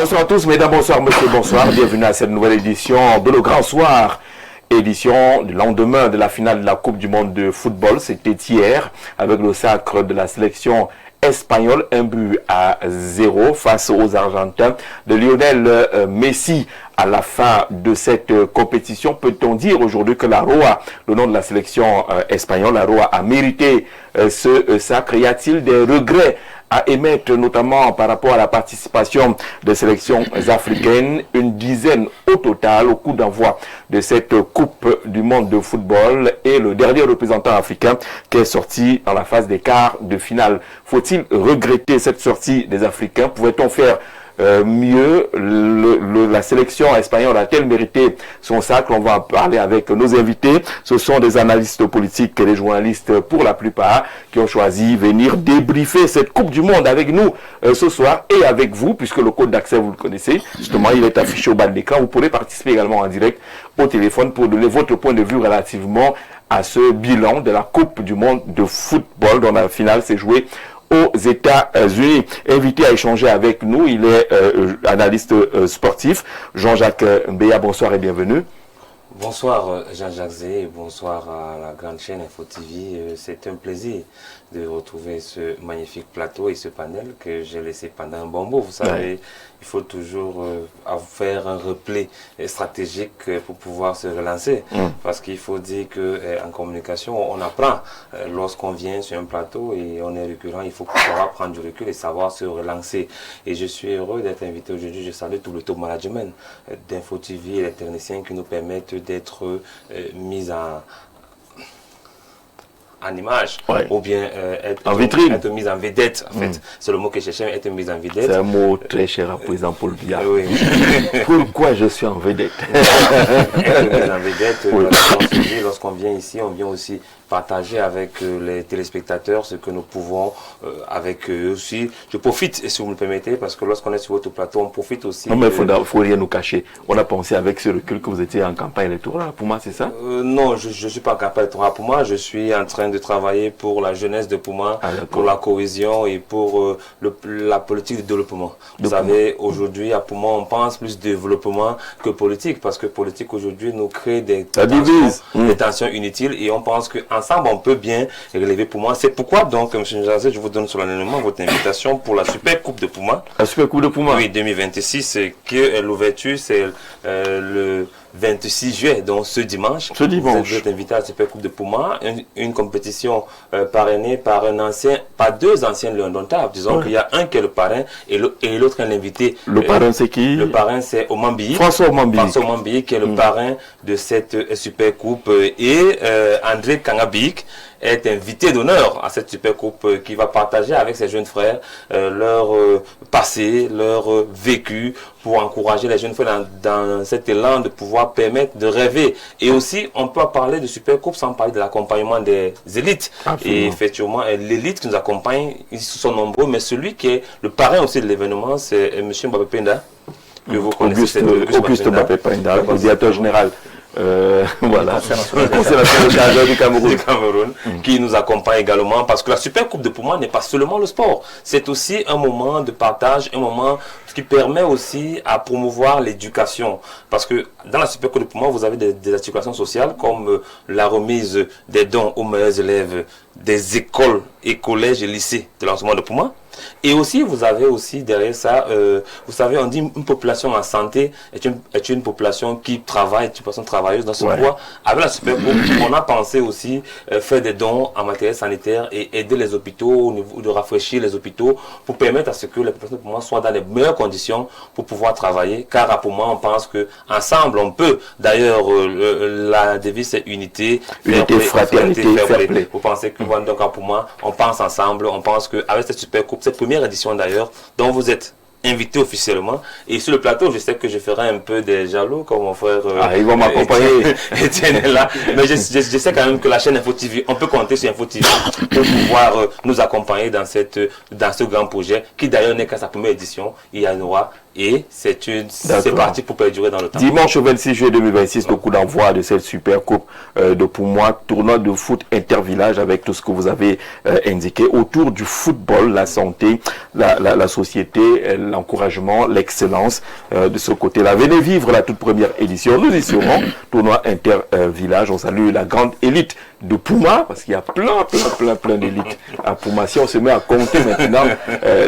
Bonsoir à tous, mesdames, bonsoir, monsieur, bonsoir. Bienvenue à cette nouvelle édition de Le Grand Soir. Édition du lendemain de la finale de la Coupe du Monde de football. C'était hier avec le sacre de la sélection espagnole, 1-0 face aux Argentins de Lionel Messi. À la fin de cette compétition, peut-on dire aujourd'hui que la ROA, le nom de la sélection espagnole, la ROA a mérité ce sacre? Y a-t-il des regrets à émettre, notamment par rapport à la participation des sélections africaines, une dizaine au total au coup d'envoi de cette Coupe du Monde de football, et le dernier représentant africain qui est sorti dans la phase des quarts de finale. Faut-il regretter cette sortie des Africains? Pouvait-on faire mieux? La sélection espagnole a-t-elle mérité son sacre? On va en parler avec nos invités. Ce sont des analystes politiques et des journalistes pour la plupart qui ont choisi venir débriefer cette Coupe du Monde avec nous ce soir et avec vous, puisque le code d'accès, vous le connaissez. Justement, il est affiché au bas de l'écran. Vous pourrez participer également en direct au téléphone pour donner votre point de vue relativement à ce bilan de la Coupe du Monde de football dont la finale s'est jouée aux États-Unis. Invité à échanger avec nous, il est analyste sportif. Jean-Jacques Mbéa, bonsoir et bienvenue. Bonsoir Jean-Jacques Zé, bonsoir à la grande chaîne Info TV. C'est un plaisir de retrouver ce magnifique plateau et ce panel que j'ai laissé pendant un bon bout. Vous savez, il faut toujours faire un replay stratégique pour pouvoir se relancer. Parce qu'il faut dire qu'en communication, on apprend. Lorsqu'on vient sur un plateau et on est récurrent, il faut pouvoir prendre du recul et savoir se relancer. Et je suis heureux d'être invité aujourd'hui. Je salue tout le top management d'Info TV et les techniciens qui nous permettent d'être mis en image, ou bien être en vitrine, être mis en vedette. En fait, c'est le mot que je cherchais, être mis en vedette. C'est un mot très cher à président Paul Biya. Oui. Pourquoi je suis en vedette? Être mis en vedette, lorsqu'on vient ici, on vient aussi partager avec les téléspectateurs ce que nous pouvons avec eux aussi. Je profite, si vous me le permettez, parce que lorsqu'on est sur votre plateau, on profite aussi. Non, mais il ne faut rien nous cacher. On a pensé avec ce recul que vous étiez en campagne électorale. Pour moi, c'est ça? Non, je ne suis pas en campagne électorale. Pour moi, je suis en train de travailler pour la jeunesse de Pouma, pour la cohésion et pour la politique de développement. Vous savez, aujourd'hui, à Pouma, on pense plus développement que politique, parce que politique aujourd'hui nous crée des tensions inutiles, et on pense qu'ensemble, on peut bien relever Pouma. C'est pourquoi, donc, M. Njazé, je vous donne solennellement votre invitation pour la Super Coupe de Pouma. La Super Coupe de Pouma? Oui, 2026, que l'ouverture, c'est le 26 juillet, donc ce dimanche. Vous êtes invité à la Super Coupe de Pouma, une compétition parrainée par deux anciens Lions d'Ontario. Disons qu'il y a un qui est le parrain et l'autre est l'invité. Le parrain, c'est qui? Le parrain, c'est Omambi. François Omambi, qui est le parrain de cette Super Coupe, et André Kangabik est invité d'honneur à cette Super Coupe qui va partager avec ses jeunes frères leur passé, leur vécu, pour encourager les jeunes frères dans cet élan de pouvoir permettre de rêver. Et aussi, on peut parler de Super Coupe sans parler de l'accompagnement des élites. Absolument. Et effectivement, l'élite qui nous accompagne, ils sont nombreux, mais celui qui est le parrain aussi de l'événement, c'est M. Mbappé Penda, que vous connaissez. Auguste Mbappé Penda, le directeur général. Voilà, c'est le chargeur du Cameroun, qui nous accompagne également, parce que la Super Coupe de Pouma n'est pas seulement le sport, c'est aussi un moment de partage, un moment qui permet aussi à promouvoir l'éducation, parce que dans la Super Coupe de Pouma, vous avez des articulations sociales comme la remise des dons aux meilleurs élèves des écoles et collèges et lycées de l'enseignement de Pouma. Et aussi, vous avez aussi derrière ça, vous savez, on dit une population en santé est une population qui travaille, une population travailleuse. Dans ce point, avec la Super Coupe, on a pensé aussi faire des dons en matériel sanitaire et aider les hôpitaux, au niveau de rafraîchir les hôpitaux, pour permettre à ce que les populations de Pouma soient dans les meilleures conditions pour pouvoir travailler. Car à Pouma, on pense qu'ensemble, on peut. D'ailleurs, la devise, c'est unité, fraternité, fair play. Vous pensez que donc à Pouma, on pense ensemble, on pense qu'avec cette Super Coupe, cette première édition d'ailleurs, dont vous êtes invité officiellement, et sur le plateau, je sais que je ferai un peu des jaloux comme mon frère ils vont m'accompagner. Étienne est là, mais je sais quand même que la chaîne Info TV, on peut compter sur Info TV pour pouvoir nous accompagner dans ce grand projet, qui d'ailleurs n'est qu'à sa première édition. Il y en aura et c'est parti pour perdurer dans le temps. Dimanche 26 juillet 2026, le coup d'envoi de cette super coupe de Poumois, tournoi de foot intervillage avec tout ce que vous avez indiqué autour du football, la santé, la société, l'encouragement, l'excellence de ce côté-là. Venez vivre la toute première édition. Nous y serons, tournoi intervillage. On salue la grande élite de Pouma, parce qu'il y a plein d'élites à Pouma. Si on se met à compter maintenant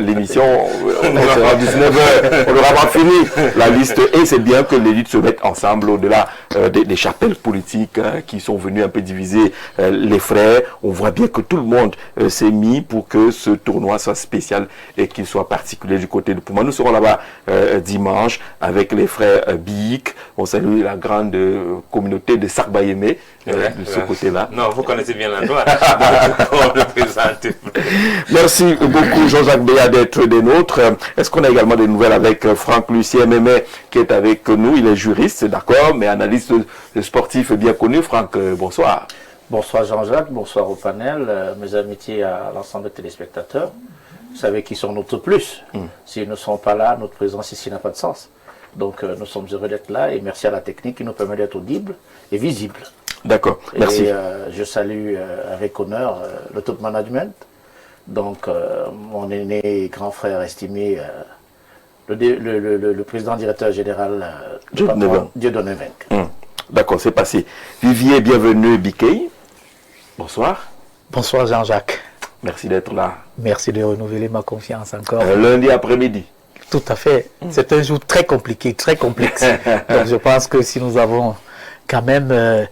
l'émission, on sera à 19h, on n'aura pas fini la liste. Et c'est bien que l'élite se mette ensemble au-delà des chapelles politiques qui sont venues un peu diviser les frères. On voit bien que tout le monde s'est mis pour que ce tournoi soit spécial et qu'il soit particulier du côté de Pouma. Nous serons là-bas dimanche avec les frères Biik. On salue la grande communauté de Sarbayémé de ce côté-là. Non, vous connaissez bien l'endroit. On le présente. Merci beaucoup Jean-Jacques Béat d'être des nôtres. Est-ce qu'on a également des nouvelles avec Franck Lucien Mémé qui est avec nous? Il est juriste, d'accord, mais analyste sportif bien connu. Franck, bonsoir. Bonsoir Jean-Jacques, bonsoir au panel, mes amitiés à l'ensemble des téléspectateurs. Vous savez qu'ils sont notre plus. S'ils ne sont pas là, notre présence ici n'a pas de sens. Donc nous sommes heureux d'être là et merci à la technique qui nous permet d'être audibles et visibles. D'accord, merci. Et je salue avec honneur le top management. Donc mon aîné et grand frère estimé, le président directeur général Dieudonné Venc. D'accord, c'est passé. Vivier, bienvenue, Bikei. Bonsoir. Bonsoir Jean-Jacques. Merci d'être là. Merci de renouveler ma confiance encore. Lundi après-midi. Tout à fait. C'est un jour très compliqué, très complexe. Donc je pense que si nous avons quand même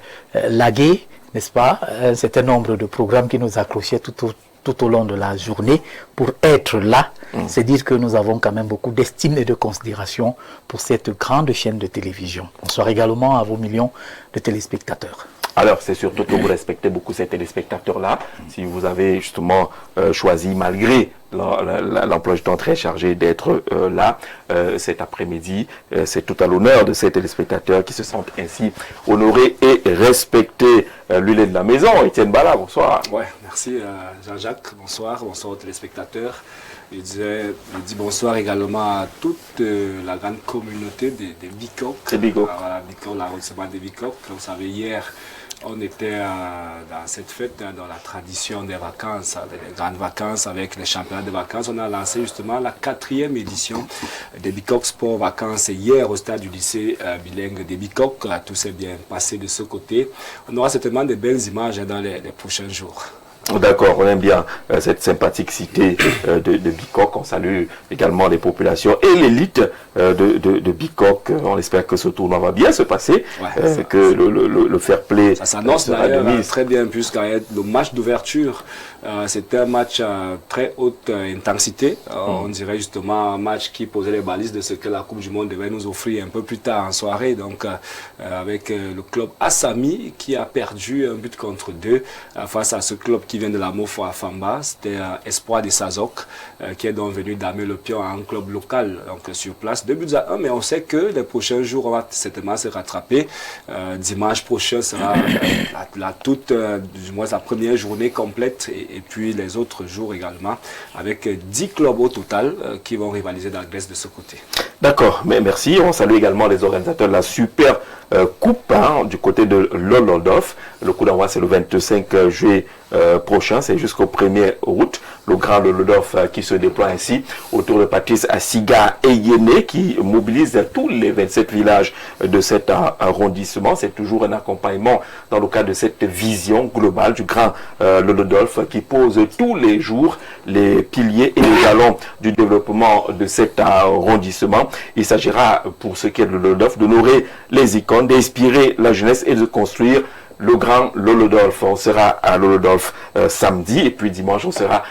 lagué, n'est-ce pas, un certain nombre de programmes qui nous accrochaient tout au long de la journée pour être là, c'est dire que nous avons quand même beaucoup d'estime et de considération pour cette grande chaîne de télévision. Bonsoir également à vos millions de téléspectateurs. Alors, c'est surtout que vous respectez beaucoup ces téléspectateurs-là. Si vous avez justement choisi, malgré l'emploi du temps très chargé, d'être là cet après-midi, c'est tout à l'honneur de ces téléspectateurs qui se sentent ainsi honorés et respectés. Lui, il est de la maison. Étienne Bala, bonsoir. Ouais, merci Jean-Jacques. Bonsoir aux téléspectateurs. Je dis bonsoir également à toute la grande communauté des Bicoques. C'est Bicoques. Voilà, Bicoques, l'arrondissement des Bicoques. Vous savez, hier, on était dans cette fête, dans la tradition des vacances, des grandes vacances avec les championnats de vacances. On a lancé justement la 4e édition des Bicoques Sport Vacances hier au stade du lycée bilingue des Bicoques. Tout s'est bien passé de ce côté. On aura certainement de belles images dans les prochains jours. D'accord, on aime bien cette sympathique cité de Bicoque. On salue également les populations et l'élite de Bicoque. On espère que ce tournoi va bien se passer, que le fair play ça s'annonce d'ailleurs très bien, puisqu'il y a le match d'ouverture. C'était un match à très haute intensité. On dirait justement un match qui posait les balises de ce que la Coupe du Monde devait nous offrir un peu plus tard en soirée. Donc avec le club Assami qui a perdu un but contre 2 face à ce club qui vient de la Mofo à Famba. C'était Espoir de Sazok qui est donc venu damer le pion à un club local donc sur place. 2-1, mais on sait que les prochains jours on va certainement se rattraper. Dimanche prochain sera du moins la première journée complète et puis les autres jours également avec 10 clubs au total qui vont rivaliser dans la Grèce de ce côté. D'accord, mais merci. On salue également les organisateurs de la super coupe du côté de Lolodov. Le coup d'envoi c'est le 25 juillet prochain, c'est jusqu'au 1er août. Le grand Lolodov qui se déploie ainsi autour de Patrice Asiga et Yéné qui mobilise tous les 27 villages de cet arrondissement. C'est toujours un accompagnement dans le cadre de cette vision globale du grand Lolodov qui pose tous les jours les piliers et les jalons du développement de cet arrondissement. Il s'agira pour ce qui est de Lolodov d'honorer les icônes, d'inspirer la jeunesse et de construire le grand Lolodolf. On sera à Lolodolf samedi et puis dimanche on sera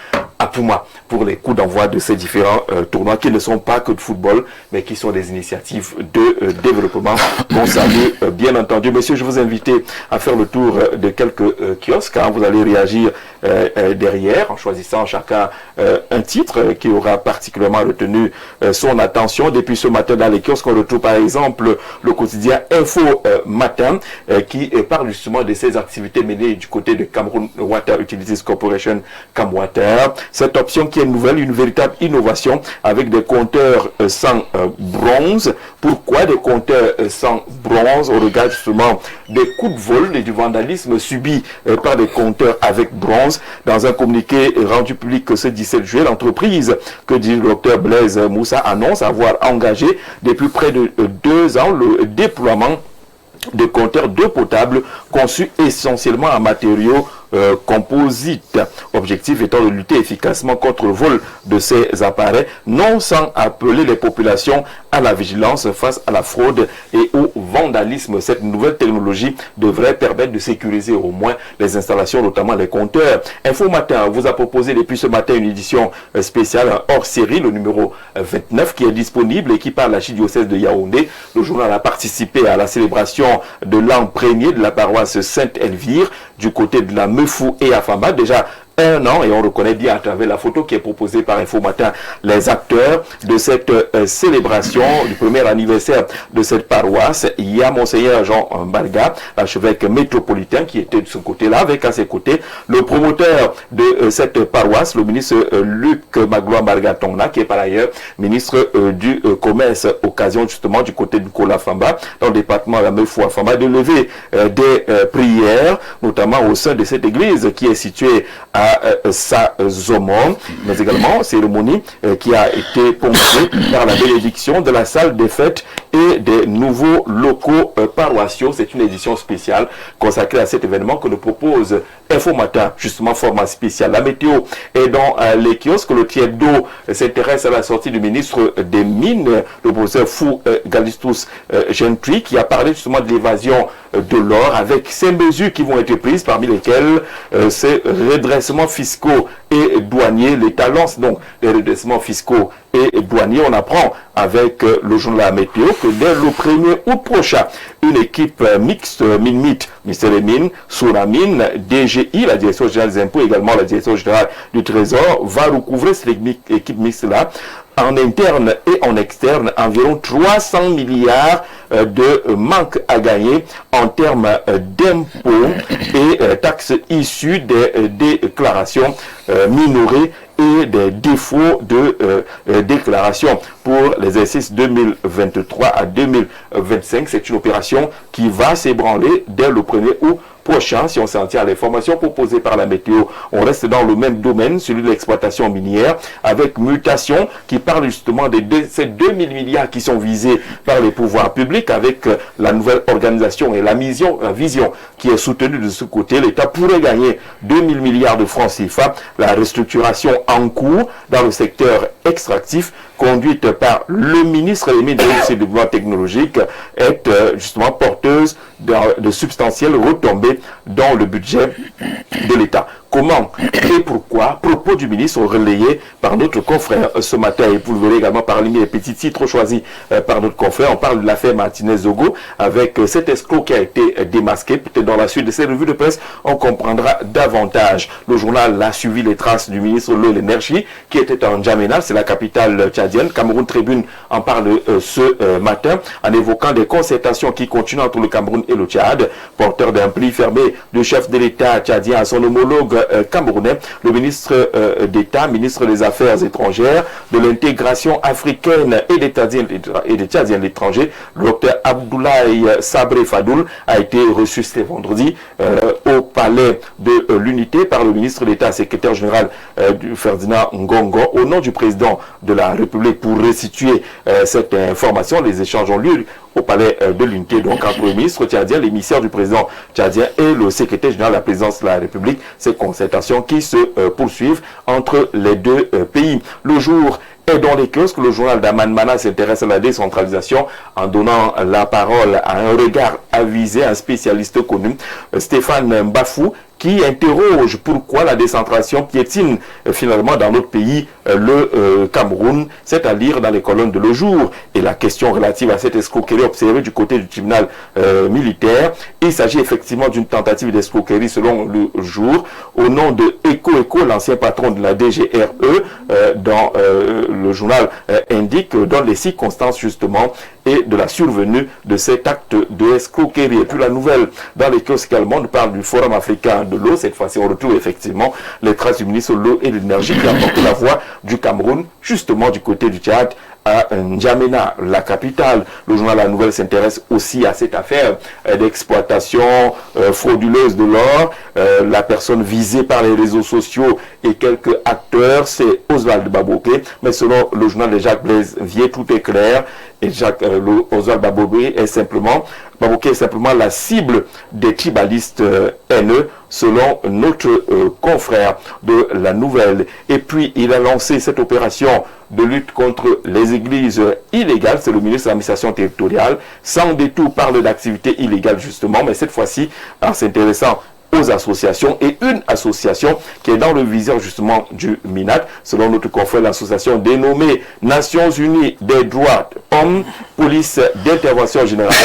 à Pouma pour les coups d'envoi de ces différents tournois qui ne sont pas que de football mais qui sont des initiatives de développement. Bon salut bien entendu. Messieurs, je vous invite à faire le tour de quelques kiosques. Vous allez réagir derrière en choisissant chacun un titre qui aura particulièrement retenu son attention. Depuis ce matin dans les kiosques, on retrouve par exemple le quotidien Info Matin qui parle justement de ces activités menées du côté de Cameroun Water Utilities Corporation, Camwater. Cette option qui est nouvelle, une véritable innovation avec des compteurs sans bronze. Pourquoi des compteurs sans bronze? Au regard justement des coups de vol et du vandalisme subis par des compteurs avec bronze. Dans un communiqué rendu public ce 17 juillet, l'entreprise que dit le docteur Blaise Moussa annonce avoir engagé depuis près de 2 ans le déploiement de compteurs d'eau potable conçus essentiellement en matériaux composites. Objectif étant de lutter efficacement contre le vol de ces appareils, non sans appeler les populations à la vigilance face à la fraude et au vandalisme. Cette nouvelle technologie devrait permettre de sécuriser au moins les installations, notamment les compteurs. Info Matin vous a proposé depuis ce matin une édition spéciale hors série, le numéro 29, qui est disponible et qui parle de l'archidiocèse de Yaoundé. Le journal a participé à la célébration de l'an premier de la paroisse Sainte-Elvire du côté de la Meufou et Afamba. Déjà 1 an, et on reconnaît bien à travers la photo qui est proposée par Info Matin les acteurs de cette célébration du premier anniversaire de cette paroisse. Il y a Monseigneur Jean Barga, l'archevêque métropolitain, qui était de ce côté-là, avec à ses côtés le promoteur de cette paroisse, le ministre Luc Magloire Barga Tongna, qui est par ailleurs ministre du Commerce, occasion justement du côté de Kola Famba, dans le département de la Meufou Afamba, de lever des prières, notamment au sein de cette église qui est située à Sa-Zomon, mais également cérémonie qui a été ponctuée par la bénédiction de la salle des fêtes et des nouveaux locaux paroissiaux. C'est une édition spéciale consacrée à cet événement que nous propose Info Matin, justement format spécial. La météo est dans les kiosques. Le tiers d'eau s'intéresse à la sortie du ministre des Mines, le professeur Fou Galistus Gentry, qui a parlé justement de l'évasion de l'or avec ces mesures qui vont être prises, parmi lesquelles ces redressements fiscaux et douaniers. L'État lance donc les redressements fiscaux et douaniers. On apprend avec le journal La Météo que dès le 1er août prochain, une équipe mixte, MINMIT, ministère des Mines, Soramine, DGI, la Direction Générale des Impôts, également la Direction Générale du Trésor, va recouvrer cette équipe mixte-là. En interne et en externe, environ 300 milliards de manque à gagner en termes d'impôts et taxes issues des déclarations minorées et des défauts de déclaration pour les exercices 2023 à 2025. C'est une opération qui va s'ébranler dès le 1er août prochain. Si on s'en tient à l'information proposée par la météo, on reste dans le même domaine, celui de l'exploitation minière, avec mutation qui parle justement de ces 2000 milliards qui sont visés par les pouvoirs publics, avec la nouvelle organisation et la vision qui est soutenue de ce côté. L'État pourrait gagner 2000 milliards de francs CFA. La restructuration en cours dans le secteur extractif, conduite par le ministre des Mines et du Développement technologique, est justement porteuse de substantielles retombées dans le budget de l'État. Comment et pourquoi? Propos du ministre relayés par notre confrère ce matin, et vous le verrez également parmi les petits titres choisis par notre confrère. On parle de l'affaire Martinez-Zogo avec cet escroc qui a été démasqué. Peut-être dans la suite de ces revues de presse, on comprendra davantage. Le journal a suivi les traces du ministre de l'Eau et de l'Énergie qui était en N'Djamena, c'est la capitale tchadienne. Cameroun Tribune en parle ce matin en évoquant des concertations qui continuent entre le Cameroun et le Tchad. Porteur d'un pli fermé du chef de l'État tchadien à son homologue camerounais, le ministre d'État, ministre des Affaires étrangères, de l'intégration africaine et des Tchadiens de l'étranger, le docteur Abdoulaye Sabré Fadoul, a été reçu ce vendredi au palais de l'Unité par le ministre d'État, secrétaire général Ferdinand Ngongo, au nom du président de la République, pour restituer cette information. Les échanges ont lieu au palais de l'Unité, donc entre le ministre tchadien, l'émissaire du président tchadien et le secrétaire général de la présidence de la République. Ces concertations qui se poursuivent entre les deux pays. Le jour est dans les kiosques. Le journal d'Aman Mana s'intéresse à la décentralisation en donnant la parole à un regard avisé, un spécialiste connu, Stéphane Mbafou, qui interroge pourquoi la décentration piétine finalement dans notre pays, le Cameroun. C'est à lire dans les colonnes de Le Jour. Et la question relative à cette escroquerie observée du côté du tribunal militaire, il s'agit effectivement d'une tentative d'escroquerie selon Le Jour, au nom de Eko, l'ancien patron de la DGRE, dans le journal indique, dans les circonstances justement, et de la survenue de cet acte de escroquerie. Et puis la nouvelle dans les kiosques allemands parle du Forum africain de l'eau. Cette fois-ci, on retrouve effectivement les traces du ministre de l'eau et de l'énergie qui a porté la voix du Cameroun, justement du côté du Tchad, à N'Djamena, la capitale. Le journal La Nouvelle s'intéresse aussi à cette affaire d'exploitation frauduleuse de l'or. La personne visée par les réseaux sociaux et quelques acteurs, c'est Oswald Baboké. Mais selon le journal de Jacques Blaise Vier, tout est clair. Et Oswald Baboké est simplement la cible des tribalistes haineux, selon notre confrère de La Nouvelle. Et puis, il a lancé cette opération de lutte contre les églises illégales. C'est le ministre de l'administration territoriale. Sans détour, parle d'activités illégales, justement, mais cette fois-ci, en s'intéressant aux associations, et une association qui est dans le viseur justement du MINAT, selon notre confrère, l'association dénommée Nations Unies des droits hommes, police d'intervention générale,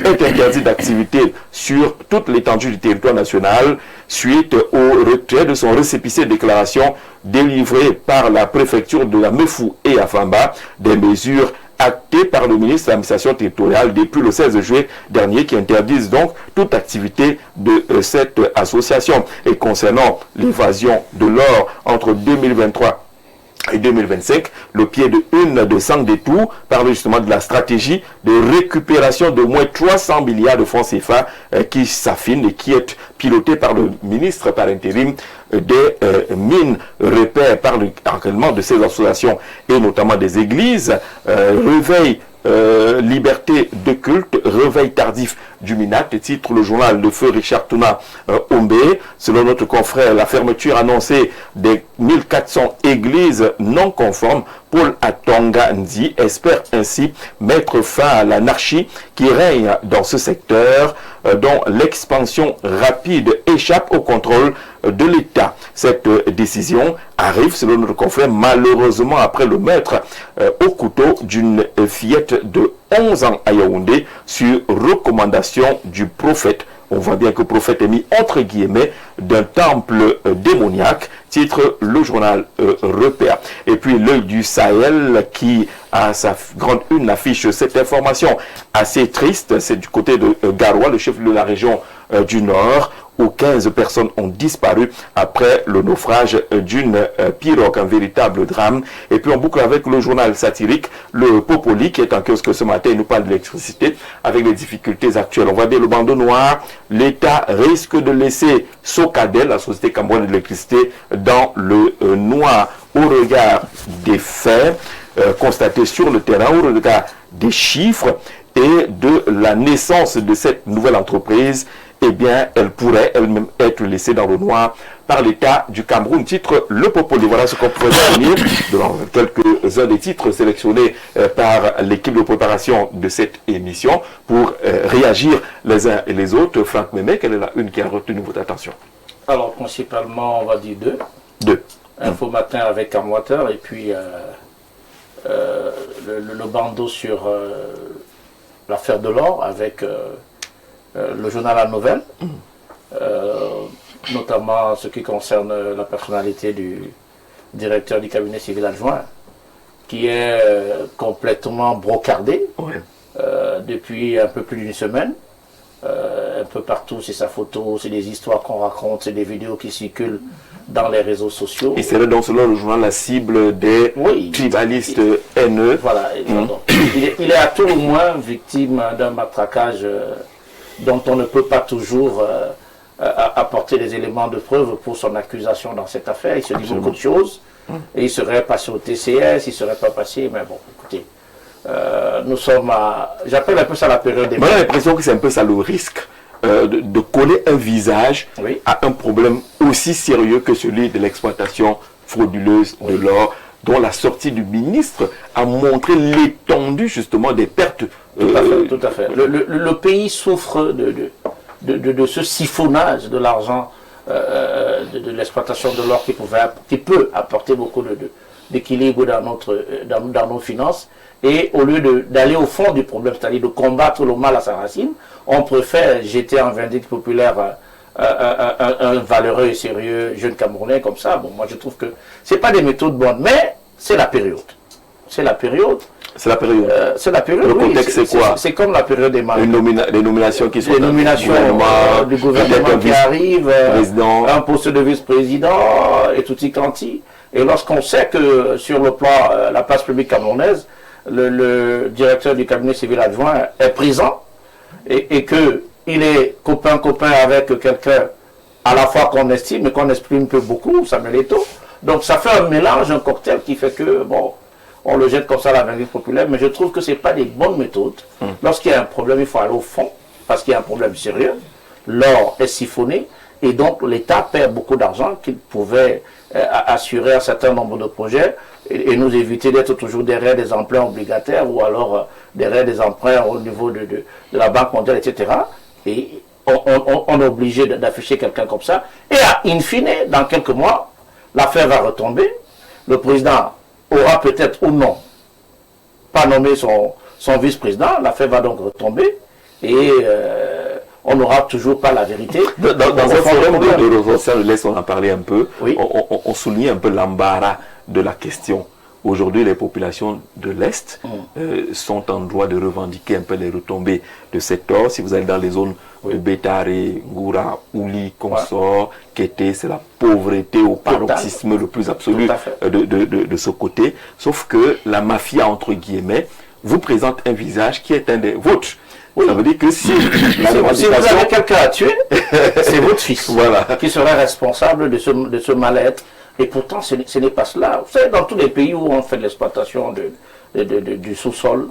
est interdite d'activité sur toute l'étendue du territoire national suite au retrait de son récépissé de déclaration délivré par la préfecture de la Mefou et Afamba, des mesures acté par le ministre de l'administration territoriale depuis le 16 juillet dernier, qui interdisent donc toute activité de cette association. Et concernant l'évasion de l'or entre 2023 et 2025, le pied de une de sang détour parle justement de la stratégie de récupération de moins 300 milliards de francs CFA qui s'affine et qui est pilotée par le ministre par intérim des mines, repères par l'encadrement de ces associations et notamment des églises, réveil, liberté de culte, réveil tardif du MINAT, titre le journal de feu Richard Touna Ombé. Selon notre confrère, la fermeture annoncée des 1400 églises non conformes, Paul Atonga Ndi espère ainsi mettre fin à l'anarchie qui règne dans ce secteur, dont l'expansion rapide échappe au contrôle de l'État. Cette décision arrive, selon notre confrère, malheureusement après le mettre au couteau d'une fillette de 11 ans à Yaoundé sur recommandation du prophète. On voit bien que le prophète est mis entre guillemets d'un temple démoniaque, titre le journal Repère. Et puis l'œil du Sahel qui a sa grande une affiche cette information assez triste, c'est du côté de Garoua, le chef de la région du Nord, où 15 personnes ont disparu après le naufrage d'une pirogue, un véritable drame. Et puis on boucle avec le journal satirique, le Popoli, qui est en kiosque ce matin, il nous parle de l'électricité avec les difficultés actuelles. On va dire le bandeau noir, l'État risque de laisser Socadel, la société camerounaise d'électricité, dans le noir au regard des faits constatés sur le terrain, au regard des chiffres et de la naissance de cette nouvelle entreprise. Eh bien, elle pourrait elle-même être laissée dans le noir par l'État du Cameroun. Titre Le Popoli. Voilà ce qu'on pourrait retenir dans quelques-uns des titres sélectionnés par l'équipe de préparation de cette émission pour réagir les uns et les autres. Franck Mémé, quelle est la une qui a retenu votre attention? Alors, principalement, on va dire deux. Info Matin avec Amwater et puis le bandeau sur l'affaire de l'or avec le journal La Nouvelle, notamment ce qui concerne la personnalité du directeur du cabinet civil adjoint, qui est complètement brocardé depuis un peu plus d'une semaine. Un peu partout, c'est sa photo, c'est des histoires qu'on raconte, c'est des vidéos qui circulent dans les réseaux sociaux. Et c'est donc selon le journal la cible des tribalistes haineux. Voilà. Il est à tout le moins victime d'un matraquage dont on ne peut pas toujours apporter des éléments de preuve pour son accusation dans cette affaire. Il se dit beaucoup de choses. Et il serait passé au TCS, il ne serait pas passé, mais bon, écoutez, nous sommes à... J'appelle un peu ça la période des... Moi j'ai l'impression que c'est un peu ça le risque de coller un visage à un problème aussi sérieux que celui de l'exploitation frauduleuse de l'or, dont la sortie du ministre a montré l'étendue justement des pertes. Tout à fait. Le pays souffre de ce siphonnage de l'argent de l'exploitation de l'or qui peut apporter beaucoup d'équilibre dans nos finances. Et au lieu d'aller au fond du problème, c'est-à-dire de combattre le mal à sa racine, on préfère jeter en vindicte populaire un valeureux et sérieux jeune Camerounais comme ça. Bon, moi je trouve que ce n'est pas des méthodes bonnes, mais c'est la période. C'est la période. C'est la période. C'est la période. Le contexte, c'est quoi? C'est comme la période des les nominations qui sont les nominations du gouvernement qui arrivent, un poste de vice-président et tutti quanti. Et lorsqu'on sait que sur le plan la place publique camerounaise, le directeur du cabinet civil adjoint est présent et qu'il est copain avec quelqu'un à la fois qu'on estime mais qu'on exprime peu beaucoup, Samuel Eto'o. Donc ça fait un mélange, un cocktail qui fait que, bon, on le jette comme ça à la vindicte populaire, mais je trouve que ce n'est pas des bonnes méthodes. Lorsqu'il y a un problème, il faut aller au fond, parce qu'il y a un problème sérieux. L'or est siphonné, et donc l'État perd beaucoup d'argent qu'il pouvait assurer un certain nombre de projets et nous éviter d'être toujours derrière des emprunts obligataires ou alors derrière des emprunts au niveau de la Banque mondiale, etc. Et on est obligé d'afficher quelqu'un comme ça. Et in fine, dans quelques mois, l'affaire va retomber. Le président aura peut-être ou non pas nommé son vice-président. L'affaire va donc retomber. Et on n'aura toujours pas la vérité. Dans un forum de Rosa, laisse on en parler un peu. Oui. On souligne un peu l'embarras de la question. Aujourd'hui, les populations de l'Est sont en droit de revendiquer un peu les retombées de cette or. Si vous allez dans les zones de Bétaré, Ngoura, Ouli, Consort, Kété, c'est la pauvreté au paroxysme le plus absolu de ce côté. Sauf que la mafia, entre guillemets, vous présente un visage qui est un des vôtres. Oui. Ça veut dire que si vous avez quelqu'un à tuer, c'est votre fils qui serait responsable de ce mal-être. Et pourtant, ce n'est pas cela. Vous savez, dans tous les pays où on fait de l'exploitation du sous-sol,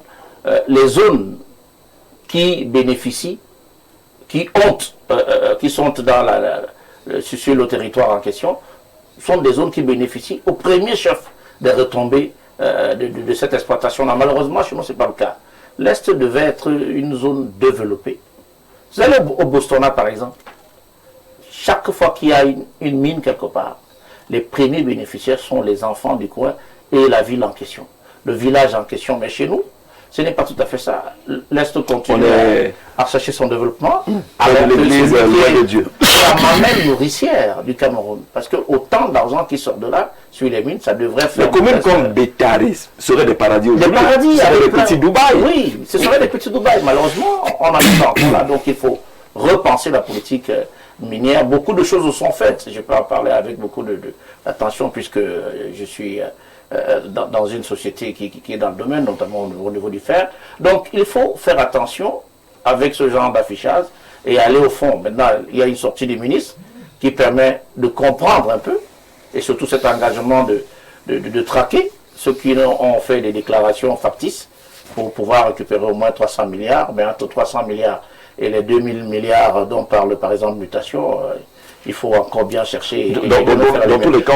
les zones qui bénéficient, qui sont sur le territoire en question, sont des zones qui bénéficient au premier chef des retombées de cette exploitation-là. Malheureusement, chez nous, ce n'est pas le cas. L'Est devait être une zone développée. Vous allez au Botswana, par exemple. Chaque fois qu'il y a une mine quelque part, les premiers bénéficiaires sont les enfants du coin et la ville en question, le village en question. Mais chez nous, ce n'est pas tout à fait ça. L'Est continue à chercher son développement. Alors l'église de Dieu. La mamelle nourricière du Cameroun. Parce que autant d'argent qui sort de là, sur les mines, ça devrait faire... Les communes comme Bétaré seraient des paradis aujourd'hui. Des paradis, ce seraient des petits Dubaï. Oui, ce seraient des petits Dubaï. Malheureusement, on en est encore là. Donc il faut repenser la politique minière. Beaucoup de choses sont faites. Je peux en parler avec beaucoup d'attention puisque je suis dans une société qui est dans le domaine, notamment au niveau du fer. Donc il faut faire attention avec ce genre d'affichage et aller au fond. Maintenant, il y a une sortie du ministre qui permet de comprendre un peu et surtout cet engagement de traquer ceux qui ont fait des déclarations factices pour pouvoir récupérer au moins 300 milliards. Mais entre 300 milliards et les 2000 milliards dont parle par exemple Mutation, il faut encore bien chercher. Dans tous les cas,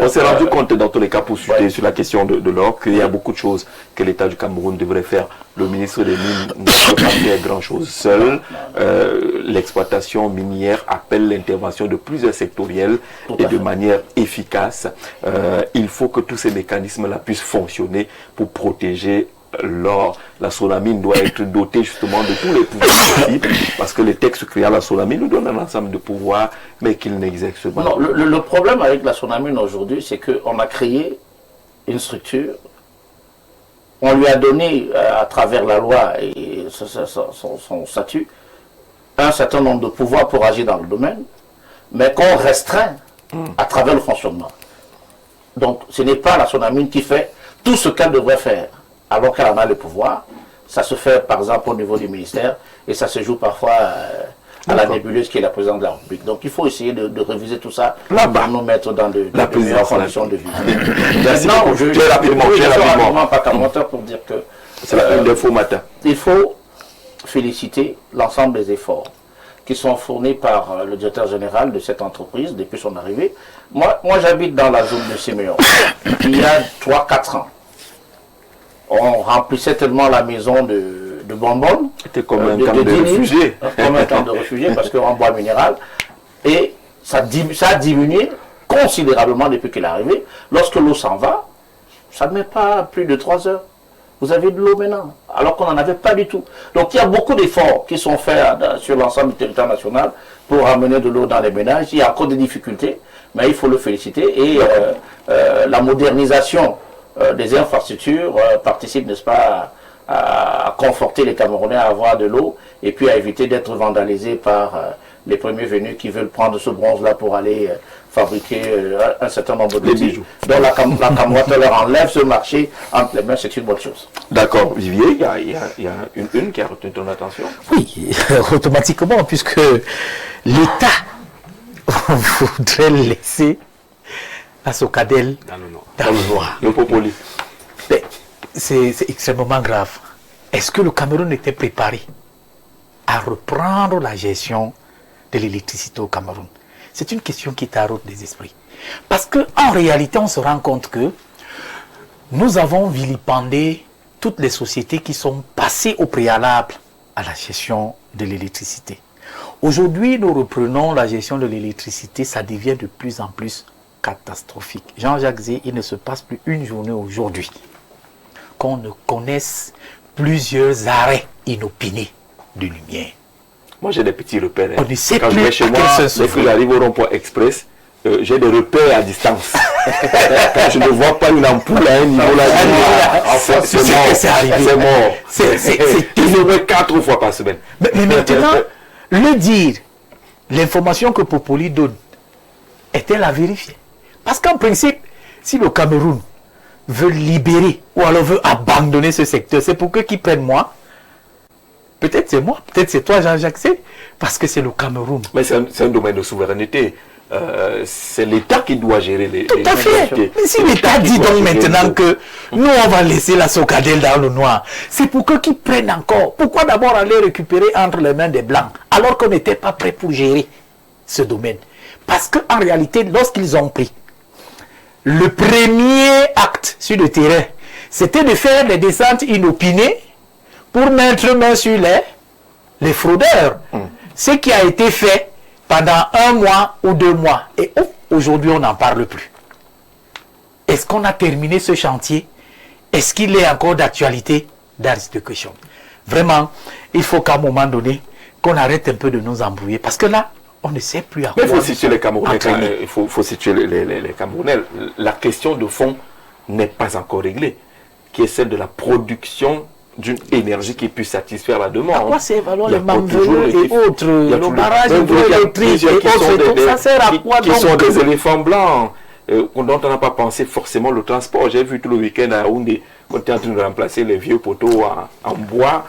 on s'est rendu compte dans tous les cas pour chuter sur la question de l'or qu'il y a beaucoup de choses que l'État du Cameroun devrait faire. Le ministre des Mines ne peut pas faire grand-chose seul. L'exploitation minière appelle l'intervention de plusieurs sectoriels et de manière efficace. Il faut que tous ces mécanismes-là puissent fonctionner pour protéger l'or. La Sonamine doit être dotée justement de tous les pouvoirs possibles parce que les textes créant la Sonamine nous donnent un ensemble de pouvoirs mais qu'ils n'exercent pas. Non, le problème avec la Sonamine aujourd'hui, c'est qu'on a créé une structure, on lui a donné à travers la loi et son statut un certain nombre de pouvoirs pour agir dans le domaine, mais qu'on restreint à travers le fonctionnement. Donc ce n'est pas la Sonamine qui fait tout ce qu'elle devrait faire alors qu'elle en a le pouvoir. Ça se fait par exemple au niveau du ministère et ça se joue parfois à la nébuleuse qui est la présidente de la République. Donc il faut essayer de réviser tout ça pour nous mettre dans de meilleures conditions de vie. Maintenant, je vais rapidement pas commentaire pour dire que c'est la une des faux matins. Il faut féliciter l'ensemble des efforts qui sont fournis par le directeur général de cette entreprise depuis son arrivée. Moi j'habite dans la zone de Séméon. Il y a 3-4 ans. On remplissait tellement la maison de bonbonnes. C'était comme un camp de réfugiés. Comme un camp de réfugiés parce qu'en bois minéral. Et ça a diminué considérablement depuis qu'il est arrivé. Lorsque l'eau s'en va, ça ne met pas plus de 3 heures. Vous avez de l'eau maintenant, alors qu'on n'en avait pas du tout. Donc il y a beaucoup d'efforts qui sont faits sur l'ensemble du territoire national pour amener de l'eau dans les ménages. Il y a encore des difficultés, mais il faut le féliciter. Et la modernisation des infrastructures participent, n'est-ce pas, à conforter les Camerounais à avoir de l'eau et puis à éviter d'être vandalisés par les premiers venus qui veulent prendre ce bronze-là pour aller fabriquer un certain nombre de bijoux. Donc la Cameroun leur enlève ce marché entre les mains, c'est une bonne chose. D'accord. Vivier, il y a une qui a retenu ton attention. Oui, automatiquement, puisque l'État voudrait laisser la Socadel dans le noir. Le Popoli. C'est extrêmement grave. Est-ce que le Cameroun était préparé à reprendre la gestion de l'électricité au Cameroun? C'est une question qui taraude des esprits. Parce qu'en réalité, on se rend compte que nous avons vilipendé toutes les sociétés qui sont passées au préalable à la gestion de l'électricité. Aujourd'hui, nous reprenons la gestion de l'électricité, ça devient de plus en plus catastrophique. Jean-Jacques Zé, il ne se passe plus une journée aujourd'hui qu'on ne connaisse plusieurs arrêts inopinés de lumière. Moi, j'ai des petits repères. On ne sait Quand plus je vais chez moi, dès que j'arrive au rond-point express, j'ai des repères à distance. Quand je ne vois pas une ampoule à un niveau là, c'est mort. Il se met 4 fois par semaine. Mais maintenant, le dire, l'information que Popoli donne, est-elle à vérifier? Parce qu'en principe, si le Cameroun veut libérer ou alors veut abandonner ce secteur, c'est pour que qui prennent moi. Peut-être c'est moi, peut-être c'est toi Jean-Jacques, parce que c'est le Cameroun. Mais c'est un domaine de souveraineté. C'est l'État qui doit gérer les Tout à fait. Mais si l'État dit donc maintenant que nous on va laisser la Socadel dans le noir, c'est pour que qui prennent encore. Pourquoi d'abord aller récupérer entre les mains des Blancs alors qu'on n'était pas prêt pour gérer ce domaine? Parce qu'en réalité, lorsqu'ils ont pris, le premier acte sur le terrain, c'était de faire des descentes inopinées pour mettre main sur les fraudeurs. Ce qui a été fait pendant 1 mois ou 2 mois. Et aujourd'hui, on n'en parle plus. Est-ce qu'on a terminé ce chantier? Est-ce qu'il est encore d'actualité? That's the question. Vraiment, il faut qu'à un moment donné, qu'on arrête un peu de nous embrouiller. Parce que là, on ne sait plus à quoi. Mais il faut situer les Camerounais. Il faut situer les Camerounais. La question de fond n'est pas encore réglée, qui est celle de la production d'une énergie qui puisse satisfaire la demande. À quoi c'est valoir les mamveleux et autres, le barrage hydroélectrique et autres, ça sert à quoi qui sont des éléphants blancs dont on n'a pas pensé forcément le transport. J'ai vu tout le week-end à Yaoundé, on était en train de remplacer les vieux poteaux en bois.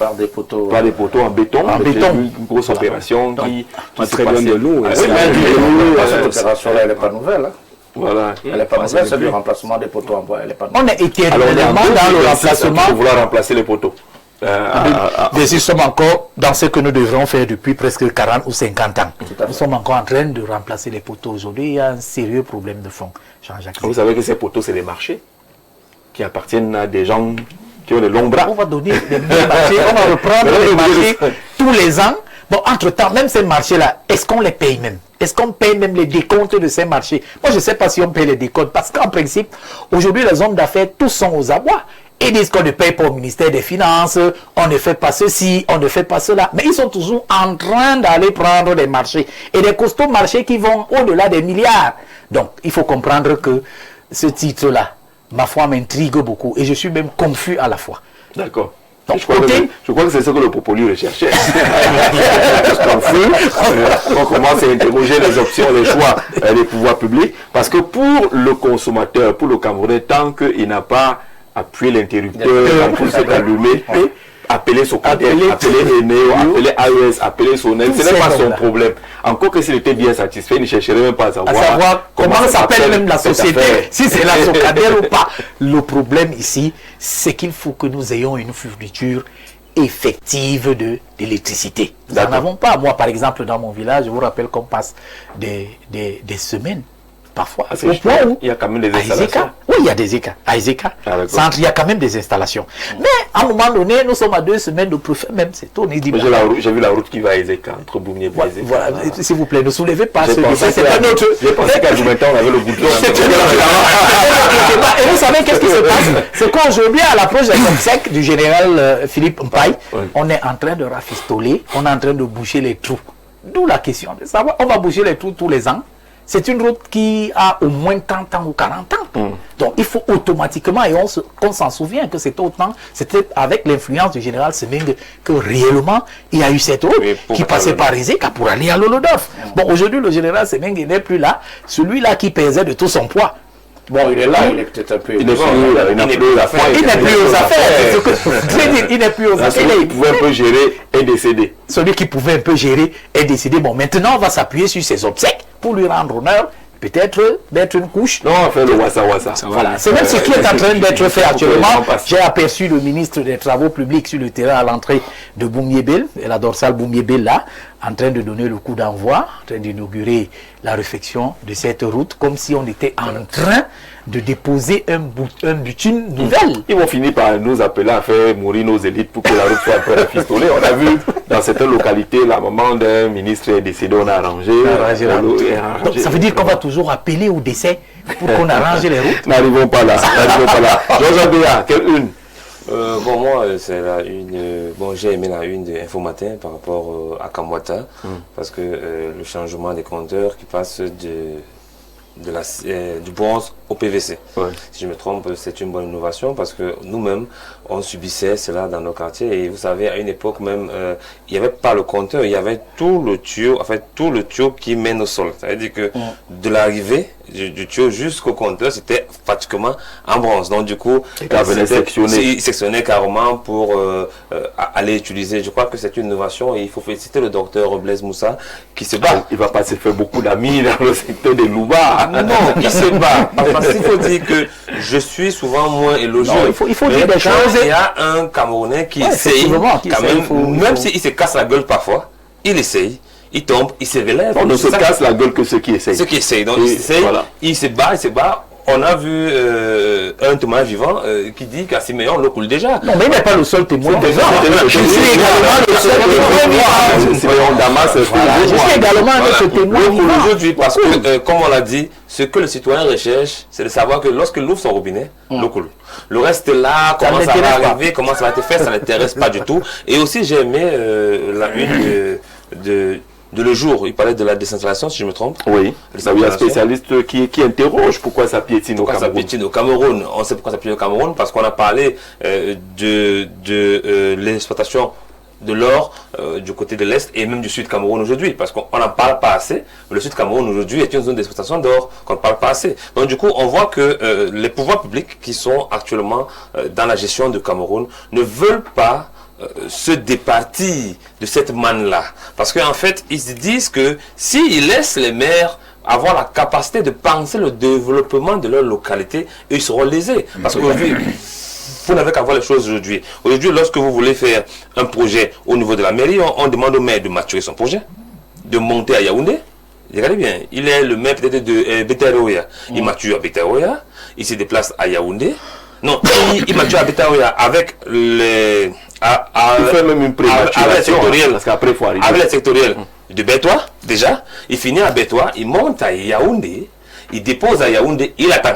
Par des poteaux en béton. Une grosse opération qui très bien de nous. L'opération elle n'est pas nouvelle. Voilà. Elle n'est pas nouvelle, c'est le remplacement des poteaux en bois. Elle est pas nouvelle. On est éternellement dans le remplacement. Pour vouloir remplacer les poteaux. Mais nous sommes encore dans ce que nous devrons faire depuis presque 40 ou 50 ans. Nous sommes encore en train de remplacer les poteaux. Aujourd'hui, il y a un sérieux problème de fond. Jean-Jacques. Vous savez que ces poteaux, c'est des marchés qui appartiennent à des gens qui ont des longs bras. On va donner des marchés, on va reprendre les marchés tous les ans. Bon, entre-temps, même ces marchés-là, est-ce qu'on les paye même? Est-ce qu'on paye même les décomptes de ces marchés? Moi, je ne sais pas si on paye les décomptes, parce qu'en principe, aujourd'hui, les hommes d'affaires, tous sont aux abois. Ils disent qu'on ne paye pas au ministère des Finances, on ne fait pas ceci, on ne fait pas cela. Mais ils sont toujours en train d'aller prendre des marchés. Et des costauds marchés qui vont au-delà des milliards. Donc, il faut comprendre que ce titre-là, ma foi, m'intrigue beaucoup. Et je suis même confus à la fois. D'accord. Je crois que c'est ce que le Popoli recherchait. On commence à interroger les options, les choix des pouvoirs publics. Parce que pour le consommateur, pour le Camerounais, tant qu'il n'a pas appuyé l'interrupteur, l'ampoule s'est allumée, appeler Socadel, appeler Eneo, appeler AES, appeler Sonel, ce n'est pas son problème. Encore que s'il était bien satisfait, il ne chercherait même pas à savoir comment s'appelle même la société, si c'est la Socadel ou pas. Le problème ici, c'est qu'il faut que nous ayons une fourniture effective d'électricité. Nous n'en avons pas. Moi, par exemple, dans mon village, je vous rappelle qu'on passe des semaines. Parfois, au point où il y a quand même des installations. Oui, il y a des écarts. À Ezeka, centre, il y a quand même des installations. Mais à un moment donné, nous sommes à 2 semaines de préfet, même c'est tout. J'ai vu la route qui va à Ezeka, entre Boumier et Ezeka. Voilà, s'il vous plaît, ne soulevez pas ce débat. C'est un autre. J'ai pensé qu'à Joumentan, on avait le bouton. Et vous savez qu'est-ce qui se passe? C'est qu'aujourd'hui, à l'approche de l'obsèque du général Philippe Mpaye, on est en train de rafistoler, on est en train de boucher les trous. D'où la question de savoir, on va boucher les trous tous les ans. C'est une route qui a au moins 30 ans ou 40 ans. Donc il faut automatiquement, et on s'en souvient que c'était avec l'influence du général Semeng que réellement il y a eu cette route qui passait par Rizeka pour aller à Lolodorf. Bon, aujourd'hui le général Semeng n'est plus là, celui-là qui pesait de tout son poids. Bon, il est là, il est peut-être un peu... Il n'est plus aux affaires. Il n'est plus aux affaires. Il n'est plus aux affaires. Celui qui pouvait un peu gérer est décédé. Celui qui pouvait un peu gérer est décédé. Bon, maintenant, on va s'appuyer sur ses obsèques pour lui rendre honneur. Peut-être d'être une couche. Non, on fait le wassa. Voilà. C'est même ce qui est en train d'être fait actuellement. J'ai aperçu le ministre des Travaux publics sur le terrain à l'entrée de Boumiébel, la dorsale Boumiébel là, en train de donner le coup d'envoi, en train d'inaugurer la réfection de cette route, comme si on était en train de déposer un butune nouvelle. Ils vont finir par nous appeler à faire mourir nos élites pour que la route soit un peu rafistolée. On a vu dans certaines localités, la maman d'un ministre est décédé, on a arrangé. Donc ça veut dire qu'on va toujours appeler au décès pour qu'on arrange les routes. N'arrivons pas là. Georges Abéa, quelle une? Bon, moi, c'est la une. Bon, j'ai aimé la une d'Info Matin par rapport à Kamwata, parce que le changement des compteurs qui passe du bronze au PVC. Ouais. Si je me trompe, c'est une bonne innovation parce que nous-mêmes, on subissait cela dans nos quartiers. Et vous savez, à une époque même, il n'y avait pas le compteur, il y avait tout le tuyau, en fait, tout le tuyau qui mène au sol. Ça veut dire que de l'arrivée du tuyau jusqu'au compteur, c'était pratiquement en bronze. Donc, du coup, il sectionnait carrément pour aller utiliser. Je crois que c'est une innovation et il faut féliciter le docteur Blaise Moussa qui se bat. Il ne va pas se faire beaucoup d'amis dans le secteur des Louba. Non, il se bat. Parce qu'il faut dire que je suis souvent moins élogieux. Non, il faut dire des choses. Il y a un Camerounais qui essaye, même s'il se casse la gueule parfois, il essaye. Il tombe, il se relève. On ne se casse la gueule que ceux qui essayent. Ceux qui essayent. Donc, il essaye, il se bat. On a vu un témoin vivant qui dit qu'à Siméon, l'eau coule déjà. Non, mais il n'est pas le seul témoin. Je suis également le seul témoin. Je suis également le témoin aujourd'hui parce que, comme on l'a dit, ce que le citoyen recherche, c'est de savoir que lorsqu'il ouvre son robinet, l'eau coule. Le reste là, comment ça va arriver, comment ça va être fait, ça ne l'intéresse pas du tout. Et aussi, j'ai aimé la une de Le Jour, il parlait de la décentralisation, si je me trompe. Oui, il y a un spécialiste qui interroge pourquoi ça piétine au Cameroun. Pourquoi ça piétine au Cameroun. On sait pourquoi ça piétine au Cameroun, parce qu'on a parlé de l'exploitation de l'or du côté de l'Est et même du Sud Cameroun aujourd'hui, parce qu'on n'en parle pas assez. Le Sud Cameroun aujourd'hui est une zone d'exploitation d'or qu'on ne parle pas assez. Donc du coup, on voit que les pouvoirs publics qui sont actuellement dans la gestion du Cameroun ne veulent pas se départir de cette manne-là. Parce qu'en fait, ils se disent que s'ils laissent les maires avoir la capacité de penser le développement de leur localité, ils seront lésés. Parce qu'aujourd'hui, vous n'avez qu'à voir les choses aujourd'hui. Aujourd'hui, lorsque vous voulez faire un projet au niveau de la mairie, on demande au maire de maturer son projet, de monter à Yaoundé. Regardez bien, il est le maire peut-être de Betaroya. Il mature à Betaroya, il se déplace à Yaoundé. Non, il mature à Betaroya avec les... il fait même une prématuration, parce qu'après il faut arriver. Avec les sectoriels de Bétois, déjà, il finit à Bétois, il monte à Yaoundé, il dépose à Yaoundé, il attend.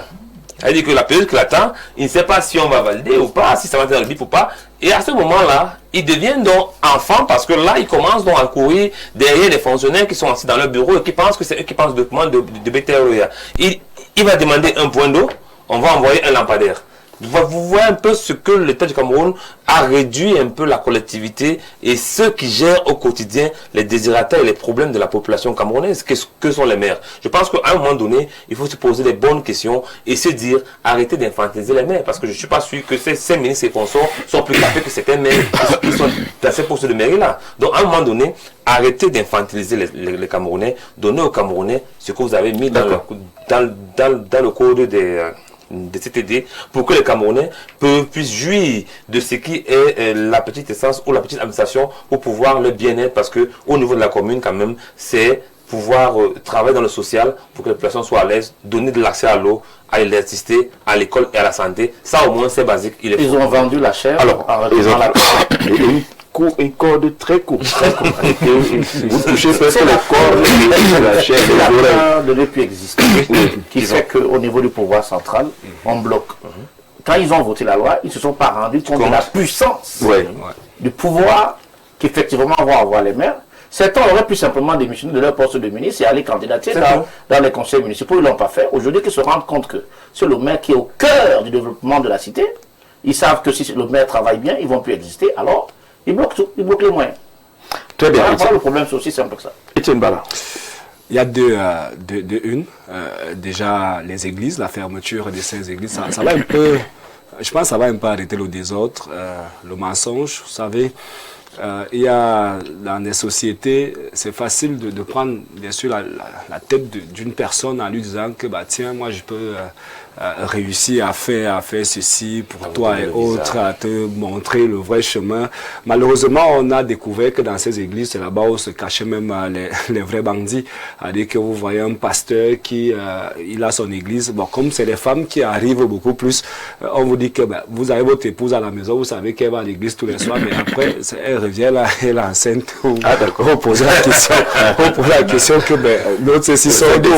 C'est-à-dire que la période qu'il attend, il ne sait pas si on va valider ou pas, si ça va être dans le bip ou pas. Et à ce moment-là, il devient donc enfant parce que là, il commence donc à courir derrière les fonctionnaires qui sont assis dans leur bureau et qui pensent que c'est eux qui pensent document de BTROA. Il va demander un point d'eau, on va envoyer un lampadaire. Vous voyez un peu ce que l'État du Cameroun a réduit un peu la collectivité et ceux qui gèrent au quotidien les désirata et les problèmes de la population camerounaise. Que sont les maires? Je pense qu'à un moment donné, il faut se poser les bonnes questions et se dire, arrêtez d'infantiliser les maires. Parce que je ne suis pas sûr que ces ministres et consorts sont plus capés que certains maires qui sont dans ces postes de mairie-là. Donc à un moment donné, arrêtez d'infantiliser les Camerounais. Donnez aux Camerounais ce que vous avez mis dans le code des CTD pour que les Camerounais puissent jouir de ce qui est la petite essence ou la petite administration pour pouvoir le bien-être, parce que au niveau de la commune quand même c'est pouvoir travailler dans le social pour que les personnes soient à l'aise, donner de l'accès à l'eau, à l'électricité, à l'école et à la santé. Ça au moins c'est basique. Ils ont vendu la chair. Alors, une corde très courte. Vous touchez presque les cordes de la chair. De ne plus exister, qui fait qu'au niveau du pouvoir central, on bloque. Quand ils ont voté la loi, ils ne se sont pas rendus compte de la puissance du pouvoir qu'effectivement vont avoir les maires. Certains auraient pu simplement démissionner de leur poste de ministre et aller candidater dans les conseils municipaux. Ils ne l'ont pas fait. Aujourd'hui, qu'ils se rendent compte que c'est le maire qui est au cœur du développement de la cité. Ils savent que si le maire travaille bien, ils ne vont plus exister. Alors, ils bloquent tout. Ils bloquent les moyens. Très bien. Voilà, le problème, c'est aussi simple que ça. Etienne Bala. Il y a une. Déjà, les églises, la fermeture de ces églises, ça va un peu... Je pense que ça va un peu arrêter le désordre, le mensonge, vous savez. Il y a dans des sociétés, c'est facile de prendre bien sûr la tête d'une personne en lui disant que bah tiens, moi je peux réussir à faire ceci pour toi et autres, à te montrer le vrai chemin. Malheureusement, on a découvert que dans ces églises, c'est là-bas où se cachaient même les vrais bandits. C'est-à-dire que vous voyez un pasteur qui il a son église. Bon, comme c'est les femmes qui arrivent beaucoup plus, on vous dit que bah, vous avez votre épouse à la maison, vous savez qu'elle va à l'église tous les soirs, mais après elle revient là, elle est enceinte. On pose la question que ben, l'autre ceci sont des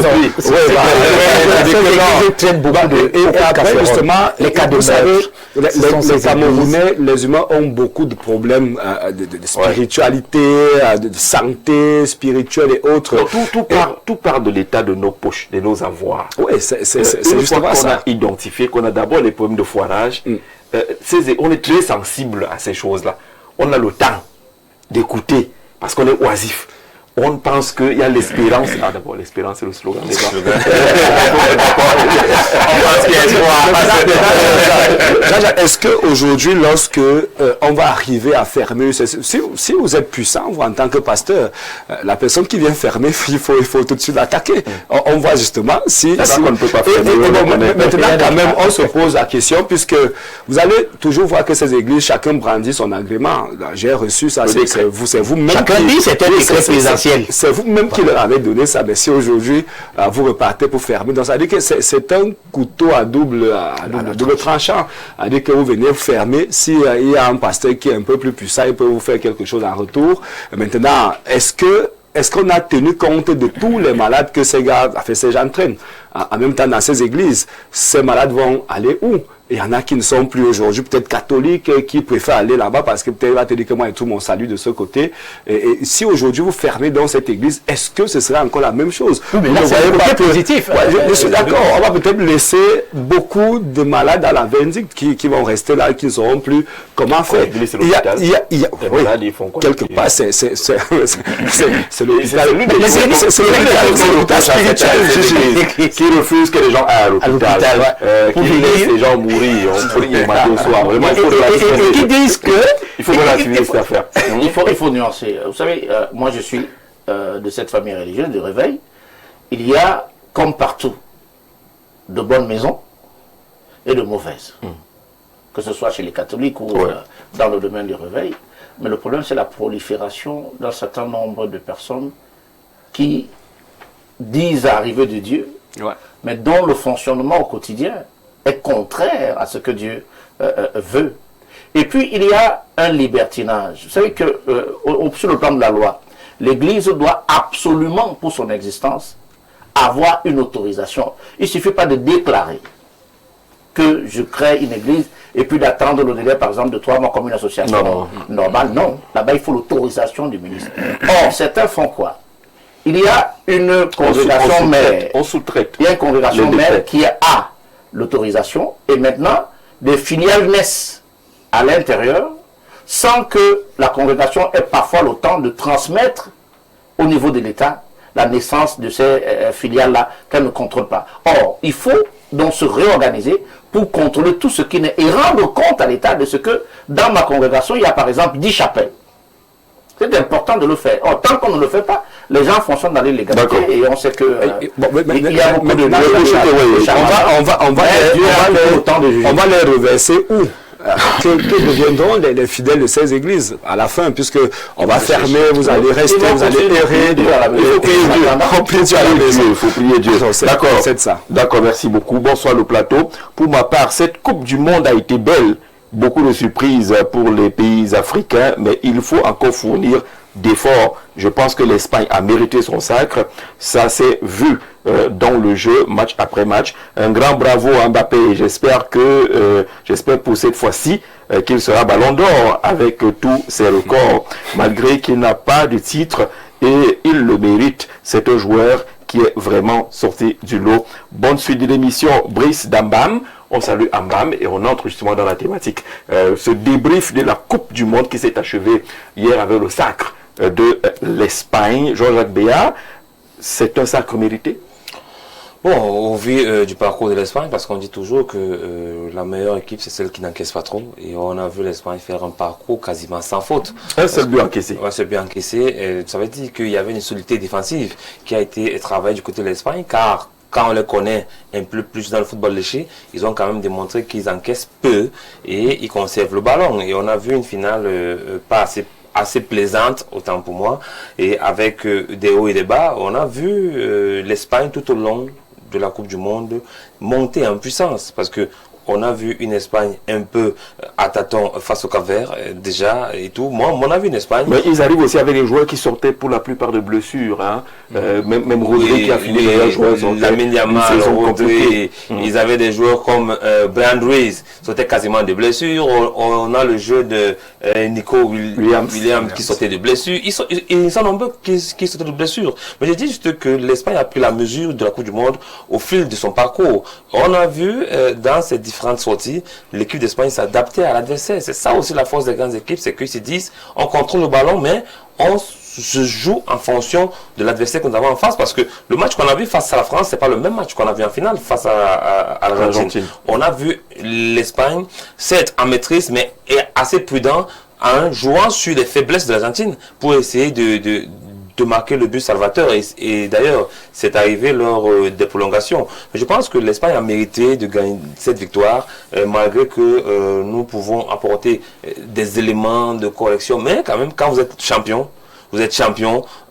et après, justement, les cas de savez, les Camerounais, les humains ont beaucoup de problèmes de spiritualité, de santé spirituelle et autres. Tout part de l'état de nos poches, de nos avoirs. Oui, c'est justement ça. On a identifié qu'on a d'abord les problèmes de foirage. On est très sensible à ces choses-là. On a le temps d'écouter parce qu'on est oisif. On pense qu'il y a l'espérance. Ah, d'abord, l'espérance, c'est le slogan. Est-ce qu'aujourd'hui, lorsque on va arriver à fermer, si vous êtes puissant, vous en tant que pasteur, la personne qui vient fermer, il faut tout de suite l'attaquer. On voit justement si on ne peut pas fermer. Maintenant, quand même, on se pose la question, puisque vous allez toujours voir que ces églises, chacun brandit son agrément. J'ai reçu ça, c'est vous-même. Chacun dit c'est un décret présidentiel. C'est vous-même qui leur avez donné ça, mais si aujourd'hui vous repartez pour fermer, donc ça veut dire que c'est un couteau à double tranchant. Ça veut dire que vous venez fermer, s'il y a un pasteur qui est un peu plus puissant, il peut vous faire quelque chose en retour. Maintenant, est-ce qu'on a tenu compte de tous les malades que ces gens traînent? En même temps, dans ces églises, ces malades vont aller où? Il y en a qui ne sont plus aujourd'hui, peut-être catholiques, qui préfèrent aller là-bas parce que peut-être va te dire que moi et tout mon salut de ce côté. Et si aujourd'hui vous fermez dans cette église, est-ce que ce sera encore la même chose? Oui, mais là, c'est positif. Ouais, je suis d'accord. On va peut-être laisser beaucoup de malades à la vindicte qui vont rester là, qui ne sauront plus comment faire. Quelque part, c'est l'hôpital spirituel qui refuse que les gens aillent à l'hôpital, qui laisse les gens mourir. Et qui disent que il faut relativiser cette affaire. Il faut nuancer. Vous savez, moi je suis de cette famille religieuse, de Réveil. Il y a, comme partout, de bonnes maisons et de mauvaises. Que ce soit chez les catholiques ou dans le domaine du Réveil. Mais le problème, c'est la prolifération d'un certain nombre de personnes qui disent arriver de Dieu, mais dont le fonctionnement au quotidien est contraire à ce que Dieu veut. Et puis, il y a un libertinage. Vous savez que, sur le plan de la loi, l'Église doit absolument, pour son existence, avoir une autorisation. Il ne suffit pas de déclarer que je crée une Église et puis d'attendre le délai, par exemple, de 3 mois comme une association normale. Non, là-bas, il faut l'autorisation du ministre. Or, certains font quoi? Il y a une congrégation mère. On sous-traite. Il y a une congrégation mère qui a l'autorisation et maintenant des filiales naissent à l'intérieur sans que la congrégation ait parfois le temps de transmettre au niveau de l'État la naissance de ces filiales-là qu'elle ne contrôle pas. Or, il faut donc se réorganiser pour contrôler tout ce qui n'est et rendre compte à l'État de ce que dans ma congrégation, il y a par exemple 10 chapelles. C'est important de le faire. Or, tant qu'on ne le fait pas, les gens fonctionnent dans l'illégalité et on sait que il y a beaucoup de on va les reverser où? Que deviendront les fidèles de ces églises à la fin, puisque on va fermer, vous allez rester, vous allez errer, il faut prier Dieu. D'accord, merci beaucoup. Bonsoir le plateau. Pour ma part, cette Coupe du Monde a été belle, beaucoup de surprises pour les pays africains, mais il faut encore fournir d'efforts. Je pense que l'Espagne a mérité son sacre. Ça s'est vu dans le jeu, match après match. Un grand bravo à Mbappé. J'espère pour cette fois-ci qu'il sera ballon d'or avec tous ses records, malgré qu'il n'a pas de titre et il le mérite. C'est un joueur qui est vraiment sorti du lot. Bonne suite de l'émission, Brice d'Ambam. On salue Ambam et on entre justement dans la thématique. Ce débrief de la Coupe du Monde qui s'est achevée hier avec le sacre de l'Espagne. Jean-Jacques Béat, c'est un sacre mérité? Bon, au vu du parcours de l'Espagne, parce qu'on dit toujours que la meilleure équipe, c'est celle qui n'encaisse pas trop. Et on a vu l'Espagne faire un parcours quasiment sans faute. Un seul but encaissé. Un seul but encaissé. Ça veut dire qu'il y avait une solidité défensive qui a été travaillée du côté de l'Espagne, car quand on les connaît un peu plus dans le football léché, ils ont quand même démontré qu'ils encaissent peu et ils conservent le ballon. Et on a vu une finale pas assez plaisante, autant pour moi, et avec des hauts et des bas. On a vu l'Espagne tout au long de la Coupe du Monde monter en puissance, parce que on a vu une Espagne un peu à tâtons face au Cap-Vert déjà et tout. Moi, on a vu une Espagne. Mais ils arrivent aussi avec des joueurs qui sortaient pour la plupart de blessures. Hein. Même Rodri qui a fini meilleur joueur. Lamine Yamal, Rodri, ils avaient des joueurs comme Brand Ruiz, sortait quasiment de blessures. On a le jeu de Nico Williams qui sortait de blessures. Ils sont nombreux qui sortaient de blessures. Mais je dis juste que l'Espagne a pris la mesure de la Coupe du Monde au fil de son parcours. On a vu dans ces différentes sorties, l'équipe d'Espagne s'adapter à l'adversaire. C'est ça aussi la force des grandes équipes, c'est qu'ils se disent, on contrôle le ballon, mais on se joue en fonction de l'adversaire que nous avons en face, parce que le match qu'on a vu face à la France, c'est pas le même match qu'on a vu en finale face à l'Argentine. On a vu l'Espagne, certes en maîtrise, mais est assez prudent en jouant sur les faiblesses de l'Argentine pour essayer de marquer le but salvateur, et d'ailleurs c'est arrivé lors des prolongations. Mais je pense que l'Espagne a mérité de gagner cette victoire, malgré que nous pouvons apporter des éléments de correction, mais quand même quand vous êtes champion,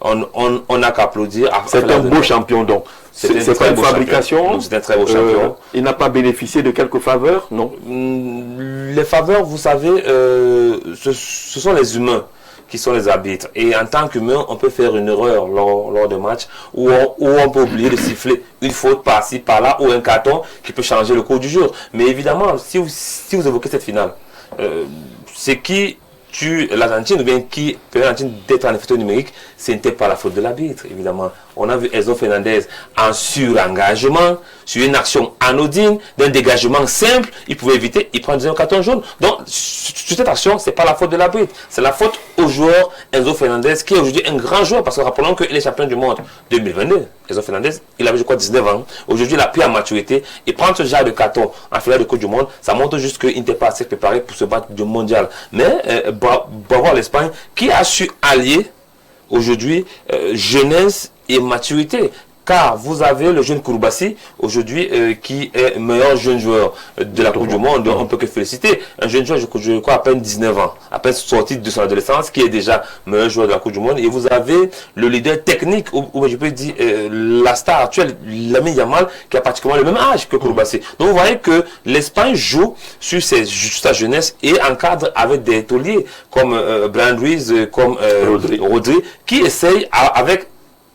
on n'a qu'à applaudir. C'est un beau champion donc. C'est pas une fabrication. C'est un très beau champion. Il n'a pas bénéficié de quelques faveurs, non? Les faveurs, vous savez, ce sont les humains qui sont les arbitres. Et en tant qu'humain, on peut faire une erreur lors de match où on peut oublier de siffler une faute par-ci, par-là, ou un carton qui peut changer le cours du jour. Mais évidemment, si vous évoquez cette finale, c'est qui tue l'Argentine ou bien qui permet l'Argentine d'être en effet numérique, ce n'était pas la faute de l'arbitre, évidemment. On a vu Enzo Fernandez en surengagement, sur une action anodine, d'un dégagement simple, il pouvait éviter, il prend un carton jaune. Donc, sur cette action, ce n'est pas la faute de l'arbitre, c'est la faute au joueur Enzo Fernandez, qui est aujourd'hui un grand joueur, parce que rappelons qu'il est champion du monde 2022. Enzo Fernandez, il avait, je crois, 19 ans. Aujourd'hui, il a pris en maturité, et prendre ce genre de carton en finale de Coupe du Monde, ça montre juste qu'il n'était pas assez préparé pour se battre du mondial. Mais, bravo à l'Espagne, qui a su allier aujourd'hui jeunesse et maturité. Car vous avez le jeune Koulibaly aujourd'hui qui est meilleur jeune joueur de la Coupe du Monde. On ne peut que féliciter. Un jeune joueur, je crois, à peine 19 ans, à peine sorti de son adolescence, qui est déjà meilleur joueur de la Coupe du Monde. Et vous avez le leader technique, ou je peux dire la star actuelle, Lamine Yamal, qui a pratiquement le même âge que Koulibaly. Donc vous voyez que l'Espagne joue sur sa jeunesse et encadre avec des tauliers comme Brand Ruiz, comme Rodri, qui essayent avec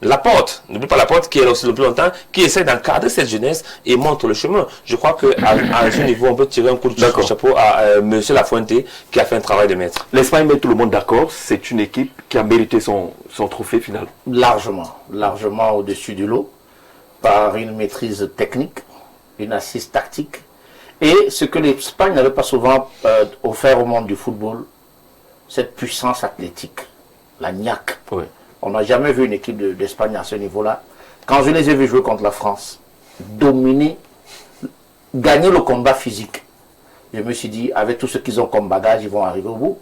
Laporte, n'oublie pas Laporte qui est là aussi le plus longtemps, qui essaie d'encadrer cette jeunesse et montre le chemin. Je crois qu'à ce niveau, on peut tirer un coup de chapeau à M. Lafuente qui a fait un travail de maître. L'Espagne met tout le monde d'accord, c'est une équipe qui a mérité son trophée final. Largement au-dessus du lot, par une maîtrise technique, une assise tactique, et ce que l'Espagne n'avait pas souvent offert au monde du football, cette puissance athlétique, la niaque. Oui. On n'a jamais vu une équipe d'Espagne à ce niveau-là. Quand je les ai vus jouer contre la France, dominer, gagner le combat physique, je me suis dit, avec tout ce qu'ils ont comme bagage, ils vont arriver au bout.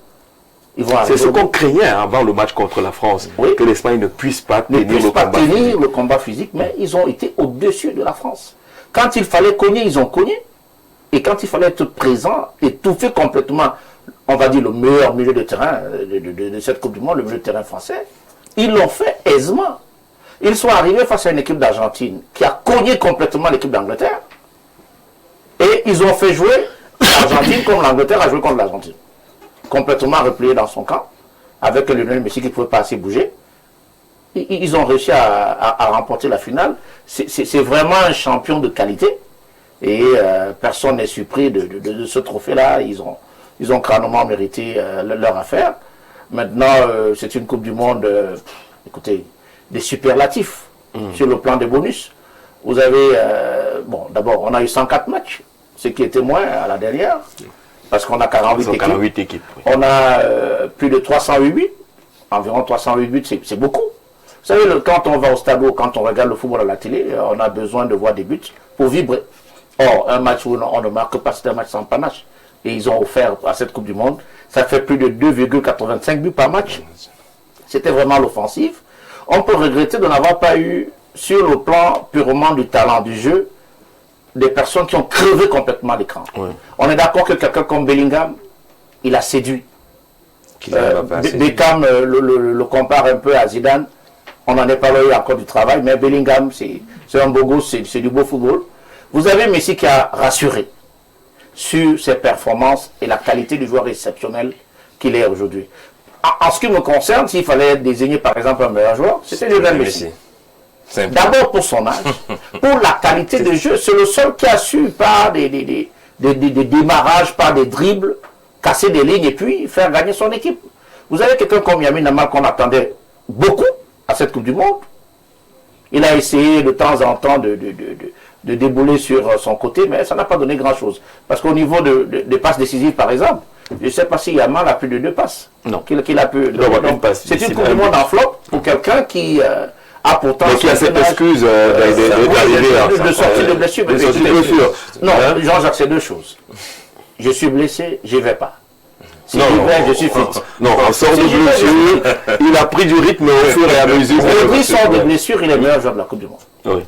C'est ce qu'on craignait avant le match contre la France, oui, que l'Espagne ne puisse pas tenir le combat physique, mais ils ont été au-dessus de la France. Quand il fallait cogner, ils ont cogné. Et quand il fallait être présent, étouffer complètement, on va dire, le meilleur milieu de terrain de cette Coupe du Monde, le milieu de terrain français, ils l'ont fait aisément. Ils sont arrivés face à une équipe d'Argentine qui a cogné complètement l'équipe d'Angleterre. Et ils ont fait jouer l'Argentine, comme l'Angleterre a joué contre l'Argentine. Complètement replié dans son camp, avec Lionel Messi qui ne pouvait pas assez bouger. Ils ont réussi à remporter la finale. C'est vraiment un champion de qualité. Et personne n'est surpris de ce trophée-là. Ils ont crânement mérité leur affaire. Maintenant, c'est une Coupe du Monde, écoutez, des superlatifs sur le plan des bonus. Vous avez, bon, d'abord, on a eu 104 matchs, ce qui était moins à la dernière, parce qu'on a 48 équipes. Oui. On a plus de 308 buts, environ 308 buts, c'est beaucoup. Vous savez, quand on va au stade ou quand on regarde le football à la télé, on a besoin de voir des buts pour vibrer. Or, un match où on ne marque pas, c'est un match sans panache. Et ils ont offert à cette Coupe du Monde, ça fait plus de 2,85 buts par match. C'était vraiment l'offensive. On peut regretter de n'avoir pas eu, sur le plan purement du talent du jeu, des personnes qui ont crevé complètement l'écran. Oui. On est d'accord que quelqu'un comme Bellingham, il a séduit. Beckham le compare un peu à Zidane. On n'en est pas là, il y a encore du travail, mais Bellingham, c'est un beau gosse, c'est du beau football. Vous avez Messi qui a rassuré sur ses performances et la qualité du joueur exceptionnel qu'il est aujourd'hui. En ce qui me concerne, s'il fallait désigner par exemple un meilleur joueur, c'était Lionel Messi. D'abord pour son âge, pour la qualité de jeu, c'est le seul qui a su par des démarrages, par des dribbles, casser des lignes et puis faire gagner son équipe. Vous avez quelqu'un comme Lamine Yamal qu'on attendait beaucoup à cette Coupe du Monde. Il a essayé de temps en temps de débouler sur son côté, mais ça n'a pas donné grand-chose. Parce qu'au niveau des passes décisives, par exemple, je ne sais pas si Yamal a plus de 2 passes. Non. Qu'il a pu. C'est une Coupe du Monde en flop pour quelqu'un qui a pourtant... Mais qui a cette excuse d'arriver de sortir de blessure. Non, Jean-Jacques, c'est 2 choses. Je suis blessé, je ne vais pas. Si je vais, je suis fit. Non, en sort de blessure, il a pris du rythme au fur et à mesure. Aujourd'hui, sort de blessure, il est le meilleur joueur de la Coupe du Monde. Oui.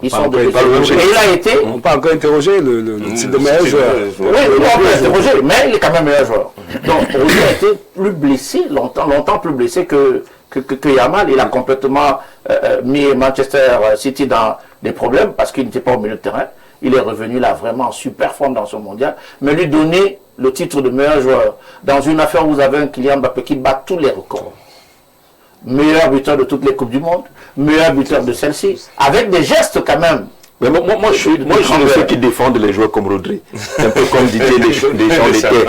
Ils sont de blessure. Et il a été... On peut encore interroger le titre de meilleur joueur. Oui, on peut interroger, mais il est quand même meilleur joueur. Donc, Rodri a été plus blessé, longtemps plus blessé que Yamal. Il a complètement mis Manchester City dans des problèmes parce qu'il n'était pas au milieu de terrain. Il est revenu là vraiment en super forme dans ce mondial. Mais lui donner le titre de meilleur joueur dans une affaire où vous avez un Kylian Mbappé qui bat tous les records. Meilleur buteur de toutes les Coupes du Monde, meilleur buteur de celle-ci, avec des gestes quand même. Mais moi, je suis de ceux qui défendent les joueurs comme Rodri. C'est un peu comme Didier Deschamps l'était.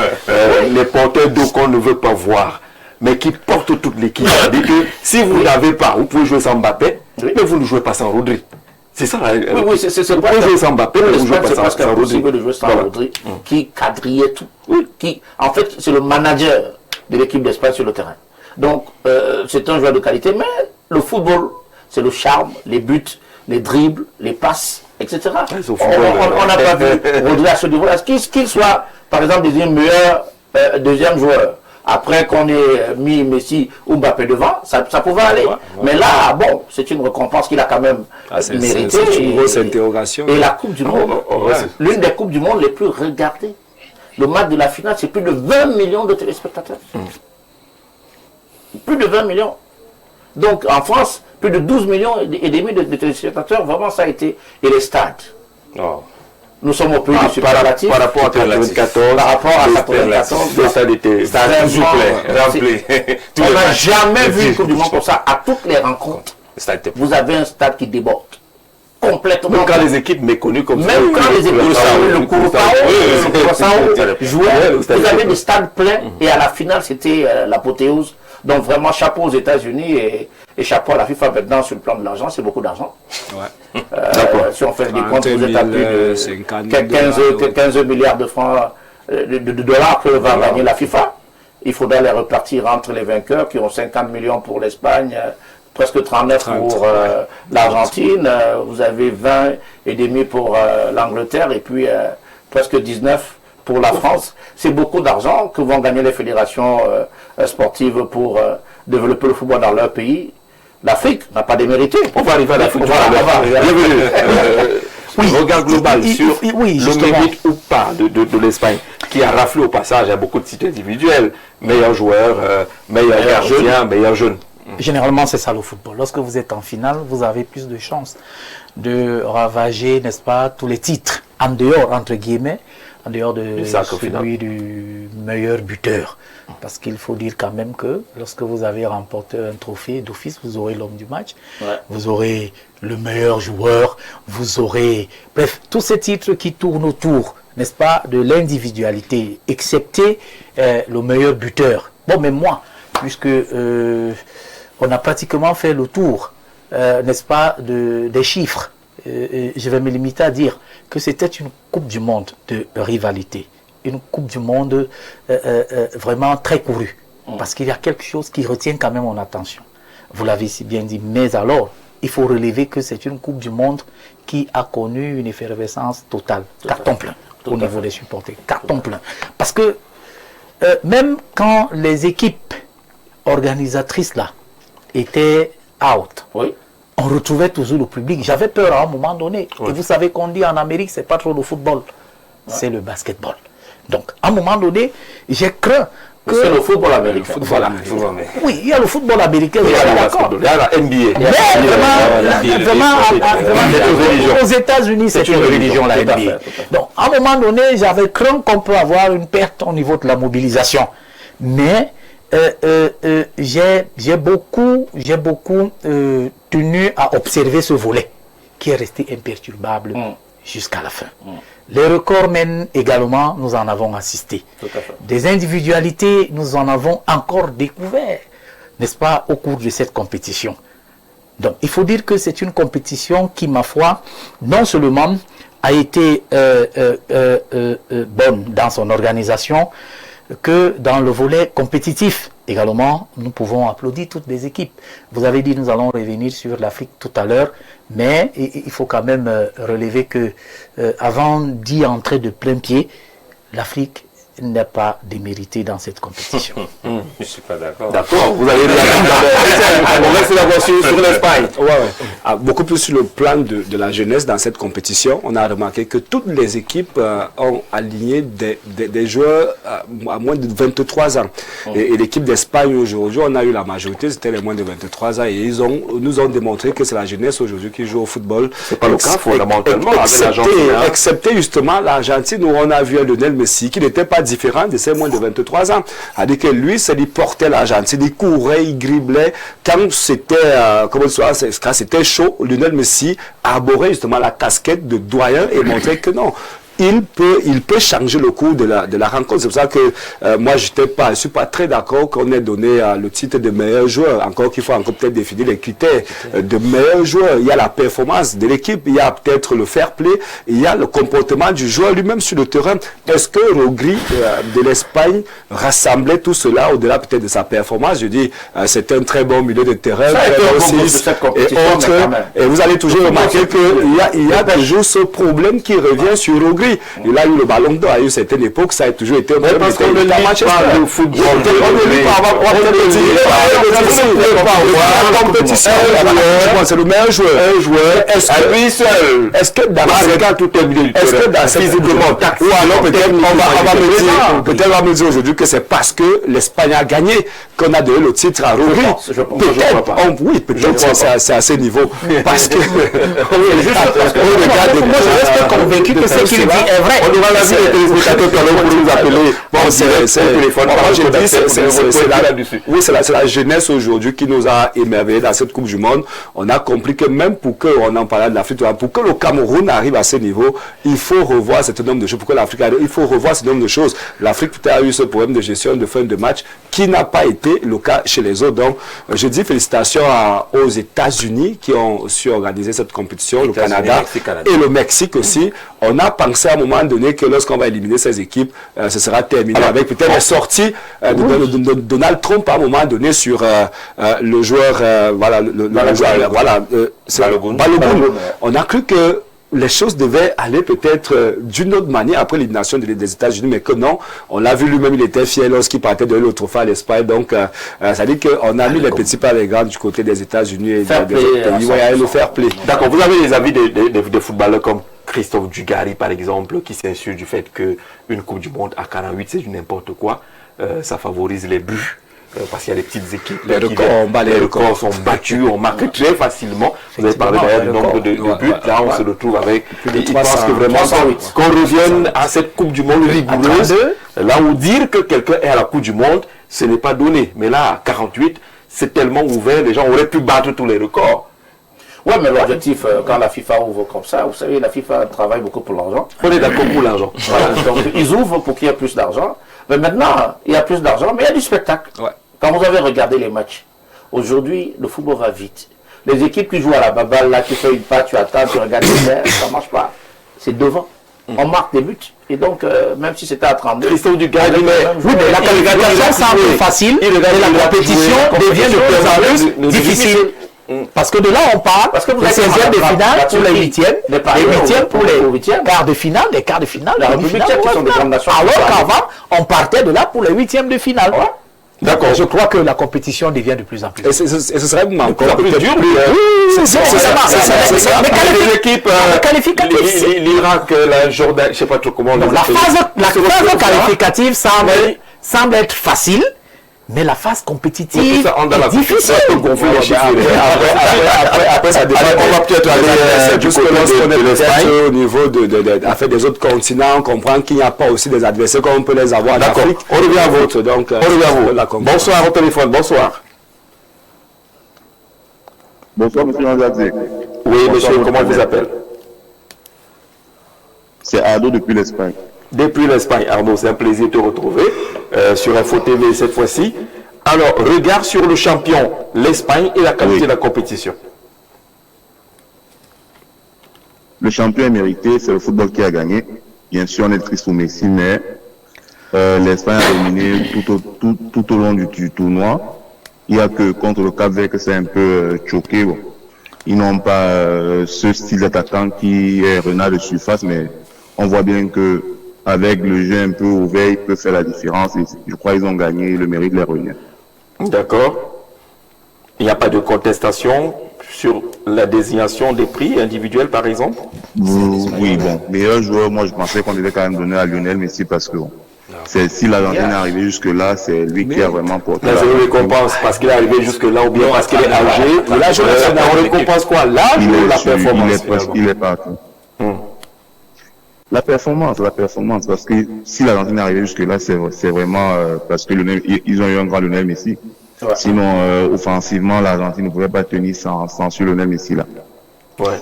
Les porteurs d'eau qu'on ne veut pas voir, mais qui portent toute l'équipe. Si vous n'avez pas, vous pouvez jouer sans Mbappé, mais vous ne jouez pas sans Rodri. C'est ça. Oui, c'est pas jouer sans Mbappé, mais vous jouez pas sans Rodri. De jouer sans Rodri, qui quadrillait tout. Qui, en fait, c'est le manager de l'équipe d'Espagne sur le terrain. Donc, c'est un joueur de qualité, mais le football, c'est le charme, les buts, les dribbles, les passes, etc. On n'a pas vu Rodri à ce niveau-là. Qu'il soit, par exemple, désigné meilleur deuxième joueur, après qu'on ait mis Messi ou Mbappé devant, ça pouvait aller. Ouais. Mais là, bon, c'est une récompense qu'il a quand même mérité. C'est une grosse interrogation. Et la Coupe du Monde, l'une des Coupes du Monde les plus regardées. Le match de la finale, c'est plus de 20 millions de téléspectateurs. Plus de 20 millions. Donc en France, plus de 12 millions et demi de téléspectateurs, vraiment ça a été. Et les stades. Oh. Nous sommes au pays du superlatif. Par rapport à 1994, par rapport à 1994, le stade était rempli. On n'a jamais vu une Coupe du Monde comme ça. À toutes les rencontres, vous avez un stade qui déborde. Complètement. Même quand les équipes méconnues comme ça. Même quand les équipes, le Curaçao jouaient, vous avez des stades pleins et à la finale, c'était l'apothéose. Donc vraiment, chapeau aux États-Unis et chapeau à la FIFA maintenant sur le plan de l'argent, c'est beaucoup d'argent. Ouais. Si on fait des comptes, vous êtes à plus de 15 milliards de francs, de dollars que va gagner la FIFA. Il faudra les repartir entre les vainqueurs qui ont 50 millions pour l'Espagne, presque 39 pour l'Argentine, vous avez 20 et demi pour l'Angleterre et puis presque 19 pour la France. C'est beaucoup d'argent que vont gagner les fédérations sportives pour développer le football dans leur pays. L'Afrique n'a pas démérité. On va arriver à l'Afrique. Regard global sur le mérite ou pas de l'Espagne, qui a raflé au passage à beaucoup de titres individuels. Meilleur joueur, meilleur gardien, meilleur jeune. Généralement, c'est ça le football. Lorsque vous êtes en finale, vous avez plus de chances de ravager, n'est-ce pas, tous les titres en dehors, entre guillemets, en dehors de Du sacre final. celui du meilleur buteur. Parce qu'il faut dire quand même que lorsque vous avez remporté un trophée d'office, vous aurez l'homme du match, vous aurez le meilleur joueur, vous aurez... Bref, tous ces titres qui tournent autour, n'est-ce pas, de l'individualité, excepté le meilleur buteur. Bon, mais moi, puisque on a pratiquement fait le tour, n'est-ce pas, des chiffres, je vais me limiter à dire que c'était une Coupe du Monde de rivalité. Une Coupe du Monde vraiment très courue. Parce qu'il y a quelque chose qui retient quand même mon attention. Vous l'avez si bien dit, mais alors, il faut relever que c'est une Coupe du Monde qui a connu une effervescence totale. Carton plein au niveau des supporters. Carton plein. Parce que même quand les équipes organisatrices là étaient out, on retrouvait toujours le public. J'avais peur à un moment donné. Et vous savez qu'on dit en Amérique, c'est pas trop le football, c'est le basketball. Donc, à un moment donné, j'ai craint que... C'est le football américain. Voilà. Oui, il y a le football américain, Il y je a suis le d'accord. basketball, il y a la NBA. Mais vraiment, aux États-Unis, c'est une religion, la NBA. Donc, à un moment donné, j'avais craint qu'on peut avoir une perte au niveau de la mobilisation. Mais j'ai beaucoup tenu à observer ce volet qui est resté imperturbable jusqu'à la fin. Les records mènent également, nous en avons assisté. Des individualités, nous en avons encore découvert, n'est-ce pas, au cours de cette compétition. Donc, il faut dire que c'est une compétition qui, ma foi, non seulement a été bonne dans son organisation, que dans le volet compétitif également, nous pouvons applaudir toutes les équipes. Vous avez dit, nous allons revenir sur l'Afrique tout à l'heure, mais il faut quand même relever que avant d'y entrer de plein pied, l'Afrique n'est pas déméritée dans cette compétition. Je ne suis pas d'accord. D'accord, vous avez on reste d'abord sur l'Espagne. Beaucoup plus sur le plan de la jeunesse dans cette compétition. On a remarqué que toutes les équipes ont aligné des joueurs à moins de 23 ans. Et l'équipe d'Espagne aujourd'hui, on a eu la majorité, c'était les moins de 23 ans. Et ils nous ont démontré que c'est la jeunesse aujourd'hui qui joue au football. C'est pas le cas fondamentalement avec l'Argentine. Excepté justement l'Argentine où on a vu Lionel Messi qui n'était pas différent de ces moins de 23 ans. C'est-à-dire que lui, c'est lui portait l'Argentine, il courait, il driblait. Quand c'était chaud, Lionel Messi arborait justement la casquette de doyen et montrait que non. Il peut changer le cours de la rencontre. C'est pour ça que moi, je suis pas très d'accord qu'on ait donné le titre de meilleur joueur. Encore qu'il faut encore peut-être définir les critères de meilleur joueur. Il y a la performance de l'équipe, il y a peut-être le fair play, il y a le comportement du joueur lui-même sur le terrain. Est-ce que Rodri de l'Espagne rassemblait tout cela au-delà peut-être de sa performance? Je dis, c'est un très bon milieu de terrain, et vous allez toujours remarquer qu'il y a toujours ce problème qui revient sur Rodri. Il a eu le ballon d'or à une certaine époque, ça a toujours été un problème. Parce qu'on ne lit pas le football. C'est le meilleur joueur. Est-ce que dans ou alors peut-être on va me dire aujourd'hui que c'est parce que l'Espagne a gagné qu'on a donné le titre à Rodri. Oui, peut-être c'est à ce niveau. Parce que moi je reste convaincu que ce qu'il dit est vrai. On aura la vie des téléspectateurs tout à l'heure pour nous appeler. Oui, c'est la jeunesse aujourd'hui qui nous a émerveillés dans cette Coupe du Monde. On a compris que même pour qu'on en parlait de l'Afrique, pour que le Cameroun arrive à ce niveau, il faut revoir cet nombre de choses. Pour que l'Afrique arrive, il faut revoir ce nombre de choses. L'Afrique peut-être a eu ce problème de gestion de fin de match qui n'a pas été le cas chez les autres. Donc, je dis félicitations aux États-Unis qui ont su organiser cette compétition, le Canada et le Mexique aussi. On a pensé à un moment donné que lorsqu'on va éliminer ces équipes, ce sera terminé avec peut-être la sortie de Donald Trump à un moment donné sur le joueur, Balogun. On a cru que les choses devaient aller peut-être d'une autre manière après l'élimination des États-Unis, mais que non, on l'a vu lui-même, il était fier lorsqu'il partait de le trophée à l'Espagne. Donc, ça dit qu'on a mis les petits pas les grands du côté des États-Unis et des autres pays. Le fair play. D'accord, vous avez les avis des footballeurs comme Christophe Dugarry, par exemple, qui s'insurge du fait qu'une Coupe du Monde à 48, c'est du n'importe quoi. Ça favorise les buts. parce qu'il y a des petites équipes. Les records sont battus, on marque très facilement. Vous avez parlé d'ailleurs du nombre de buts. Là, on se retrouve avec. Il pense que vraiment qu'on revienne à cette Coupe du Monde rigoureuse. Là où dire que quelqu'un est à la Coupe du Monde, ce n'est pas donné. Mais là, à 48, c'est tellement ouvert, les gens auraient pu battre tous les records. Oui, mais l'objectif, quand la FIFA ouvre comme ça, vous savez, la FIFA travaille beaucoup pour l'argent. On est d'accord pour l'argent. Voilà, donc ils ouvrent pour qu'il y ait plus d'argent. Mais maintenant, il y a plus d'argent, mais il y a du spectacle. Ouais. Quand vous avez regardé les matchs, aujourd'hui, le football va vite. Les équipes qui jouent à la baballe, là, tu fais une passe, tu attends, tu regardes les airs, ça ne marche pas. C'est devant. On marque des buts. Et donc, même si c'était à 32... Christophe Dugas, oui, mais la qualification semble facile, et la compétition devient de plus en plus difficile. Parce que de là, on parle parce que vous les 16e de finale pour les 8e, les 8e pour les quarts de finale, les quarts de finale, la République tchèque qui sont des grandes nations. Alors qu'avant, on partait de là pour les 8e de finale. Ouais. D'accord. Je crois que la compétition devient de plus en plus. Et ce serait encore plus dur. C'est ça. Les équipes qualificatives. L'Irak, la Jordan, je ne sais pas trop comment. La phase qualificative semble être facile. Mais la phase compétitive est difficile. Après, ça dépend. On va peut-être aller jusqu'au au niveau des autres continents. On comprend qu'il n'y a pas aussi des adversaires comme on peut les avoir en Afrique. On revient à votre. Donc, on revient à vous. Bonsoir au téléphone. Bonsoir. Bonsoir, monsieur Anzadze. Oui, monsieur, comment vous appelle? C'est Arnaud depuis l'Espagne. Depuis l'Espagne, Arnaud, c'est un plaisir de te retrouver sur Info TV cette fois-ci. Alors, regard sur le champion, l'Espagne et la qualité de la compétition. Le champion est mérité, c'est le football qui a gagné. Bien sûr, on est triste pour Messi, mais l'Espagne a dominé tout au long du tournoi. Il n'y a que contre le Cap-Vert que c'est un peu choqué. Bon. Ils n'ont pas ce style d'attaquant qui est renard de surface, mais on voit bien que avec le jeu un peu ouvert, il peut faire la différence. Et je crois qu'ils ont gagné le mérite de les revenir. D'accord. Il n'y a pas de contestation sur la désignation des prix individuels, par exemple? Oui, bon. Meilleur joueur, moi je pensais qu'on devait quand même donner à Lionel Messi parce que bon, si l'Argentine est arrivée jusque-là, c'est lui qui a vraiment porté. Mais je récompense parce qu'il est arrivé jusque-là ou bien parce qu'il est âgé. On récompense quoi? L'âge ou la performance? Il est partout. La performance, parce que si l'Argentine est arrivée jusque-là, c'est vraiment parce que ils ont eu un grand Lionel Messi. Ouais. Sinon, offensivement, l'Argentine ne pouvait pas tenir sans sur Lionel Messi là. Ouais.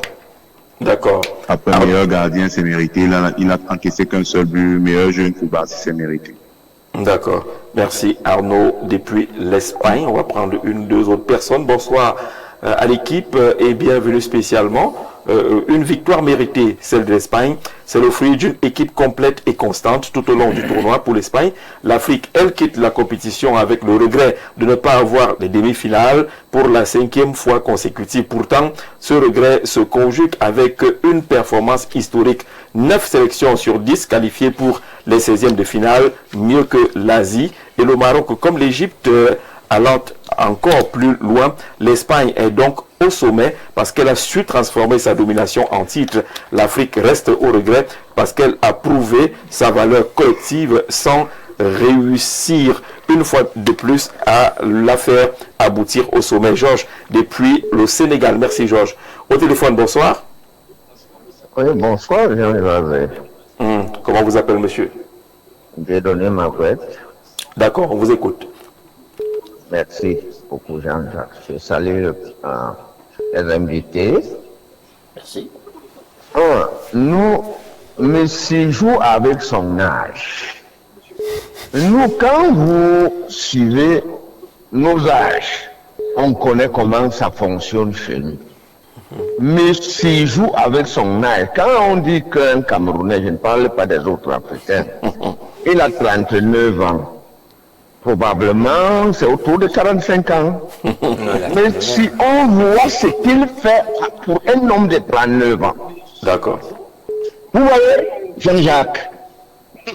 D'accord. Après, meilleur gardien, c'est mérité. Il a encaissé qu'un seul but. Meilleur jeune football, c'est mérité. D'accord. Merci Arnaud depuis l'Espagne. On va prendre deux autres personnes. Bonsoir à l'équipe et bienvenue spécialement. Une victoire méritée, celle de l'Espagne. C'est le fruit d'une équipe complète et constante tout au long du tournoi pour l'Espagne. L'Afrique, elle quitte la compétition avec le regret de ne pas avoir les demi-finales pour la 5e fois consécutive. Pourtant, ce regret se conjugue avec une performance historique. 9 sélections sur 10 qualifiées pour les 16e de finale, mieux que l'Asie. Et le Maroc, comme l'Égypte, allant encore plus loin, l'Espagne est donc au sommet parce qu'elle a su transformer sa domination en titre. L'Afrique reste au regret parce qu'elle a prouvé sa valeur collective sans réussir une fois de plus à la faire aboutir au sommet. Georges, depuis le Sénégal. Merci Georges. Au téléphone, bonsoir. Oui, bonsoir, Jean-Jacques. Comment vous appelez, monsieur? J'ai donné ma fête. D'accord, on vous écoute. Merci beaucoup, Jean-Jacques. Je salue les invités. Merci. Messi joue avec son âge. Nous, quand vous suivez nos âges, on connaît comment ça fonctionne chez nous. Messi joue avec son âge. Quand on dit qu'un Camerounais, je ne parle pas des autres Africains, il a 39 ans. Probablement, c'est autour de 45 ans. Mais si on voit ce qu'il fait pour un homme de 39 ans. D'accord. Vous voyez, Jean-Jacques,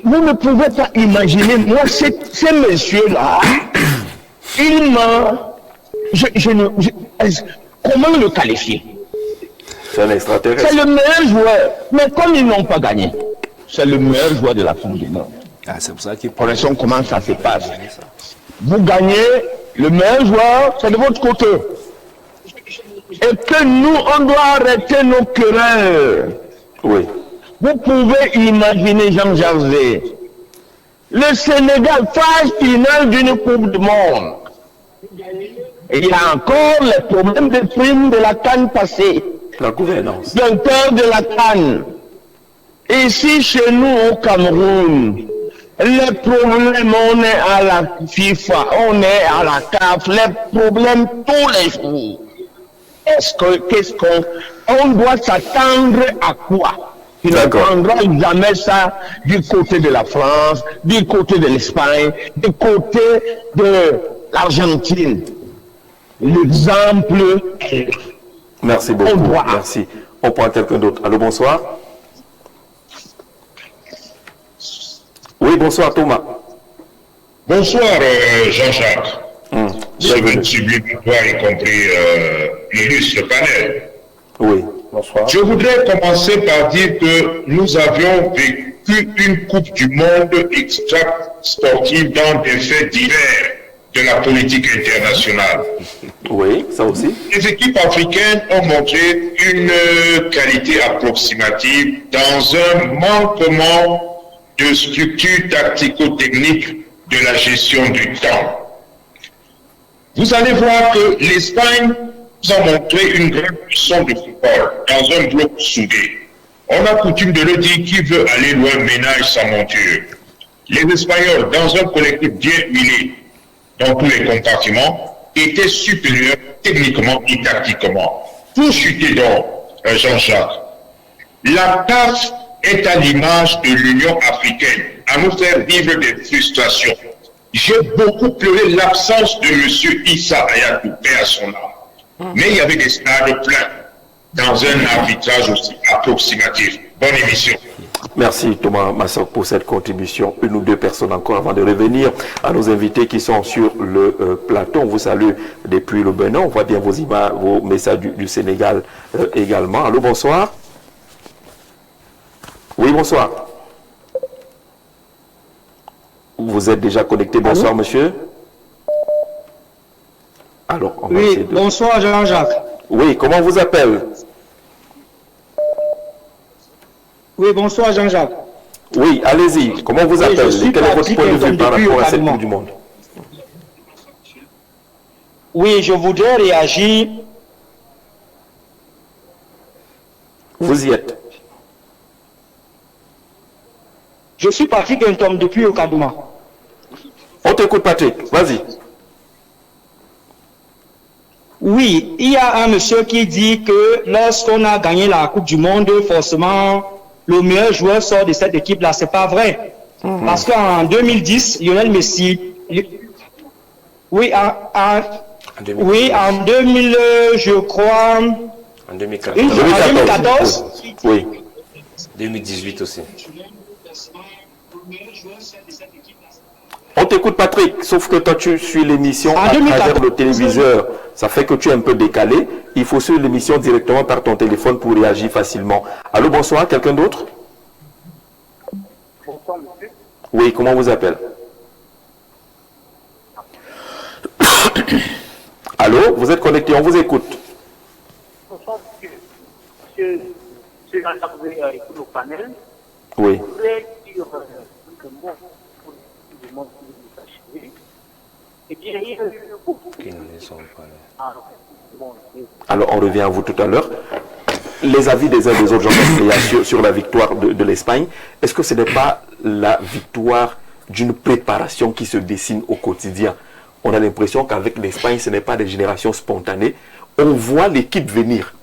vous ne pouvez pas imaginer, moi, ces messieurs-là, il m'a... comment le qualifier? C'est un extraterrestre. C'est le meilleur joueur. Mais comme ils n'ont pas gagné, c'est le meilleur joueur de la Coupe du Monde. C'est pour ça qu'il connaissons comment ça se passe. vous gagnez, le meilleur joueur, c'est de votre côté. Et que nous, on doit arrêter nos querelles. Oui. Vous pouvez imaginer, Jean-Jacques, le Sénégal, phase finale d'une Coupe du Monde. Et il y a encore les problèmes de primes de la CAN passée. La gouvernance. D'un cœur de la CAN. Ici, chez nous, au Cameroun, les problèmes, on est à la FIFA, on est à la CAF, les problèmes tous les jours. Qu'est-ce qu'on doit s'attendre à quoi? Il ne prendra jamais ça du côté de la France, du côté de l'Espagne, du côté de l'Argentine. L'exemple est... Merci beaucoup. Merci. On prend quelqu'un d'autre. Allô, bonsoir. Oui, bonsoir Thomas. Bonsoir Jean-Jacques. Si bien toi, y compris l'illustre panel. Oui, bonsoir. Je voudrais commencer par dire que nous avions vécu une Coupe du Monde extra-sportive dans des faits divers de la politique internationale. Oui, ça aussi. Les équipes africaines ont montré une qualité approximative dans un manquement de structure tactico-technique de la gestion du temps. Vous allez voir que l'Espagne nous a montré une grande leçon de football dans un bloc soudé. On a coutume de le dire, qui veut aller loin ménage sa monture. Les Espagnols, dans un collectif bien huilé dans tous les compartiments, étaient supérieurs techniquement et tactiquement. Pour chuter donc, Jean-Jacques, la CAF est à l'image de l'Union africaine, à nous faire vivre des frustrations. J'ai beaucoup pleuré l'absence de M. Issa Hayatou, paix à son âme. Mais il y avait des stades pleins dans un arbitrage aussi approximatif. Bonne émission. Merci Thomas Massok pour cette contribution. Une ou deux personnes encore avant de revenir à nos invités qui sont sur le plateau. On vous salue depuis le Bénin. On voit bien vos images, vos messages du Sénégal également. Allô, bonsoir. Oui, bonsoir. Vous êtes déjà connecté. Bonsoir, monsieur. Alors, on va essayer de... Bonsoir Jean-Jacques. Oui, comment vous appelez? Oui, bonsoir Jean-Jacques. Oui, allez-y. Comment vous appelez? Quel est votre point de vue par rapport à cette Coupe du Monde? Oui, je voudrais réagir. Vous y êtes. Je suis Patrick Ntom depuis Okadouma. On t'écoute Patrick, vas-y. Oui, il y a un monsieur qui dit que lorsqu'on a gagné la Coupe du Monde, forcément, le meilleur joueur sort de cette équipe-là. C'est pas vrai. Parce qu'en 2010, Lionel Messi... Oui, en 2000, je crois... En 2014. En 2014. Oui. 2018 aussi. On t'écoute Patrick, sauf que toi tu suis l'émission à travers le téléviseur. Ça fait que tu es un peu décalé. Il faut suivre l'émission directement par ton téléphone pour réagir facilement. Allô, bonsoir, quelqu'un d'autre? Bonsoir, monsieur. Oui, comment vous appelez? Allô, vous êtes connecté, on vous écoute. Bonsoir, monsieur. Monsieur Jean-Jacques, vous écoutez le panel. Oui. Je voulais dire que moi, pour le monde qui est eh bien, il y a eu beaucoup de... Alors, on revient à vous tout à l'heure. Les avis des uns des autres, Jean-Jacques, sur la victoire de l'Espagne, est-ce que ce n'est pas la victoire d'une préparation qui se dessine au quotidien? On a l'impression qu'avec l'Espagne, ce n'est pas des générations spontanées. On voit l'équipe venir.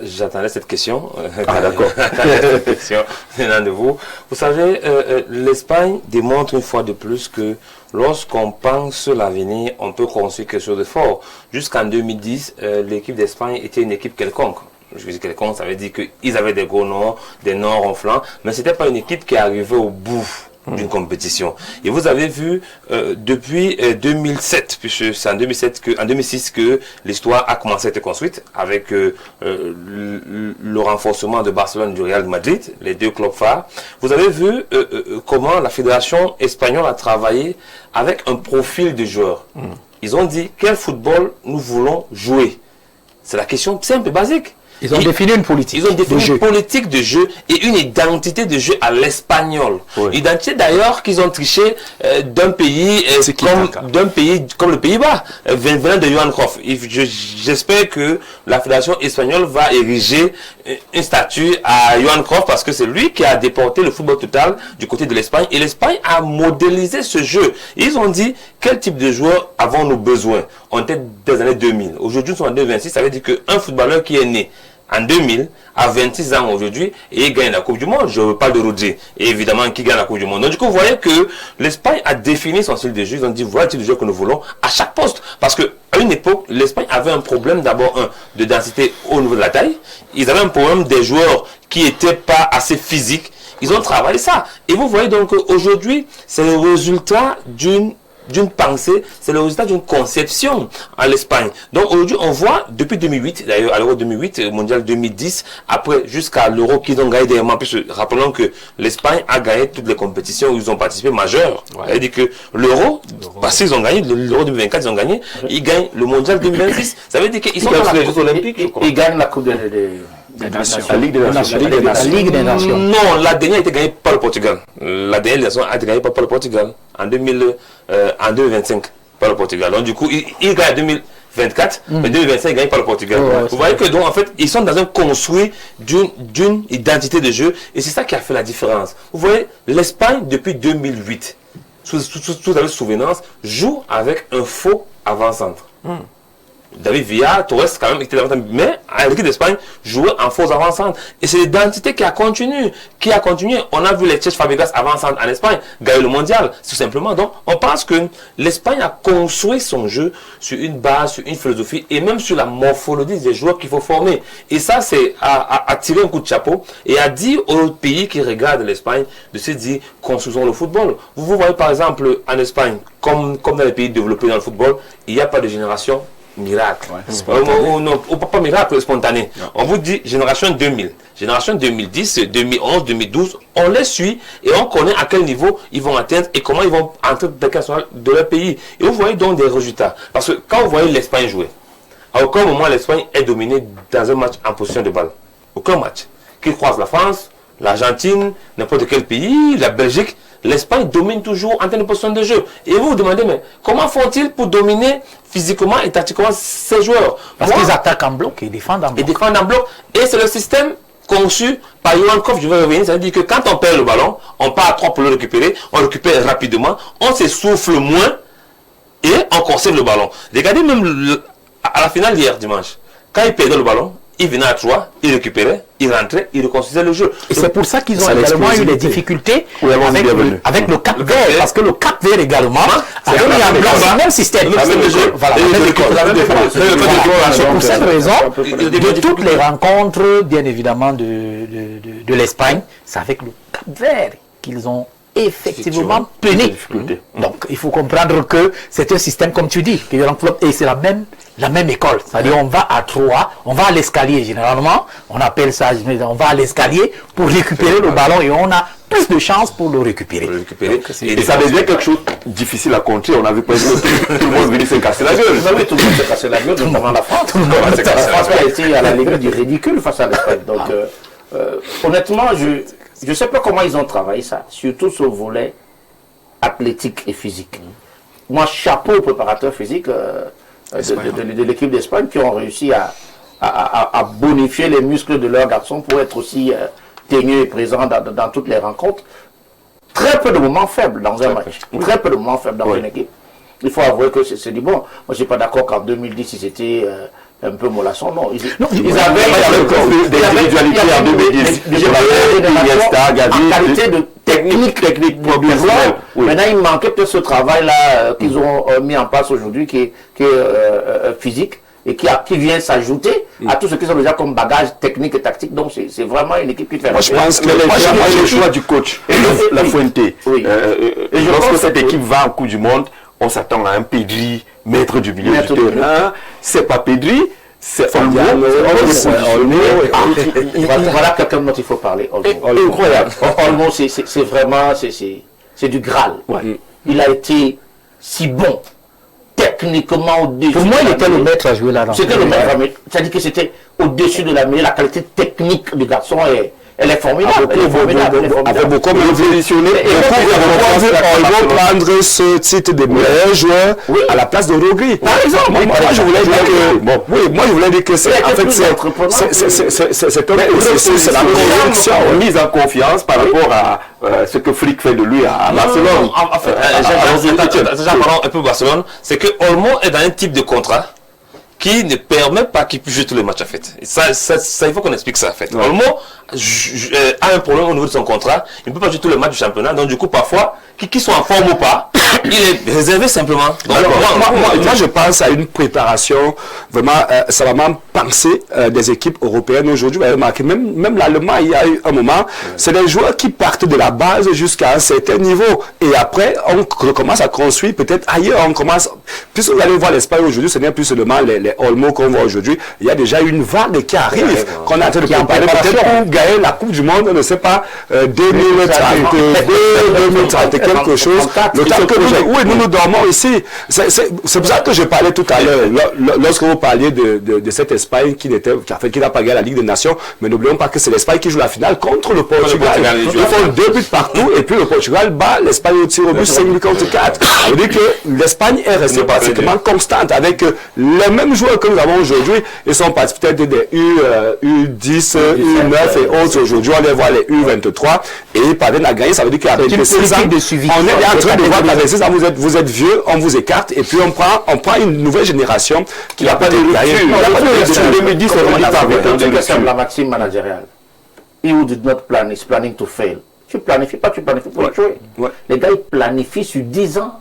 J'attendais cette question. Ah, d'accord. Cette question venant de vous. Vous savez, l'Espagne démontre une fois de plus que lorsqu'on pense l'avenir, on peut construire quelque chose de fort. Jusqu'en 2010, l'équipe d'Espagne était une équipe quelconque. Je dis quelconque, ça veut dire qu'ils avaient des gros noms, des noms ronflants, mais ce n'était pas une équipe qui arrivait au bout d'une compétition. Et vous avez vu depuis 2007, puisque c'est en 2006 que l'histoire a commencé à être construite avec le renforcement de Barcelone et du Real Madrid, les deux clubs phares. Vous avez vu comment la fédération espagnole a travaillé avec un profil de joueurs. Ils ont dit quel football nous voulons jouer. C'est la question simple et basique. Ils ont défini une politique. Ils ont défini une politique de jeu et une identité de jeu à l'espagnol. Identité d'ailleurs qu'ils ont triché d'un pays comme le Pays-Bas, venant de Johan Cruyff. J'espère que la fédération espagnole va ériger une statue à Johan Cruyff parce que c'est lui qui a déporté le football total du côté de l'Espagne et l'Espagne a modélisé ce jeu. Ils ont dit quel type de joueurs avons-nous besoin. On était des années 2000. Aujourd'hui, nous sommes en 2026. Ça veut dire qu'un footballeur qui est né en 2000, à 26 ans aujourd'hui, et il gagne la Coupe du Monde. Je ne veux pas de Rodri, et évidemment, qui gagne la Coupe du Monde. Donc, du coup, vous voyez que l'Espagne a défini son style de jeu. Ils ont dit, voilà le type de jeu que nous voulons à chaque poste. Parce qu'à une époque, l'Espagne avait un problème, d'abord, de densité au niveau de la taille. Ils avaient un problème des joueurs qui n'étaient pas assez physiques. Ils ont travaillé ça. Et vous voyez donc aujourd'hui, c'est le résultat d'une pensée, c'est le résultat d'une conception en l'Espagne. Donc aujourd'hui, on voit, depuis 2008, d'ailleurs à l'Euro 2008, Mondial 2010, après jusqu'à l'Euro qu'ils ont gagné dernièrement, puisque rappelons que l'Espagne a gagné toutes les compétitions où ils ont participé majeures. C'est-à-dire que l'Euro, parce qu'ils ont gagné, l'Euro 2024, ils ont gagné, ils gagnent le Mondial 2026. Ça veut dire qu'ils sont dans les Jeux Olympiques. Ils gagnent la Coupe des Nations. La Ligue des Nations. La Ligue des Nations. Non, la dernière a été gagnée par le Portugal. La dernière a été gagnée par le Portugal en 2025 par le Portugal. Donc du coup, ils gagnent en 2024, mais 2025 ils gagnent par le Portugal. Vous voyez que donc en fait, ils sont dans un construit d'une identité de jeu et c'est ça qui a fait la différence. Vous voyez, l'Espagne depuis 2008, sous la souvenance, joue avec un faux avant-centre. David Villa, Torres, quand même, était là, mais l'équipe d'Espagne jouait en faux avant-centre. Et c'est l'identité qui a continué. On a vu les Tchèques Fabregas avant-centre en Espagne, gagner le mondial, tout simplement. Donc, on pense que l'Espagne a construit son jeu sur une base, sur une philosophie, et même sur la morphologie des joueurs qu'il faut former. Et ça, c'est à tirer un coup de chapeau et à dire aux pays qui regardent l'Espagne de se dire, construisons le football. Vous voyez, par exemple, en Espagne, comme dans les pays développés dans le football, il n'y a pas de génération miracle. Pas miracle, spontané. Non. On vous dit génération 2000, génération 2010, 2011, 2012, on les suit et on connaît à quel niveau ils vont atteindre et comment ils vont entrer de leur pays. Et vous voyez donc des résultats. Parce que quand vous voyez l'Espagne jouer, à aucun moment l'Espagne est dominée dans un match en position de balle. Aucun match. Qui croise la France, l'Argentine, n'importe quel pays, la Belgique, l'Espagne domine toujours en termes de position de jeu. Et vous vous demandez, mais comment font-ils pour dominer physiquement et tactiquement ces joueurs? Parce qu'ils attaquent en bloc et défendent en bloc. Et c'est le système conçu par Johan Cruyff, je vais revenir, ça veut dire que quand on perd le ballon, on part à 3 pour le récupérer, on récupère rapidement, on s'essouffle moins et on conserve le ballon. Regardez même à la finale hier dimanche, quand ils perdaient le ballon, ils venaient à 3, ils récupéraient, ils rentraient, ils reconstruisaient le jeu. Et c'est pour ça qu'ils ont également eu des difficultés avec le Cap Vert, parce que le Cap Vert également a mis en place le même système. C'est pour cette raison, de toutes les rencontres, bien évidemment, de l'Espagne, c'est avec le Cap Vert qu'ils ont effectivement tenu. Donc, il faut comprendre que c'est un système, comme tu dis, et c'est la même école. C'est-à-dire, on va à 3, on va à l'escalier généralement, on appelle ça, on va à l'escalier pour récupérer le ballon et on a plus de chances pour le récupérer. Et ça devient quelque chose de difficile à contrer. On a vu, par exemple, tout le monde venir se casser la gueule. Vous savez, tout le monde s'est cassé la gueule, notamment la France. La France a été à la limite du ridicule face à l'Espagne. Donc, honnêtement, je ne sais pas comment ils ont travaillé ça, surtout sur le volet athlétique et physique. Moi, chapeau aux préparateurs physiques de l'équipe d'Espagne qui ont réussi à bonifier les muscles de leurs garçons pour être aussi teigneux et présents dans toutes les rencontres. Très peu de moments faibles dans un match, très peu de moments faibles dans une équipe. Il faut avouer que c'est du bon. Moi, je ne suis pas d'accord qu'en 2010, ils étaient un peu mollassons. Non, ils avaient des individualités en 2010. En qualité de technique professionnelle. Maintenant, il manquait peut-être ce travail-là qu'ils ont mis en place aujourd'hui, qui est physique et qui vient s'ajouter à tous ceux qui sont déjà comme bagage technique et tactique. Donc c'est vraiment une équipe qui fait. Moi, je pense que le choix du coach, la Fuente. Et je pense que cette équipe va en Coupe du Monde. On s'attend à un Pedri, maître du milieu du terrain. C'est pas Pedri, c'est Olmo. Voilà quelqu'un dont il faut parler. Incroyable. Olmo, c'est vraiment, c'est du Graal. Il a été si bon, techniquement au-dessus. Pour moi, il était le maître à jouer là-dedans. C'était le maître, c'est-à-dire que c'était au-dessus de la mêlée. La qualité technique du garçon elle est formidable. Avec beaucoup révolutionné. Olmo prendre ce titre de meilleur joueur à la place de Rogri. Par exemple. Moi, je voulais dire que c'est un processus, c'est la construction. Mise en confiance par rapport à ce que Flick fait de lui à Barcelone. En fait, un peu Barcelone, c'est que Olmo est dans un type de contrat qui ne permet pas qu'il puisse jouer tous les matchs en fait. Ça, il faut qu'on explique ça en fait. Olmo a un problème au niveau de son contrat, il ne peut pas jouer tous les matchs du championnat, donc du coup parfois, qu'ils soient en forme ou pas, il est réservé simplement. Donc, moi je pense à une préparation vraiment, ça va vraiment penser des équipes européennes aujourd'hui. Vous avez remarqué, même l'Allemagne, il y a eu un moment, c'est des joueurs qui partent de la base jusqu'à un certain niveau. Et après, on commence à construire peut-être ailleurs. Puisque vous allez voir l'Espagne aujourd'hui, ce n'est plus seulement les Olmo qu'on voit aujourd'hui. Il y a déjà une vague qui arrive, qu'on est en train de préparer peut-être pour gagner la Coupe du Monde, on ne sait pas, 2030 quelque chose. Le temps que nous dormons ici. C'est pour ça que je parlais tout à l'heure, lorsque vous parliez de cette Espagne qui n'a pas gagné la Ligue des Nations, mais n'oublions pas que c'est l'Espagne qui joue la finale contre le Portugal. Ils font 2 buts partout et puis le Portugal bat l'Espagne au tir au but 5 contre 4. Ça veut dire que l'Espagne est restée pratiquement constante avec les mêmes joueurs que nous avons aujourd'hui. Ils sont peut-être des U10, U9 et autres aujourd'hui. On les voit les U23 et ils parviennent à gagner. Ça veut dire qu'à 26 ans, on est en train de voir qu'à 26 ans, vous êtes vieux, on vous écarte et puis on prend une nouvelle génération qui n'a pas de rupture. En 2010, c'est la maxime managériale. He who did not plan is planning to fail. Tu planifies pas, tu planifies pour jouer. Les gars, ils planifient sur 10 ans.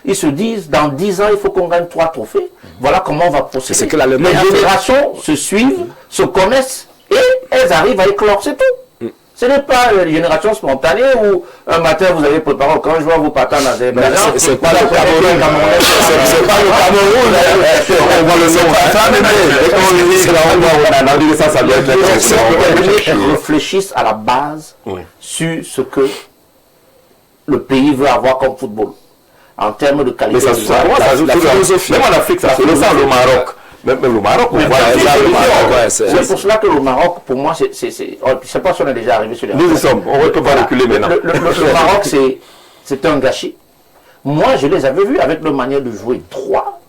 Ils se disent, dans 10 ans, il faut qu'on gagne 3 trophées. Voilà comment on va procéder. C'est que les générations se suivent, se connaissent et elles arrivent à éclore, c'est tout. Ce n'est pas une génération spontanée où un matin vous avez préparé, quand je vois vos patins dans des magasins, c'est pas le Cameroun. C'est pas le Cameroun. On voit le nom. Réfléchissent à la base sur ce que le pays veut avoir comme football. En termes de qualité. Mais ça ajoute la philosophie. Même en Afrique, ça se le sent au Maroc. Même le Maroc, c'est pour cela que le Maroc, pour moi, je ne sais pas si on est déjà arrivé sur les... Nous y sommes, on ne peut pas reculer maintenant. Le Maroc, c'est un gâchis. Moi, je les avais vus avec leur manière de jouer 3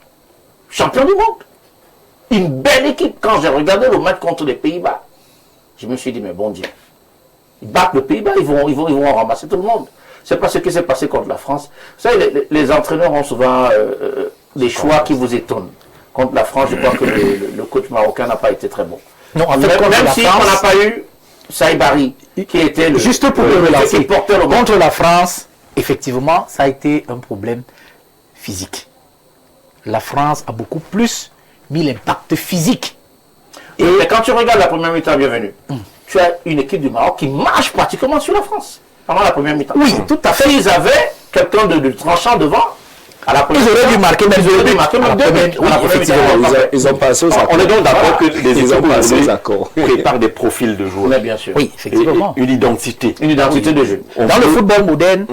champions du monde. Une belle équipe. Quand j'ai regardé le match contre les Pays-Bas, je me suis dit, mais bon Dieu, ils battent le Pays-Bas, ils vont ramasser tout le monde. C'est pas ce qui s'est passé contre la France. Vous savez, les entraîneurs ont souvent des choix qui vous étonnent. Contre la France, je crois que le coach marocain n'a pas été très bon. Non, en fait, même si on n'a pas eu Saïbari, qui était juste pour le relancer, contre la France, effectivement, ça a été un problème physique. La France a beaucoup plus mis l'impact physique. Mais quand tu regardes la première mi-temps, bienvenue, tu as une équipe du Maroc qui marche pratiquement sur la France pendant la première mi-temps. Oui, tout à fait. Ils avaient quelqu'un de tranchant devant. Ils auraient dû marquer même 2 buts. Oui, effectivement, ils ont passé aux accords. On est donc d'accord que les équipes préparent des profils de joueurs. Mais bien sûr. Oui, effectivement. Une identité. Une identité de jeu. Dans le football moderne,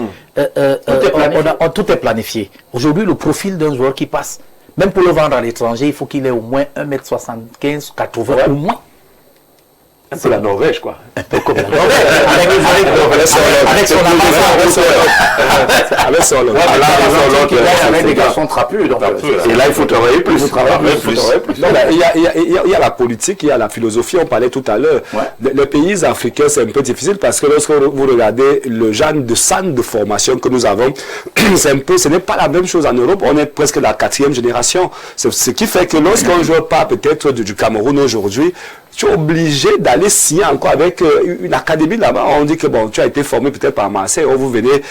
tout est planifié. Aujourd'hui, le profil d'un joueur qui passe, même pour le vendre à l'étranger, il faut qu'il ait au moins 1m75, 80 au moins. Un peu la Norvège, quoi. Un peu comme la Norvège. Avec son avec des garçons trapus. Et là, il faut travailler plus. Il y a la politique, il y a la philosophie. On parlait tout à l'heure. Les pays africains, c'est un peu difficile parce que lorsque vous regardez le genre de centre de formation que nous avons, ce n'est pas la même chose en Europe. On est presque la 4e génération. Ce qui fait que lorsqu'on joue pas peut-être du Cameroun aujourd'hui, tu es obligé d'aller signer encore avec une académie là-bas. On dit que bon, tu as été formé peut-être par Marseille, ou vous venez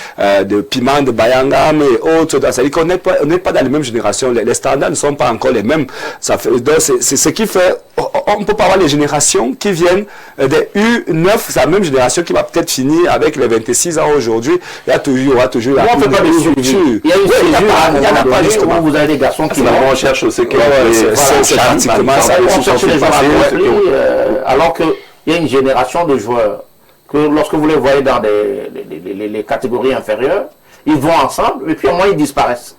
de Piment, de Bayangam et autres. C'est-à-dire qu'on n'est pas dans les mêmes générations. Les standards ne sont pas encore les mêmes. Donc c'est ce qui fait on peut pas avoir les générations qui viennent des U9, c'est la même génération qui va peut-être finir avec les 26 ans aujourd'hui. Il y aura toujours la on fait pas de suivi. Il y a une césure à un moment donné où vous avez des garçons qui on cherche aussi c'est pratiquement ça. On cherche les joueurs accomplis, alors qu'il y a une génération de joueurs que lorsque vous les voyez dans les catégories inférieures, ils vont ensemble et puis au moins ils disparaissent.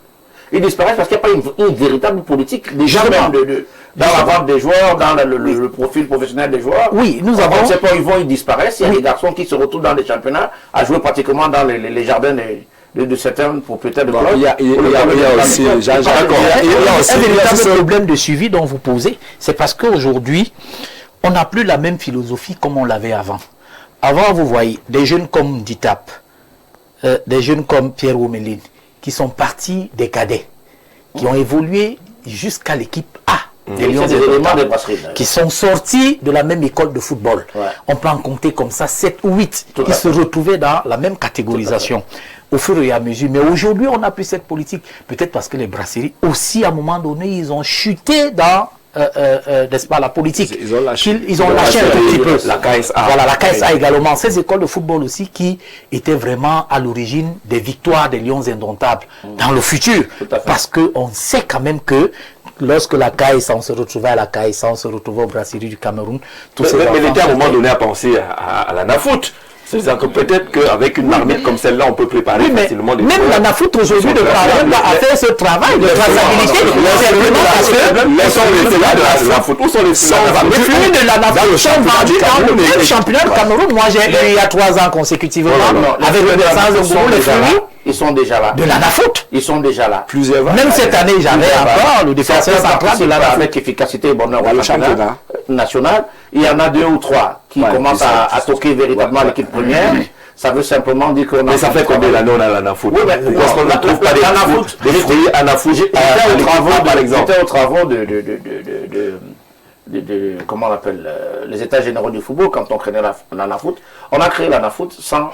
Ils disparaissent parce qu'il n'y a pas une véritable politique déjà dans la vente des joueurs, dans le profil professionnel des joueurs. Oui, nous avons... On ne sait pas où ils disparaissent. Il y a des garçons qui se retrouvent dans les championnats à jouer pratiquement dans les jardins de certains propriétaires de clubs. Il y a aussi un véritable problème de suivi dont vous posez. C'est parce qu'aujourd'hui, on n'a plus la même philosophie comme on l'avait avant. Avant, vous voyez, des jeunes comme Ditap, des jeunes comme Pierre Oumeline, qui sont partis des cadets, qui ont évolué jusqu'à l'équipe A, des Lions qui sont sortis de la même école de football. Ouais. On peut en compter comme ça 7 ou 8 qui se retrouvaient dans la même catégorisation au fur et à mesure. Mais aujourd'hui, on n'a plus cette politique. Peut-être parce que les brasseries aussi, à un moment donné, ils ont chuté dans n'est-ce pas, la politique. Ils ont lâché un tout petit peu. La KSA. Voilà, la KSA également. Ces écoles de football aussi qui étaient vraiment à l'origine des victoires des Lions indomptables dans le futur. Parce qu'on sait quand même que lorsque la KSA, on se retrouvait à la KSA, on se retrouvait aux brasseries du Cameroun. Mais l'État, à un moment donné, a pensé à la NAFOOT. C'est-à-dire que peut-être qu'avec une marmite comme celle-là, on peut préparer facilement des même la NAFOOT aujourd'hui de parler a fait ce travail de traçabilité. Où sont les flux de la NAFOOT sont vendus dans le même championnat du Cameroun. Moi, j'ai eu il y a 3 ans consécutivement avec le descente de Gourou, les flux. Ils sont déjà là. De la NAFOOT. Ils sont déjà là. Plusieurs. Même cette année, j'avais encore le défenseur central de la NAFOOT. Avec efficacité et bonheur au championnat national. Il y en a 2 ou 3 qui commencent à toquer véritablement l'équipe première. Ça veut simplement dire qu'on a... Mais ça fait combien d'années on a la NAFOOT? Oui, mais parce qu'on ne trouve pas des fruits à NAFOOT. J'étais aux travaux comment on appelle les états généraux du football quand on créait la NAFOOT. On a créé la NAFOOT sans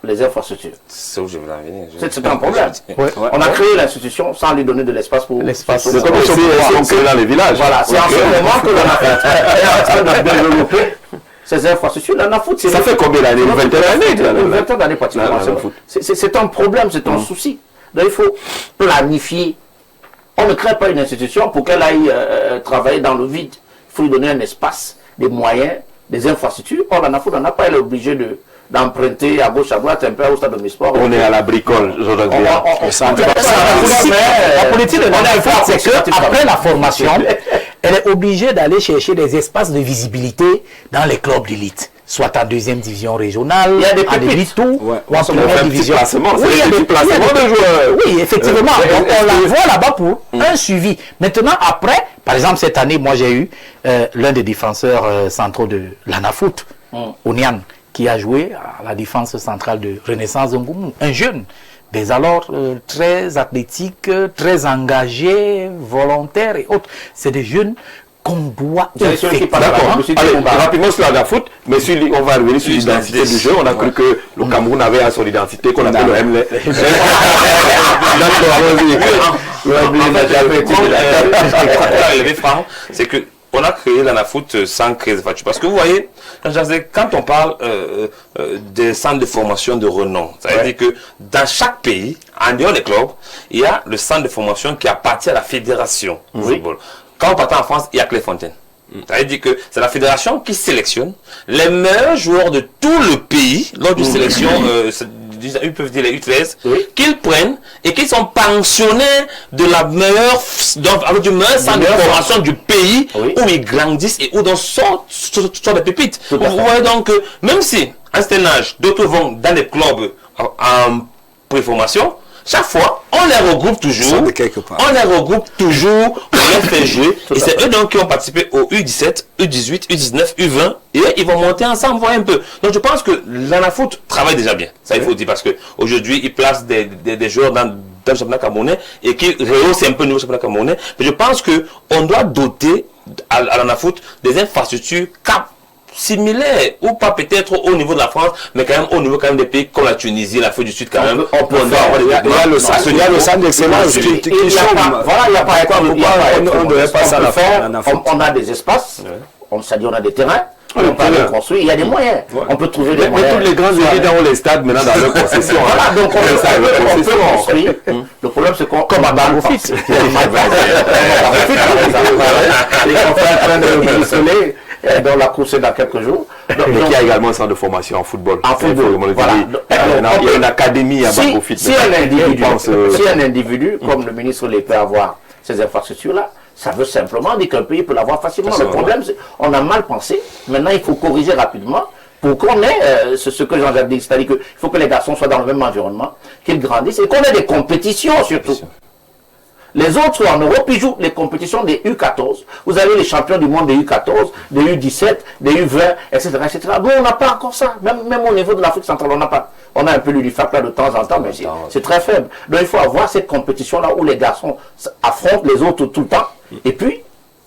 les infrastructures. C'est où je voulais en venir. C'est un problème. On a créé l'institution sans lui donner de l'espace pour... L'espace. C'est comme on crée dans les villages. Voilà, c'est en ce moment que la NAFOOT est en train de développer ces infrastructures. La NAFOOT, ça fait combien d'années? Une vingtaine d'années. Une vingtaine d'années pratiquement. C'est un problème, c'est un souci. Donc il faut planifier. On ne crée pas une institution pour qu'elle aille travailler dans le vide. Il faut lui donner un espace, des moyens, des infrastructures. Or, la NAFOOT n'en a pas, elle est obligée d'emprunter à gauche, à droite, un peu au stade de Misport. On est à la bricole, La politique de la NAFOOT, c'est qu'après la formation, elle est obligée d'aller chercher des espaces de visibilité dans les clubs d'élite. Soit en 2e division régionale, il y a des pépites, ou en première division. Oui, il y a des placements de joueurs. Oui, effectivement. Donc, on la voit là-bas pour un suivi. Maintenant, après, par exemple, cette année, moi, j'ai eu l'un des défenseurs centraux de la NAFOOT, Onian, qui a joué à la défense centrale de Renaissance Ngoumou, un jeune, mais alors très athlétique, très engagé, volontaire et autres. C'est des jeunes qu'on doit effectivement. Rapidement sur la NAFOOT, mais on va revenir sur l'identité du jeu. On a cru que le Cameroun avait à son identité qu'on appelle le MLE. C'est que on a créé la NAFOOT sans créer de facture. Parce que vous voyez, quand on parle des centres de formation de renom, ça veut dire que dans chaque pays, en dehors des clubs, il y a le centre de formation qui appartient à la fédération de football. Quand on part en France, il y a Clairefontaine. Ça veut dire que c'est la fédération qui sélectionne les meilleurs joueurs de tout le pays lors d'une sélection, ils peuvent dire les U13, qu'ils prennent et qu'ils sont pensionnés de la meilleure, avec du meilleur centre de formation du pays où ils grandissent et où sortent des pépites. Vous voyez donc que même si à un certain âge, d'autres vont dans des clubs en préformation, chaque fois, on les regroupe toujours, on les fait jouer, et c'est eux donc qui ont participé au U17, U18, U19, U20, et ils vont monter ensemble, voir un peu. Donc je pense que la NAFOOT travaille déjà bien, ça il faut dire, parce qu'aujourd'hui, ils placent des joueurs dans le championnat camerounais, et qui rehaussent un peu le niveau championnat camerounais, mais je pense qu'on doit doter à la NAFOOT des infrastructures similaire, ou pas peut-être au niveau de la France, mais quand même au niveau des pays comme la Tunisie, l'Afrique du Sud quand même. Il y a le centre d'excellence qui voilà, il n'y a pas on ne devrait pas ça la faire. On a des espaces, c'est-à-dire on a des terrains. On peut les construire, il y a des moyens. On peut trouver des moyens. Mais tous les grands équipes dans les stades maintenant dans leur possession. Voilà, donc on peut construire. Le problème c'est qu'on comme à Bangofit. On fait un train de brisoler dans la course dans quelques jours. Mais qui a également un centre de formation en football. En football, voilà. Il y a une académie à Bangofit. Si un individu, comme le ministre les peut avoir ces infrastructures-là, ça veut simplement dire qu'un pays peut l'avoir facilement. Le problème, c'est qu'on a mal pensé. Maintenant, il faut corriger rapidement pour qu'on ait ce que Jean-Jacques dit. C'est-à-dire qu'il faut que les garçons soient dans le même environnement, qu'ils grandissent et qu'on ait des compétitions surtout. Les autres en Europe, ils jouent les compétitions des U14. Vous avez les champions du monde des U14, des U17, des U20, etc. etc. Nous, on n'a pas encore ça. Même au niveau de l'Afrique centrale, on n'a pas. On a un peu l'UNIFAC là de temps en temps, mais c'est très faible. Donc il faut avoir cette compétition-là où les garçons affrontent les autres tout le temps. Et puis,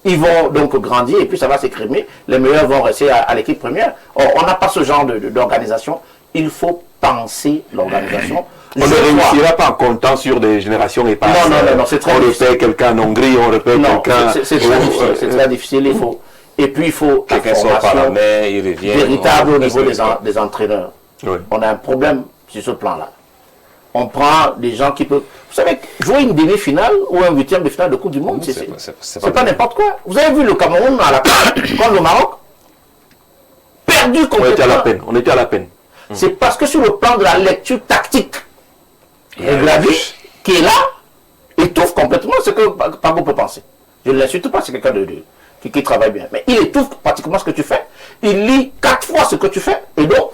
ils vont donc grandir et puis ça va s'écrimer. Les meilleurs vont rester à l'équipe première. On n'a pas ce genre d'organisation. Il faut penser l'organisation. On ne réussira pas en comptant sur des générations éparses. Non, c'est très difficile. On repère quelqu'un en Hongrie, on repère quelqu'un... C'est très difficile, il faut... Et puis il faut quelqu'un sort par la mer, il revient... Véritable au niveau des entraîneurs. Oui. On a un problème sur ce plan-là. On prend des gens qui peuvent... Vous savez, jouer une demi-finale ou un huitième de finale de Coupe du Monde, c'est pas n'importe quoi. Vous avez vu le Cameroun à la contre le Maroc? Perdu complètement. On était à la peine. C'est parce que sur le plan de la lecture tactique, et Glavy, qui est là, étouffe complètement ce que Pago peut penser. Je ne l'insulte pas, c'est quelqu'un qui travaille bien. Mais il étouffe pratiquement ce que tu fais. Il lit 4 fois ce que tu fais. Et donc,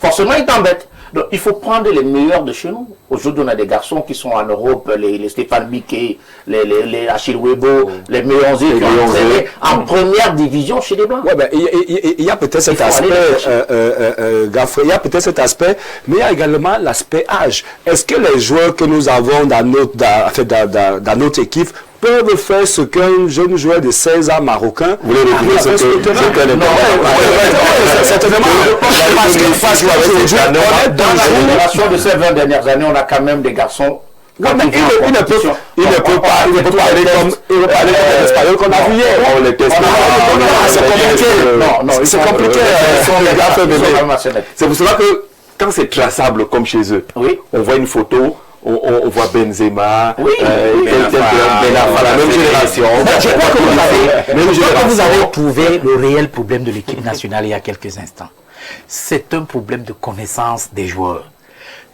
forcément, il t'embête. Donc, il faut prendre les meilleurs de chez nous. Aujourd'hui, on a des garçons qui sont en Europe, les Stéphane Biquet, les Achille Webo, les Méonzé qui ont entraîné en première division chez les Blancs. Ouais, ben, il y a peut-être cet aspect, Gaffrey, il y a peut-être cet aspect, mais il y a également l'aspect âge. Est-ce que les joueurs que nous avons dans notre équipe peuvent faire ce qu'un jeune joueur de 16 ans marocain... Vous voulez retrouver ce que dans la génération de ces 20 dernières années, on a quand même des garçons... Ouais, mais il ne peut pas parler comme l'espagnol qu'on a vu hier. C'est compliqué. C'est pour cela que quand c'est traçable comme chez eux, on voit une photo, on voit Benzema, la même génération. Je crois que vous avez trouvé le réel problème de l'équipe nationale il y a quelques instants. C'est un problème de connaissance des joueurs.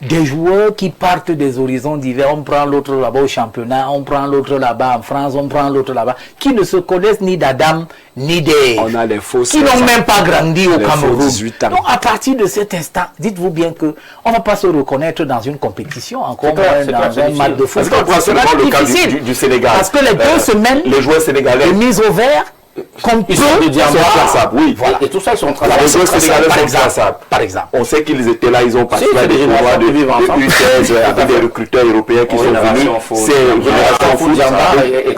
Des joueurs qui partent des horizons divers, on prend l'autre là-bas au championnat, on prend l'autre là-bas en France, on prend l'autre là-bas, qui ne se connaissent ni d'Adam, ni des... On a les faux qui n'ont même pas grandi au Cameroun. Donc à partir de cet instant, dites-vous bien que on ne va pas se reconnaître dans une compétition, encore dans un match de foot. Parce que c'est le cas du Sénégal. Parce que les 2 semaines les joueurs sénégalais de mise au vert, comme ils sont classables, oui. Voilà. Et tout ça, ils sont très les joueurs sénégalais sont classables. Par exemple. On sait qu'ils étaient là, ils ont participé à des tournois de U16 avec des recruteurs européens qui sont venus. C'est Génération Foot,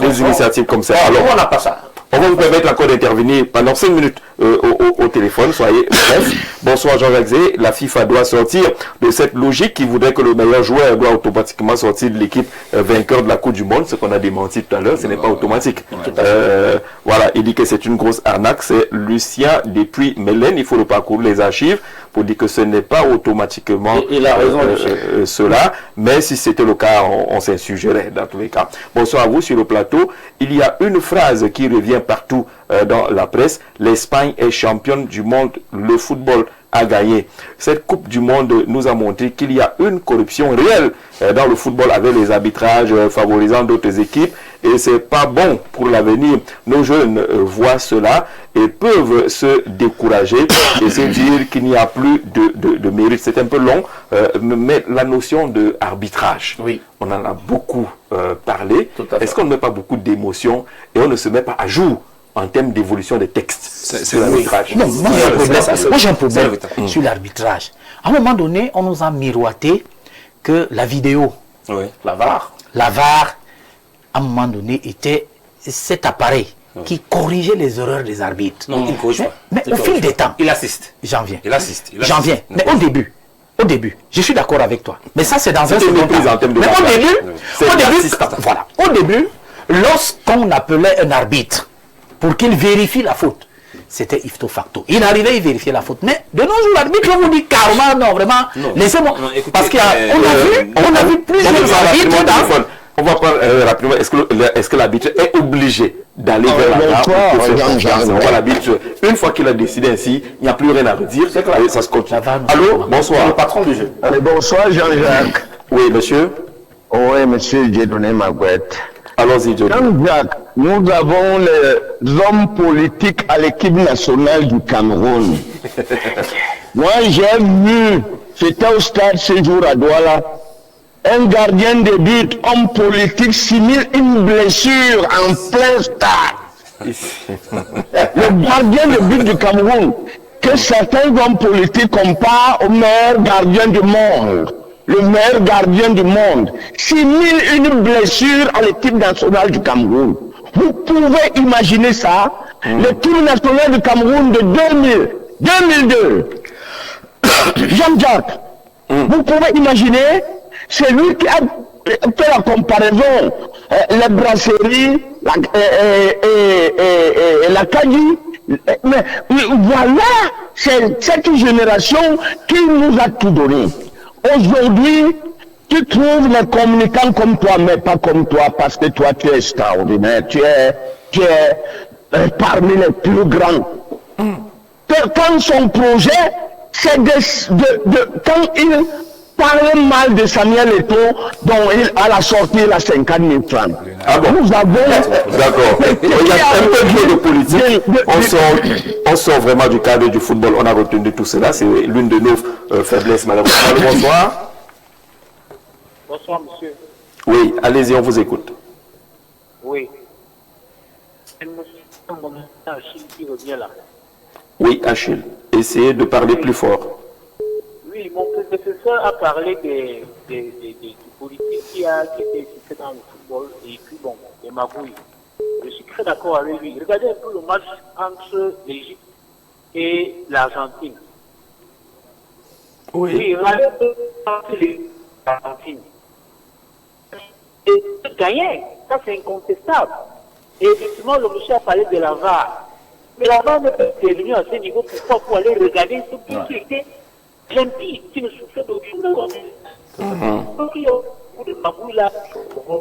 des initiatives comme ça. Alors, on n'a pas ça. On va vous permettre encore d'intervenir pendant 5 minutes au téléphone, soyez bref. Bonsoir Jean-Jacques Zé. La FIFA doit sortir de cette logique qui voudrait que le meilleur joueur doit automatiquement sortir de l'équipe vainqueur de la Coupe du Monde, ce qu'on a démenti tout à l'heure, ce n'est pas automatique. Voilà, il dit que c'est une grosse arnaque, c'est Lucien depuis Mélène, il faut le parcourir les archives pour dire que ce n'est pas automatiquement il a raison, cela, mais si c'était le cas, on s'insurgerait dans tous les cas. Bonsoir à vous sur le plateau. Il y a une phrase qui revient partout dans la presse. L'Espagne est championne du monde. Le football a gagné. Cette Coupe du Monde nous a montré qu'il y a une corruption réelle dans le football avec les arbitrages favorisant d'autres équipes et c'est pas bon pour l'avenir. Nos jeunes voient cela et peuvent se décourager et se dire qu'il n'y a plus de mérite. C'est un peu long, mais la notion de arbitrage, on en a beaucoup parlé. Est-ce qu'on ne met pas beaucoup d'émotions et on ne se met pas à jour en termes d'évolution des textes sur l'arbitrage? Non, moi j'ai un problème sur l'arbitrage. À un moment donné, on nous a miroité que la vidéo, la VAR, à un moment donné, était cet appareil qui corrigeait les erreurs des arbitres. Non, il ne corrige pas. Mais au fil des temps, Il assiste. j'en viens. Il assiste. J'en viens. Mais au début, je suis d'accord avec toi. Mais ça, c'est dans un C'était une second méprise temps. en termes de Mais langage. au début, lorsqu'on appelait un arbitre pour qu'il vérifie la faute, c'était ipso facto. Il arrivait, il vérifiait la faute. Mais de nos jours, l'arbitre vous dit carrément, non, vraiment, laissez-moi. Parce qu'on a vu plusieurs arbitres dans... On va prendre rapidement, est-ce que l'arbitre est obligé d'aller vers la barre pour faire confiance? On voit l'arbitre, une fois qu'il a décidé ainsi, il n'y a plus rien à redire, et ça se continue. Allô, bonsoir. Le patron du jeu. Allez, bonsoir Jean-Jacques. Oui, monsieur. Oui, monsieur Dieudonné Magouette. Allons-y, Joe. Jean-Jacques, nous avons les hommes politiques à l'équipe nationale du Cameroun. Moi, j'ai vu, j'étais au stade ce jour à Douala, un gardien de but, homme politique, simule une blessure en plein stade. Le gardien de but du Cameroun, que certains hommes politiques comparent au meilleur gardien du monde. Le meilleur gardien du monde simule une blessure à l'équipe nationale du Cameroun. Vous pouvez imaginer ça? L'équipe nationale du Cameroun de 2002. Jean-Jacques, vous pouvez imaginer, c'est lui qui a fait la comparaison, les brasseries, la Kadi. Mais voilà, c'est cette génération qui nous a tout donné. Aujourd'hui, tu trouves les communicants comme toi, mais pas comme toi, parce que toi, tu es extraordinaire. Tu es parmi les plus grands. Quand son projet, c'est quand il parle mal de Samuel Eto'o, dont à la sortie, il a 50 000 francs. Ah bon? Nous avons... D'accord. Il y a un peu de politique. On sort vraiment du cadre du football. On a retenu tout cela. C'est l'une de nos faiblesses, malheureusement. Bonsoir. Bonsoir, monsieur. Oui, allez-y, on vous écoute. Oui. C'est monsieur Achille qui revient là. Oui, Achille. Essayez de parler plus fort. Oui, mon prédécesseur a parlé des politiques qui étaient existées dans le football et puis bon, des magouilles. Je suis très d'accord avec lui. Regardez un peu le match entre l'Égypte et l'Argentine. Oui, regardez un peu entre l'Argentine. Et gagner, ça c'est incontestable. Et effectivement, le monsieur a parlé de la VAR. Mais la VAR ne peut pas intervenir à ce niveau pour aller regarder ce qui était limpide, qui ne souffrait d'aucune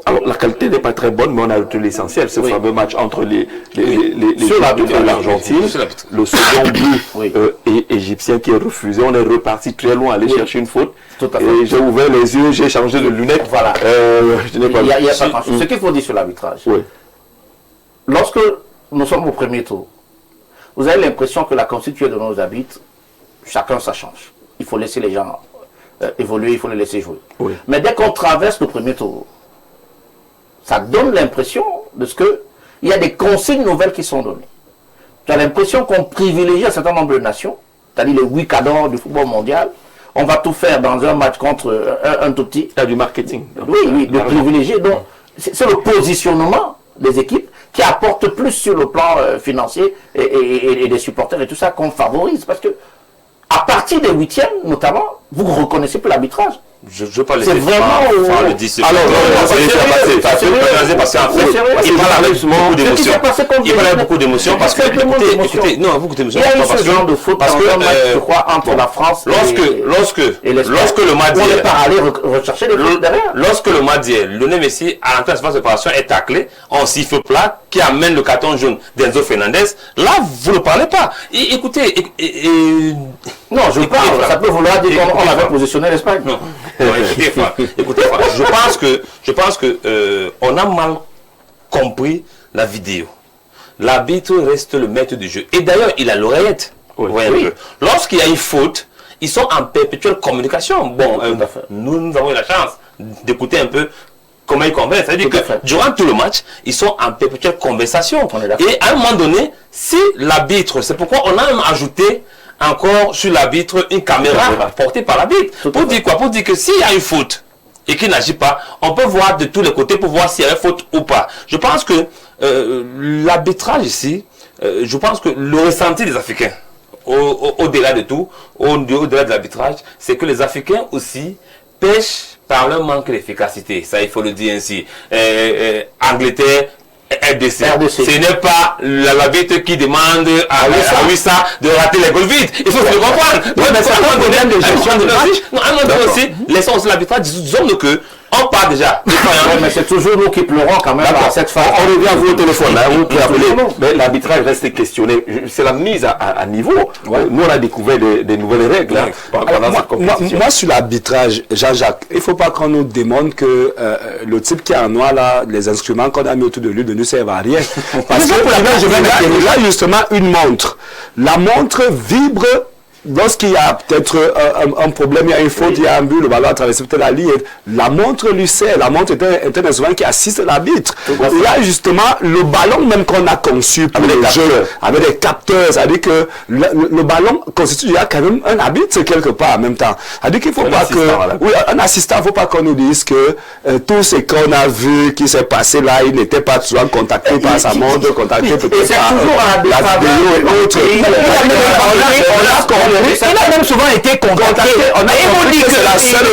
Alors, la qualité n'est pas très bonne, mais on a retenu l'essentiel. Ce fameux match entre les l'Argentine, le second but égyptien qui est refusé. On est reparti très loin, aller chercher une faute. Et j'ai ouvert les yeux, j'ai changé de lunettes. Voilà. Je n'ai pas il y a pas grand-chose. Ce qu'il faut dire sur l'arbitrage. Lorsque nous sommes au premier tour, vous avez l'impression que la constituée de nos arbitres, chacun ça change. Il faut laisser les gens évoluer, il faut les laisser jouer. Mais dès qu'on traverse le premier tour, ça donne l'impression de ce que il y a des consignes nouvelles qui sont données. Tu as l'impression qu'on privilégie un certain nombre de nations, c'est-à-dire les 8 cadors du football mondial. On va tout faire dans un match contre un tout petit. Il y a du marketing. Oui, de privilégier. Donc, c'est le positionnement des équipes qui apporte plus sur le plan financier et des supporters et tout ça qu'on favorise. Parce que à partir des 8e, notamment, vous ne reconnaissez plus l'arbitrage. Je veux pas les c'est vraiment le disciple. Alors, il parle avec beaucoup d'émotions. Il parle avec beaucoup d'émotions parce que, écoutez, non, beaucoup d'émotions. Il y a eu ce genre de faute parce que, je crois, entre la France et lorsque le match on n'est pas allé rechercher les fautes derrière. Lorsque le match dit, Lionel Messi, à l'entrée de la séparation, est taclé, on siffle plat, qui amène le carton jaune d'Enzo Fernandez, là, vous ne parlez pas. Écoutez, non, je parle, ça peut vouloir dire qu'on avait positionné l'Espagne. Non. Écoutez, je pense que on a mal compris la vidéo. L'arbitre reste le maître du jeu. Et d'ailleurs, il a l'oreillette. Lorsqu'il y a une faute, ils sont en perpétuelle communication. Bon, nous avons eu la chance d'écouter un peu comment ils conversent. C'est-à-dire que durant tout le match, ils sont en perpétuelle conversation. Et à un moment donné, si l'arbitre, c'est pourquoi on a même ajouté encore sur l'arbitre une caméra portée par l'arbitre. Pour dire quoi? Pour dire que s'il y a une faute et qu'il n'agit pas, on peut voir de tous les côtés pour voir s'il y a une faute ou pas. Je pense que l'arbitrage ici, je pense que le ressenti des Africains, au-delà de tout, au-delà de l'arbitrage, c'est que les Africains aussi pêchent par leur manque d'efficacité. Ça, il faut le dire ainsi. Angleterre, RDC. Ce n'est pas l'arbitre qui demande à Wissa de rater les goals vides. Il faut se le comprendre. Donc, mais c'est un problème de gestion de match. Non, à un moment donné aussi, laissons aussi l'arbitrage, disons-nous que on part déjà. Mais c'est toujours nous qui pleurons quand même à cette phase. On revient à vous au téléphone, hein, vous qui appelez. Mais l'arbitrage reste questionné. C'est la mise à niveau. Ouais. Nous, on a découvert des nouvelles règles hein, pendant cette compétition. Moi, sur l'arbitrage, Jean-Jacques, il ne faut pas qu'on nous demande que le type qui est en noir, là, les instruments qu'on a mis autour de lui ne nous servent à rien. Parce que il a justement une montre. La montre vibre. Lorsqu'il y a peut-être un problème, il y a une faute, il y a un but, le ballon a traversé peut-être la ligne, la montre lui sert. La montre est un instrument qui assiste l'arbitre. Il y a justement le ballon même qu'on a conçu pour le jeu, avec des capteurs. C'est-à-dire que le ballon constitue, il y a quand même un arbitre quelque part en même temps. C'est-à-dire qu'il ne faut pas que... Oui, un assistant, il ne faut pas qu'on nous dise que tout ce qu'on a vu qui s'est passé là, il n'était pas souvent contacté par sa montre, contacté peut-être par la vidéo et autres. Il a même souvent été contacté. On a dit que c'est la seule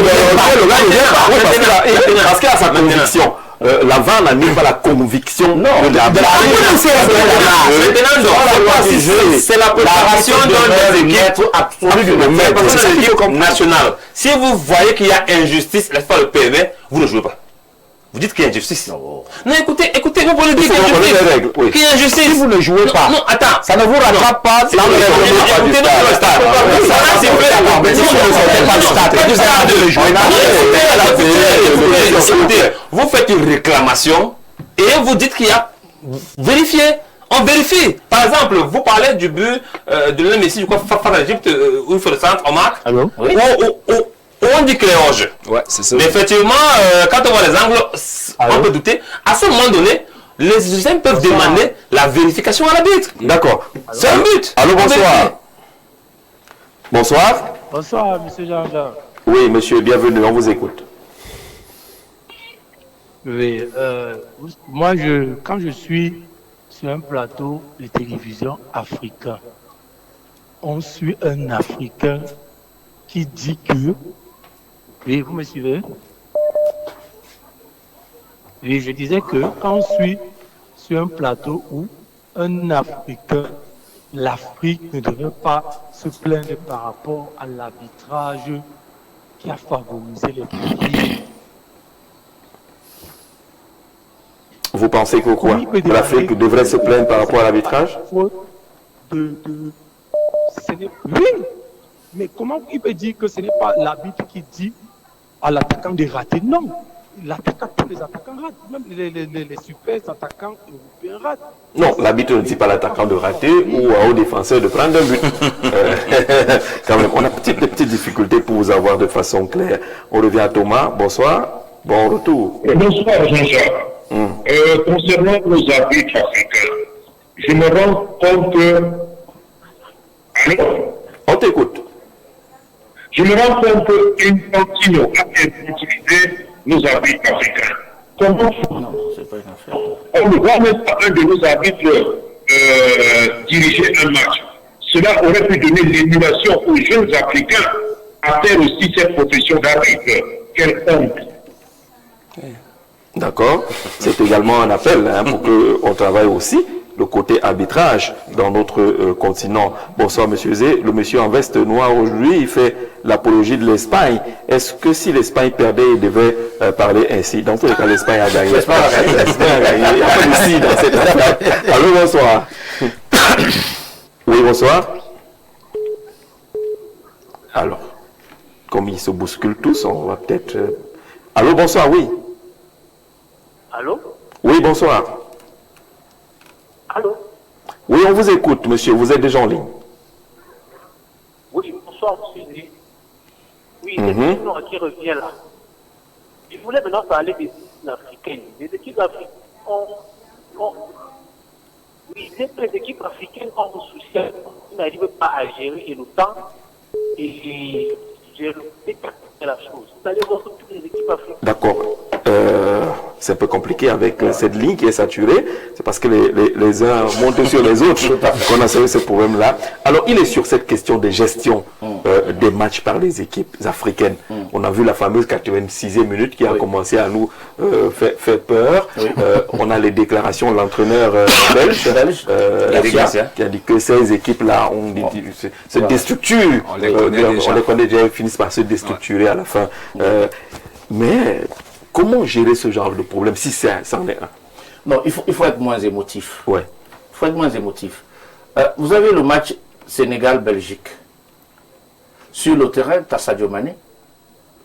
parce qu'il a sa conviction. La VAR n'anime pas la conviction de l'arbitre. C'est la préparation d'un équipe absolue nationale. Si vous voyez qu'il y a injustice, laissez pas le PME, vous ne jouez pas. Vous dites qu'il y a injustice. Non, écoutez, vous pouvez dire qu'il y a injustice. Qu'il y a injustice. Si vous ne jouez pas, non, attends. Ça ne vous rattrape pas. Écoutez notre stade. Vous faites une réclamation et vous dites qu'il y a vérifié. On vérifie. Par exemple, vous parlez du but de l'un Messi, je crois, face à l'Égypte, où il fait le centre, on marque. On dit qu'il est hors jeu. Ouais, c'est ça. Mais effectivement, quand on voit les angles, on peut douter. À ce moment donné, les Égyptiens peuvent demander la vérification à l'arbitre. D'accord. C'est un but. Allô, bonsoir. Bonsoir. Bonsoir, monsieur Jean-Jacques. Oui, monsieur, bienvenue, on vous écoute. Oui, moi, quand je suis sur un plateau de télévision africain, on suit un Africain qui dit que... Oui, vous me suivez? Oui, je disais que quand on suit sur un plateau où un Africain, l'Afrique ne devrait pas se plaindre par rapport à l'arbitrage qui a favorisé les pays. Vous pensez que quoi? L'Afrique devrait se plaindre par rapport à l'arbitrage? Oui, mais comment il peut dire que ce n'est pas l'arbitre qui dit à l'attaquant de rater? Non, l'attaquant, tous les attaquants ratent, même les super attaquants européens ratent. Non, l'arbitre ne dit pas à l'attaquant de rater ou au défenseur de prendre un but. Quand même, on a des petites difficultés pour vous avoir de façon claire. On revient à Thomas. Bonsoir. Bon retour. Bonsoir, Jean-Jacques. Concernant nos arbitres africains, je me rends compte que... On t'écoute. Je me rends compte qu'une continue à utiliser nos arbitres africains. Comment on ne voit même pas un de nos arbitres diriger un match. Cela aurait pu donner l'émulation aux jeunes Africains à faire aussi cette profession d'arbitre. Quelle honte! D'accord. C'est également un appel pour qu'on travaille aussi le côté arbitrage dans notre continent. Bonsoir, monsieur Zé. Le monsieur en veste noire aujourd'hui, il fait l'apologie de l'Espagne. Est-ce que si l'Espagne perdait, il devait parler ainsi? Dans tous les cas, l'Espagne a gagné. L'Espagne a gagné. Il n'y a pas d'ici dans cette affaire. Allô, bonsoir. Oui, bonsoir. Alors, comme ils se bousculent tous, on va peut-être... Allô, bonsoir, oui. Allô? Oui, bonsoir. Allô? Oui, on vous écoute, monsieur. Vous êtes déjà en ligne. Oui, bonsoir, monsieur Zé. Oui, c'est le nom qui revient là. Je voulais maintenant parler des équipes africaines. Les équipes africaines oui, les équipes africaines ont un souci. Ils n'arrivent pas à gérer le temps et gérer la chose. Vous allez voir toutes les équipes africaines. D'accord. c'est un peu compliqué avec cette ligne qui est saturée. C'est parce que les uns montent sur les autres qu'on a ce problème-là. Alors, il est sur cette question de gestion des matchs par les équipes africaines. On a vu la fameuse 86e minute qui a commencé à nous faire peur. On a les déclarations de l'entraîneur belge qui a dit que ces équipes-là se déstructurent. On les connaît déjà. Ils finissent par se déstructurer à la fin. Mais comment gérer ce genre de problème si ça en est un? Non, il faut être moins émotif. Ouais. Il faut être moins émotif. Vous avez le match Sénégal-Belgique. Sur le terrain, tu as Sadio Mané,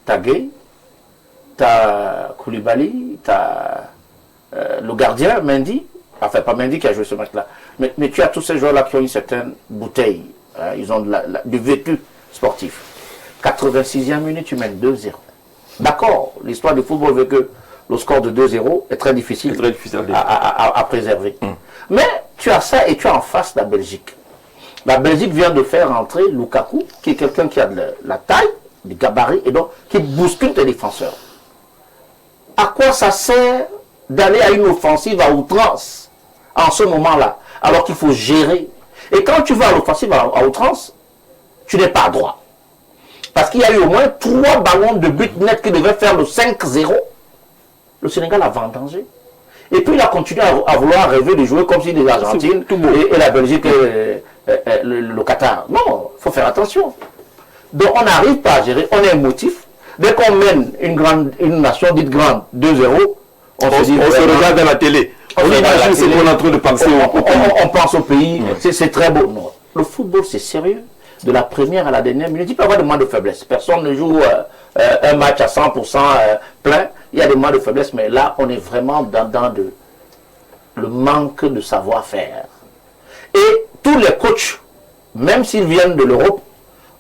tu as Gueye, tu as Koulibaly, tu as le gardien, Mendy. Enfin, pas Mendy qui a joué ce match-là. Mais tu as tous ces joueurs-là qui ont une certaine bouteille. Ils ont du vécu sportif. 86e minute, tu mènes 2-0. D'accord, l'histoire du football veut que le score de 2-0 est très difficile, à préserver. Mais tu as ça et tu as en face la Belgique. La Belgique vient de faire entrer Lukaku, qui est quelqu'un qui a de la taille, du gabarit, et donc qui bouscule tes défenseurs. À quoi ça sert d'aller à une offensive à outrance en ce moment-là, alors qu'il faut gérer? Et quand tu vas à l'offensive à outrance, tu n'es pas droit. Parce qu'il y a eu au moins 3 ballons de but net qui devaient faire le 5-0. Le Sénégal a vendangé. Et puis il a continué à vouloir rêver de jouer comme si l'Argentine et la Belgique et le Qatar. Non, il faut faire attention. Donc on n'arrive pas à gérer, on est émotif. Dès qu'on mène une nation dite grande 2-0, on se regarde à la télé. On imagine ce qu'on est en train de penser. On pense au pays, c'est très beau. Non. Le football, c'est sérieux. De la première à la dernière minute, il peut y avoir des moments de faiblesse. Personne ne joue un match à 100% plein. Il y a des moments de faiblesse, mais là, on est vraiment dans le manque de savoir-faire. Et tous les coachs, même s'ils viennent de l'Europe,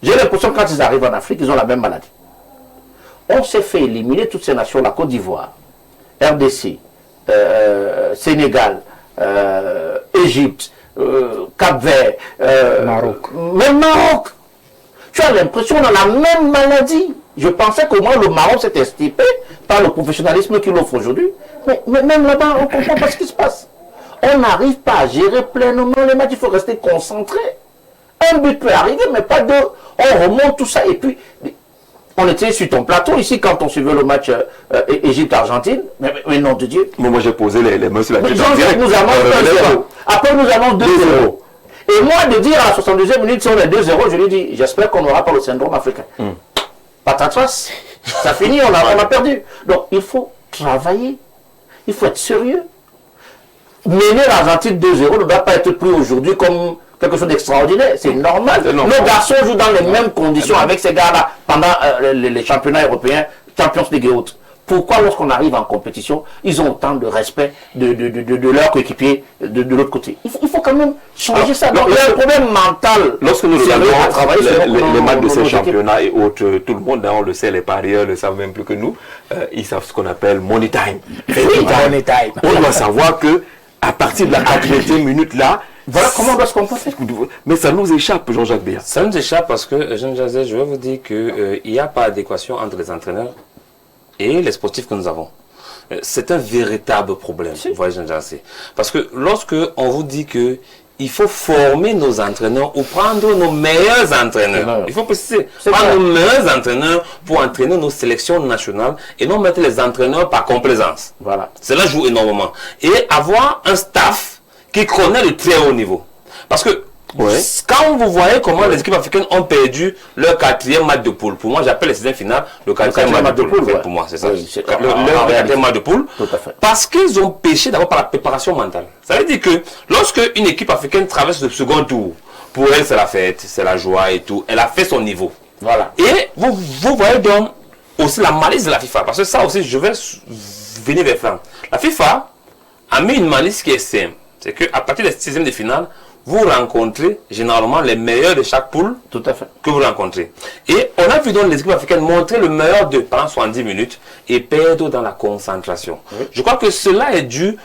j'ai l'impression que quand ils arrivent en Afrique, ils ont la même maladie. On s'est fait éliminer toutes ces nations, la Côte d'Ivoire, RDC, Sénégal, Égypte, Cap-Vert, Maroc. Même Maroc. Tu as l'impression qu'on a la même maladie. Je pensais qu'au moins le Maroc s'était estipé par le professionnalisme qu'il offre aujourd'hui. Mais même là-bas, on ne comprend pas ce qui se passe. On n'arrive pas à gérer pleinement les matchs. Il faut rester concentré. Un but peut arriver, mais pas deux. On remonte tout ça. Et puis, on était sur ton plateau ici quand on suivait le match Égypte-Argentine. Mais nom de Dieu. Moi, j'ai posé les mains sur la tête. Jean-Jacques nous annonce 1-0. Après, nous annonce 2-0. Et moi, de dire à la 72e minute, si on est 2-0, je lui dis, j'espère qu'on n'aura pas le syndrome africain. Patatras, ça finit, on a perdu. Donc, il faut travailler. Il faut être sérieux. Mener l'Argentine 2-0 ne doit pas être pris aujourd'hui comme quelque chose d'extraordinaire. C'est normal. Nos garçons jouent dans les mêmes conditions avec ces gars-là pendant les championnats européens, Champions League et autres. Pourquoi, lorsqu'on arrive en compétition, ils ont autant de respect de leurs coéquipiers de l'autre côté? Il faut quand même changer ça. Donc, il y a un problème mental. Lorsque nous regardons les matchs de ces championnats et autres, tout le monde, on le sait, les parieurs le savent même plus que nous, ils savent ce qu'on appelle money time. Money time. On doit savoir que à partir de la 80e minute là, voilà comment on doit se comporter. Mais ça nous échappe, Jean-Jacques Béat. Ça nous échappe parce que, Jean Jazet, je vais vous dire qu'il n'y a pas d'adéquation entre les entraîneurs et les sportifs que nous avons. C'est un véritable problème, vous voyez, Jean Jazet. Parce que lorsque on vous dit que il faut former nos entraîneurs ou prendre nos meilleurs entraîneurs. Il faut préciser, prendre nos meilleurs entraîneurs pour entraîner nos sélections nationales et non mettre les entraîneurs par complaisance. Voilà. Cela joue énormément. Et avoir un staff qui connaît le très haut niveau. Parce que quand vous voyez comment les équipes africaines ont perdu leur 4e match de poule, pour moi j'appelle les 6e finales le 4e match de poule. Pour moi c'est ça. Oui, leur 4e match de poule. Parce qu'ils ont péché d'abord par la préparation mentale. Ça veut dire que lorsque une équipe africaine traverse le second tour, pour elle c'est la fête, c'est la joie et tout. Elle a fait son niveau. Voilà. Et vous voyez donc aussi la malice de la FIFA. Parce que ça aussi je vais venir vers ça. La FIFA a mis une malice qui est simple. C'est qu'à partir des 6e de finale, vous rencontrez généralement les meilleurs de chaque poule que vous rencontrez. Et on a vu donc les équipes africaines montrer le meilleur de pendant 70 minutes et perdre dans la concentration. Oui. Je crois que cela est dû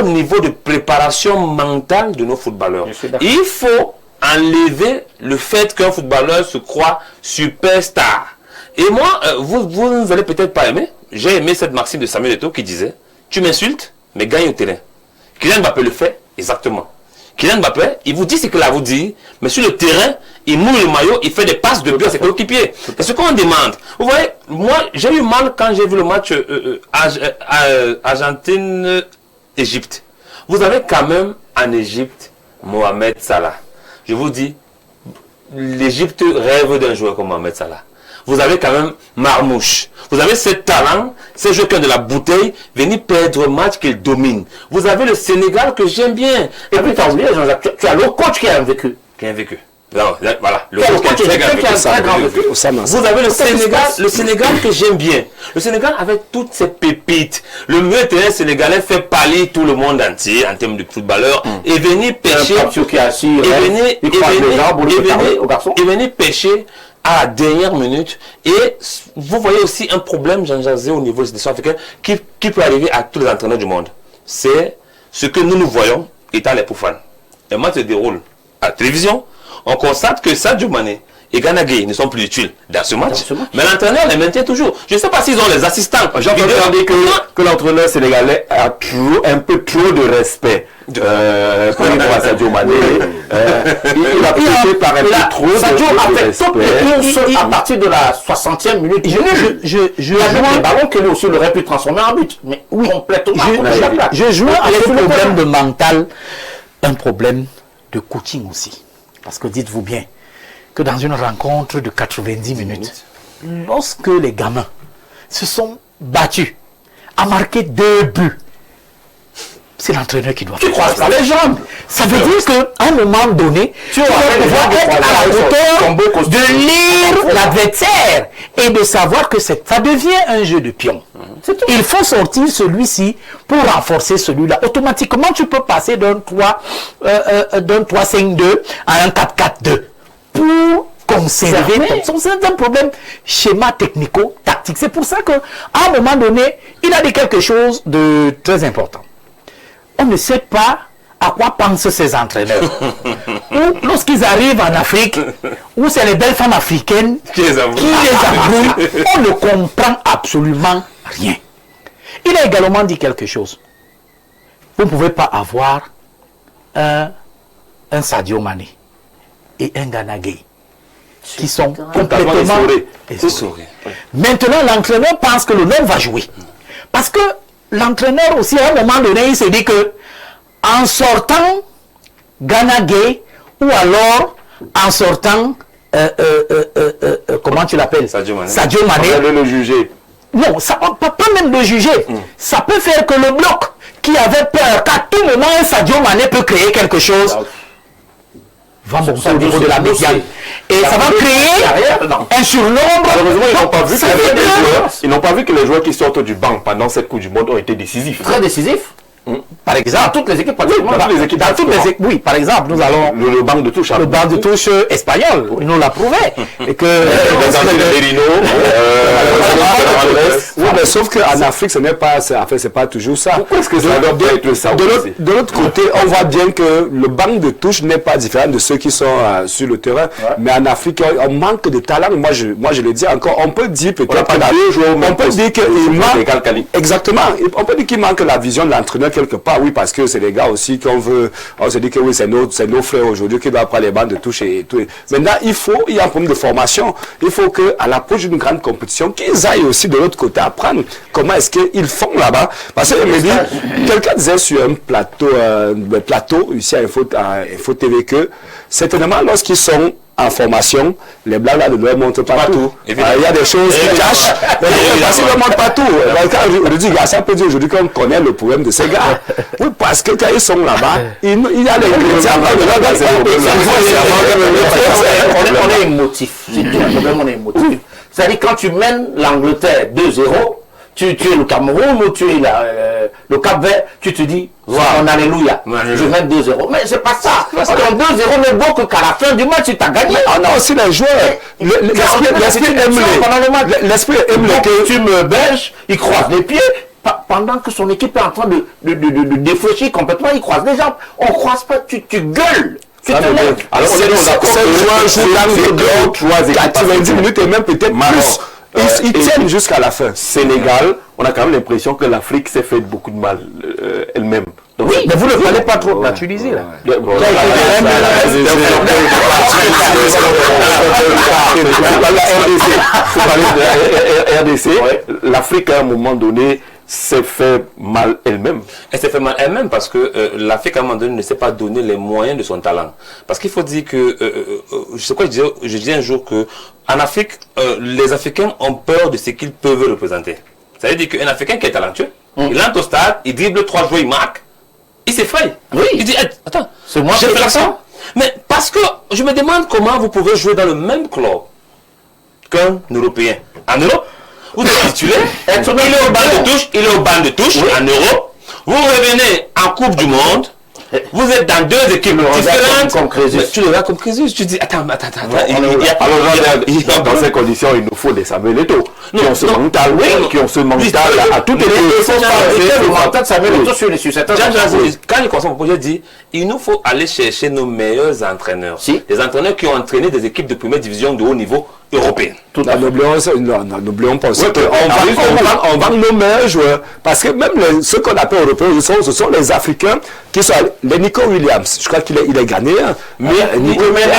au niveau de préparation mentale de nos footballeurs. Il faut enlever le fait qu'un footballeur se croit superstar. Et moi, vous n'allez peut-être pas aimer. J'ai aimé cette maxime de Samuel Eto'o qui disait tu m'insultes, mais gagne au terrain. Kylian Mbappé le fait exactement. Kylian Mbappé, il vous dit ce qu'il a vous dit, mais sur le terrain, il mouille le maillot, il fait des passes de but à ses coéquipiers. C'est ce qu'on demande. Vous voyez, moi, j'ai eu mal quand j'ai vu le match Argentine-Égypte. Vous avez quand même en Égypte Mohamed Salah. Je vous dis, l'Égypte rêve d'un joueur comme Mohamed Salah. Vous avez quand même Marmouche. Vous avez ce talent, ce joueur qui a de la bouteille, venir perdre un match qu'il domine. Vous avez le Sénégal que j'aime bien. Et puis tu as oublié, Jean-Jacques, tu as le coach qui a vécu. Non, voilà, le coach qui a vécu. Vous avez le Sénégal que j'aime bien. Le Sénégal avec toutes ses pépites. Le mieux terrain sénégalais fait pâlir tout le monde entier en termes de footballeurs. Et venir pêcher. Et venir pêcher à la dernière minute. Et vous voyez aussi un problème, Jean-Jacques, au niveau des sélections africaines qui peut arriver à tous les entraîneurs du monde. C'est ce que nous voyons étant les profanes. Le match se déroule à la télévision. On constate que Sadio Mané et Gana Gueye ne sont plus utiles dans ce match. Mais l'entraîneur les maintient toujours. Je ne sais pas s'ils ont les assistants. J'ai entendu que l'entraîneur sénégalais a un peu trop de respect pour Sadio Mané. Il a poussé par un peu trop de respect. Sadio a fait top les à partir de la 60e minute. Il a joué un ballon que lui aussi aurait pu transformer en but. Mais complètement. Je joue avec un problème de mental, un problème de coaching aussi. Parce que dites-vous bien que dans une rencontre de 90 minutes, lorsque les gamins se sont battus à marquer 2 buts, c'est l'entraîneur qui doit faire. Tu croises pas les jambes. Ça veut dire qu'à un moment donné, tu vas pouvoir être à la hauteur de lire l'adversaire et de savoir que ça devient un jeu de pion. Il faut sortir celui-ci pour renforcer celui-là. Automatiquement, tu peux passer d'un 3-5-2 à un 4-4-2 pour conserver. C'est un problème schéma technico-tactique. C'est pour ça qu'à un moment donné, il a dit quelque chose de très important. On ne sait pas à quoi pensent ces entraîneurs. Ou lorsqu'ils arrivent en Afrique, où c'est les belles femmes africaines qui les embrouillent, on ne comprend absolument rien. Il a également dit quelque chose. Vous ne pouvez pas avoir un Sadio Mané et un Gana Gueye qui sont complètement essorés. Maintenant, l'entraîneur pense que le nom va jouer. Parce que l'entraîneur aussi, à un moment donné, il s'est dit que en sortant Gana Gueye ou alors en sortant comment tu l'appelles, Sadio Mané, on va le juger. Non, ça pas même le juger. Ça peut faire que le bloc qui avait peur qu'à tout moment un Sadio Mané peut créer quelque chose va monter au niveau de la médiane. Et ça va créer un surnombre. Malheureusement, ils n'ont pas vu que les joueurs qui sortent du banc pendant cette Coupe du Monde ont été décisifs. Très décisifs. Par exemple, dans toutes les équipes, par exemple, nous allons le banc de touche, espagnol, il nous l'a prouvé, et que oui, mais sauf qu'en Afrique, ce n'est pas, c'est pas toujours ça. Pourquoi est-ce que ça doit bien être ça? De l'autre côté, on voit bien que le banc de touche n'est pas différent de ceux qui sont sur le terrain, mais en Afrique, on manque de talent. Moi, je le dis encore, on peut dire peut-être on peut dire qu'il manque, exactement, on peut dire qu'il manque la vision de l'entraîneur quelque part, oui, parce que c'est des gars aussi qu'on veut, on se dit que oui, c'est nos frères aujourd'hui qui doivent prendre les bandes de touche et tout. Maintenant, il y a un problème de formation. Il faut qu'à l'approche d'une grande compétition, qu'ils aillent aussi de l'autre côté apprendre comment est-ce qu'ils font là-bas. Parce que me dit, quelqu'un disait sur un plateau ici à Info TV que certainement lorsqu'ils sont en formation, les blagues là ne leur montrent pas tout. Il y a des choses qui cachent, parce qu'ils ne leur montrent pas tout. Quand je dis, ça peut dire aujourd'hui qu'on connaît le problème de ces gars. Oui, parce que quand ils sont là-bas, il y a des on est émotif. C'est tout le problème, on est émotif. C'est-à-dire quand tu mènes l'Angleterre 2-0, tu es le Cameroun ou tu es le Cap-Vert, tu te dis, on alléluia, je mène 2-0. Mais c'est pas ça. Parce que 2-0 n'est beau que qu'à la fin du match, tu t'as gagné. On a aussi les joueurs. L'esprit aime le tu me belges, il croise les pieds. Pendant que son équipe est en train de défaucher complètement, il croise les jambes. On ne croise pas, tu gueules. Alors, c'est joueur joue dans 90 minutes et même peut-être plus. Ils tiennent jusqu'à la fin. Sénégal, on a quand même l'impression que l'Afrique s'est fait beaucoup de mal elle-même. Donc, Oui, mais vous ne fallait pas trop naturaliser là. RDC, l'Afrique à un moment donné s'est fait mal elle-même. Elle s'est fait mal elle-même parce que l'Afrique à un moment donné ne s'est pas donné les moyens de son talent. Parce qu'il faut dire que, je disais un jour que en Afrique, les Africains ont peur de ce qu'ils peuvent représenter. Ça veut dire qu'un Africain qui est talentueux, il entre au stade, il dribble 3 joueurs, il marque, il s'effraie. Oui. Il dit, attends, C'est moi j'ai qui fait ai fait l'action. Mais parce que je me demande comment vous pouvez jouer dans le même club qu'un Européen. En Europe, vous êtes titulaire, il est au banc de touche, en Europe. Vous revenez en Coupe du Monde. Vous êtes dans 2 équipes différentes. Tu le vois comme Crésus. Tu dis, attends. Dans ces conditions, il nous faut des Samuel Eto'o qui ont ce mental, à tout équipe. Quand il commence mon projet, il dit, il nous faut aller chercher nos meilleurs entraîneurs. Des entraîneurs qui ont entraîné des équipes de première division de haut niveau européennes. N'oublions pas aussi qu'on vend nos meilleurs joueurs. Parce que même ceux qu'on appelle européens, ce sont les Africains qui sont les Nico Williams. Je crois qu'il est ghanéen. Mais Nico Williams,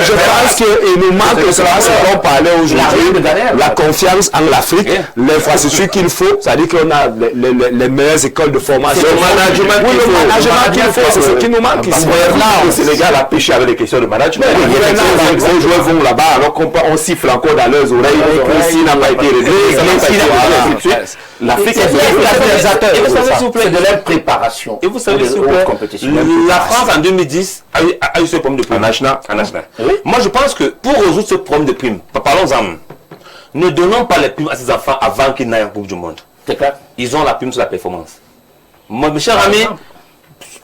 je pense qu'il nous manque cela, ce qu'on parlait aujourd'hui, la confiance en l'Afrique, l'infrastructure qu'il faut, c'est-à-dire qu'on a les meilleures écoles de formation. Le management qu'il faut, c'est ce qui nous manque ici. Le Sénégal a pêché avec les questions de management. Les joueurs vont là-bas alors qu'on siffle encore dans leurs oreilles. S'il n'a pas été réglé, l'Afrique est c'est de leur préparation. Et vous savez, la France en 2010 a eu ce problème de prime. Moi, je pense que pour résoudre ce problème de prime, parlons-en, ne donnons pas les primes à ces enfants avant qu'ils n'aillent en Coupe du Monde. Ils ont la prime sur la performance. Mes chers amis,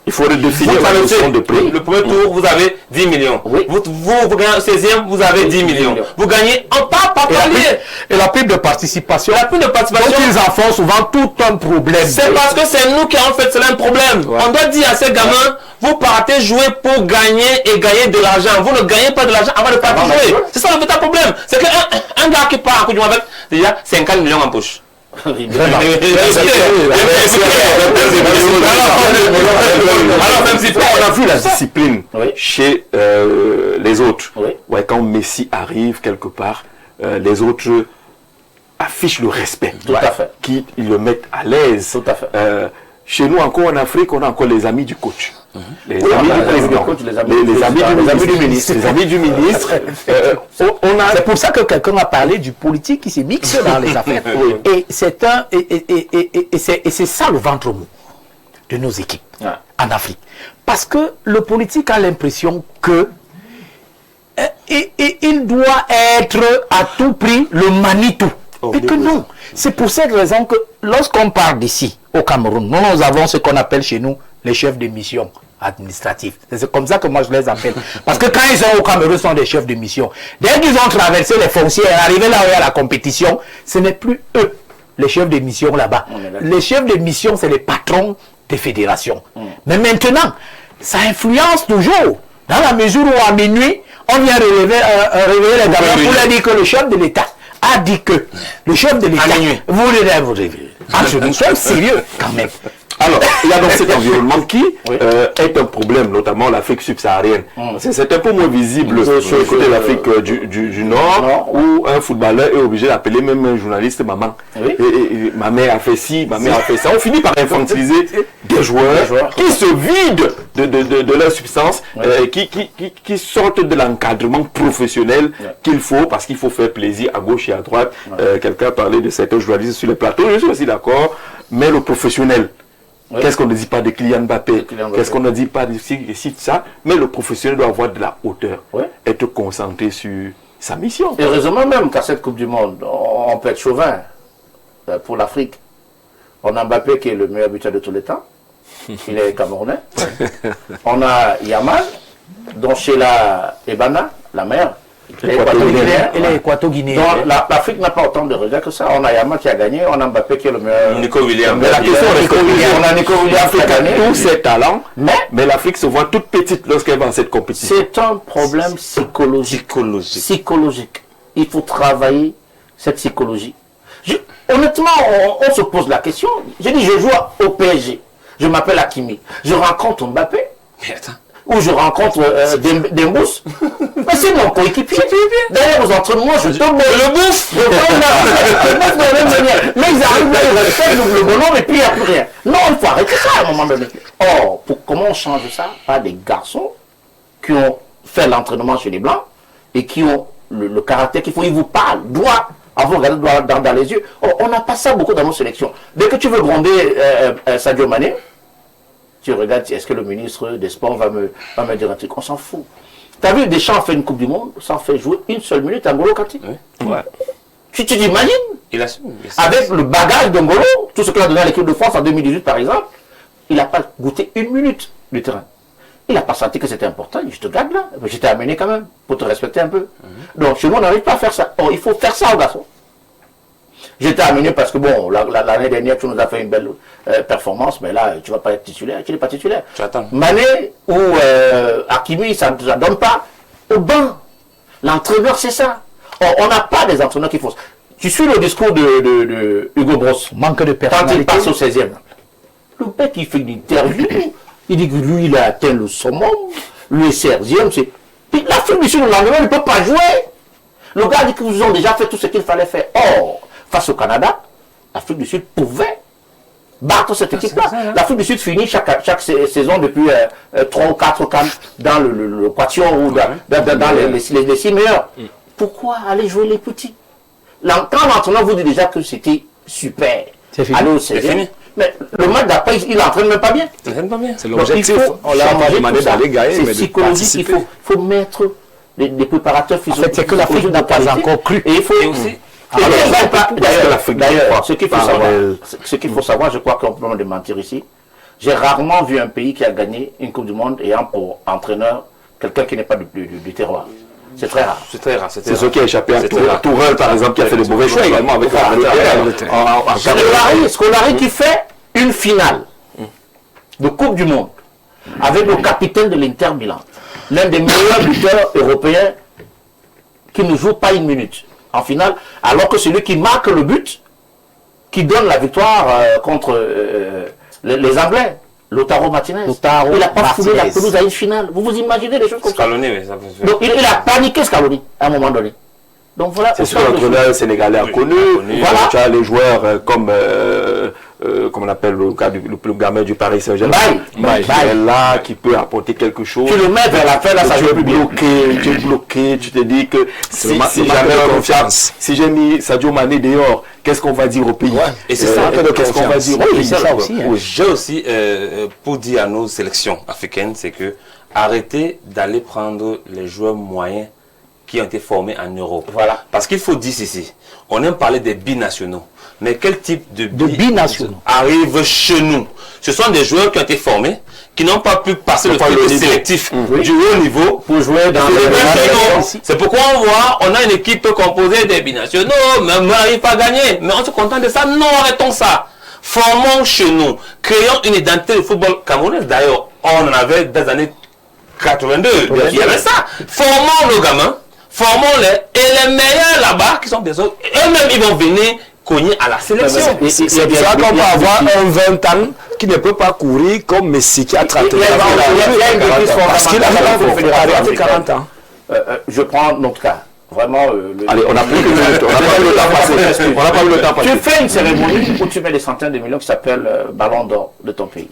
il faut redéfinir la notion de prime. Le premier tour, vous avez 10 millions. Vous gagnez au 16e, vous avez 10 millions. Vous gagnez en pas palier. Et la prime de participation. La prime de participation. Donc ils en font souvent tout un problème. C'est parce que c'est nous qui avons fait cela un problème. On doit dire à ces gamins, vous partez jouer pour gagner et gagner de l'argent. Vous ne gagnez pas de l'argent avant de partir jouer. C'est ça le véritable problème. C'est qu'un gars qui part en Coupe du Monde avec déjà 50 millions en poche. On a vu la discipline chez les autres. Ouais, quand Messi arrive quelque part, les autres affichent le respect, qui le mettent à l'aise. Chez nous encore en Afrique, on a encore les amis du coach. Les amis du président, les amis du ministre. Les amis du ministre. C'est pour ça que quelqu'un a parlé du politique qui s'est mixé dans les affaires. Et c'est ça le ventre mou de nos équipes en Afrique. Parce que le politique a l'impression que il doit être à tout prix le Manitou. Et que non. C'est pour cette raison que lorsqu'on part d'ici, au Cameroun, nous avons ce qu'on appelle chez nous les chefs de mission administratifs. C'est comme ça que moi je les appelle. Parce que quand ils sont au Cameroun, ils sont des chefs de mission. Dès qu'ils ont traversé les fonciers et arrivé là où il y a la compétition, ce n'est plus eux, les chefs de mission là-bas. Les chefs de mission, c'est les patrons des fédérations. Mais maintenant, ça influence toujours. Dans la mesure où à minuit, on vient réveiller les gamins pour leur dire que le chef de l'État a dit que le chef de l'État, vous réveillez. Nous sommes sérieux quand même. Alors, il y a donc cet environnement qui est un problème, notamment l'Afrique subsaharienne. C'est un peu moins visible sur le côté de l'Afrique du Nord, où un footballeur est obligé d'appeler même un journaliste maman. Et ma mère a fait ci, ma mère a fait ça. On finit par infantiliser des joueurs qui se vident de leur substance, qui sortent de l'encadrement professionnel qu'il faut, parce qu'il faut faire plaisir à gauche et à droite. Quelqu'un parlait de certains journalistes sur les plateaux, je suis aussi d'accord, mais le professionnel. Qu'est-ce qu'on ne dit pas de Kylian Mbappé? Qu'est-ce qu'on ne dit pas de ça? Mais le professionnel doit avoir de la hauteur, être concentré sur sa mission. Et heureusement même qu'à cette Coupe du Monde, on peut être chauvin pour l'Afrique. On a Mbappé qui est le meilleur buteur de tous les temps. Il est camerounais. On a Yamal, dont Sheila Ebana, la mère, l'équato-guinéen. Et les équato-guinéens. Donc l'Afrique n'a pas autant de regrets que ça. On a Yama qui a gagné, on a Mbappé qui est le meilleur. Nico Williams. Mais la question reste On a Nico Williams qui a gagné. tous ses talents, Mais l'Afrique se voit toute petite lorsqu'elle va dans cette compétition. c'est un problème psychologique. Psychologique. Il faut travailler cette psychologie. Honnêtement, on se pose la question. Je dis, je joue au PSG. Je m'appelle Hakimi. Je rencontre Mbappé. Mais attends. Ou je rencontre Dembous. Mais c'est mon coéquipier. D'ailleurs, aux entraînements, je tombe le bouffe. Je bouffe de la même manière. Mais ils arrivent là, ils respectent le bonhomme et puis il n'y a plus rien. Non, il faut arrêter ça à un moment donné. Or, comment on change ça? Par des garçons qui ont fait l'entraînement chez les Blancs et qui ont le caractère qu'il faut. Ils vous parlent droit. À vous regarder dans les yeux. Oh, on n'a pas ça beaucoup dans nos sélections. Dès que tu veux gronder Sadio Mané, tu regardes, est-ce que le ministre des Sports va me dire un truc? On s'en fout. Tu as vu, Deschamps fait une Coupe du Monde sans faire jouer une seule minute à N'Golo Kanté. Oui. Ouais. Tu t'imagines? Il a avec le bagage d'Ngolo, tout ce qu'il a donné à l'équipe de France en 2018 par exemple, il n'a pas goûté une minute du terrain. Il n'a pas senti que c'était important. Je te garde là. Je t'ai amené quand même pour te respecter un peu. Donc chez nous, on n'arrive pas à faire ça. Oh, il faut faire ça aux garçons. Je t'ai amené parce que bon, l'année dernière, tu nous as fait une belle performance, mais là, tu ne vas pas être titulaire. Tu n'es pas titulaire. Mané ou Hakimi, ça ne donne pas au banc. L'entraîneur, c'est ça. Oh, on n'a pas des entraîneurs qui font ça. Tu suis le discours de Hugo Bross. Manque de personnalité. Quand il passe au 16e. Le mec, il fait une interview. Il dit que lui, il a atteint le summum. Lui est 16e. L'Afrique du Sud, le lendemain, il ne peut pas jouer. Le gars dit qu'ils ont déjà fait tout ce qu'il fallait faire. Or, face au Canada, l'Afrique du Sud pouvait battre cette équipe-là. L'Afrique du Sud finit chaque saison depuis 3 ou 4 cannes dans le quatuor ou dans les 6 meilleurs. Pourquoi aller jouer les petits? Quand l'entraîneur vous dit déjà que c'était super, allez au 16e. Mais le match d'après, il n'entraîne même pas bien. Il n'entraîne pas bien. C'est l'objectif. On l'a pas demandé d'aller gagner, mais de psychologique. Il faut mettre des préparateurs physiques. En fait, c'est que l'Afrique n'a pas encore cru. Et il faut aussi. D'ailleurs, ce qu'il faut savoir, je crois qu'on peut me démentir ici. J'ai rarement vu un pays qui a gagné une Coupe du Monde ayant pour entraîneur quelqu'un qui n'est pas du terroir. C'est très rare. C'est très rare. C'est ce qui a échappé à Tourelle, par exemple, qui a fait des mauvais choix également avec Scolari qui fait une finale de Coupe du Monde avec le capitaine de l'Inter Milan, l'un des meilleurs buteurs européens qui ne joue pas une minute en finale, alors que celui qui marque le but, qui donne la victoire contre les Anglais, Lautaro Martinez. Il n'a pas foulé la pelouse à une finale. Vous vous imaginez des choses comme ça? Donc il a paniqué Scaloni à un moment donné. Donc voilà. C'est sûr, l'entraîneur sénégalais a connu. Voilà. Tu as les joueurs comme on appelle le gamin du Paris Saint-Germain. Qui est là, qui peut apporter quelque chose. Tu le mets vers la fin, là, ça tu es bloqué, tu te dis que si j'ai mis Sadio Mané dehors, qu'est-ce qu'on va dire au pays? Et c'est ça, qu'est-ce qu'on va dire au pays? J'ai aussi, pour dire à nos sélections africaines, c'est que arrêtez d'aller prendre les joueurs moyens qui ont été formés en Europe. Voilà. Parce qu'il faut dire ceci, on aime parler des binationaux. Mais quel type de binationaux arrive chez nous? Ce sont des joueurs qui ont été formés, qui n'ont pas pu passer le filtre sélectif du haut niveau pour jouer dans C'est pourquoi on a une équipe composée des binationaux, mais on n'arrive pas à gagner. Mais on se contente de ça? Non, arrêtons ça. Formons chez nous. Créons une identité de football camerounais. D'ailleurs, on en avait dans les années 82. Il y avait ça. Formons nos gamins. Formons-les et les meilleurs là-bas qui sont bien sûr, eux-mêmes ils vont venir cogner à la sélection. C'est pour ça qu'on peut avoir un 20 ans qui ne peut pas courir comme Messi qui a 30 ans. Parce qu'il a 40 ans. Je prends notre cas. Vraiment, allez, on n'a plus le temps. On n'a pas eu le temps. Tu fais une cérémonie où tu mets des centaines de millions qui s'appelle Ballon d'Or de ton pays.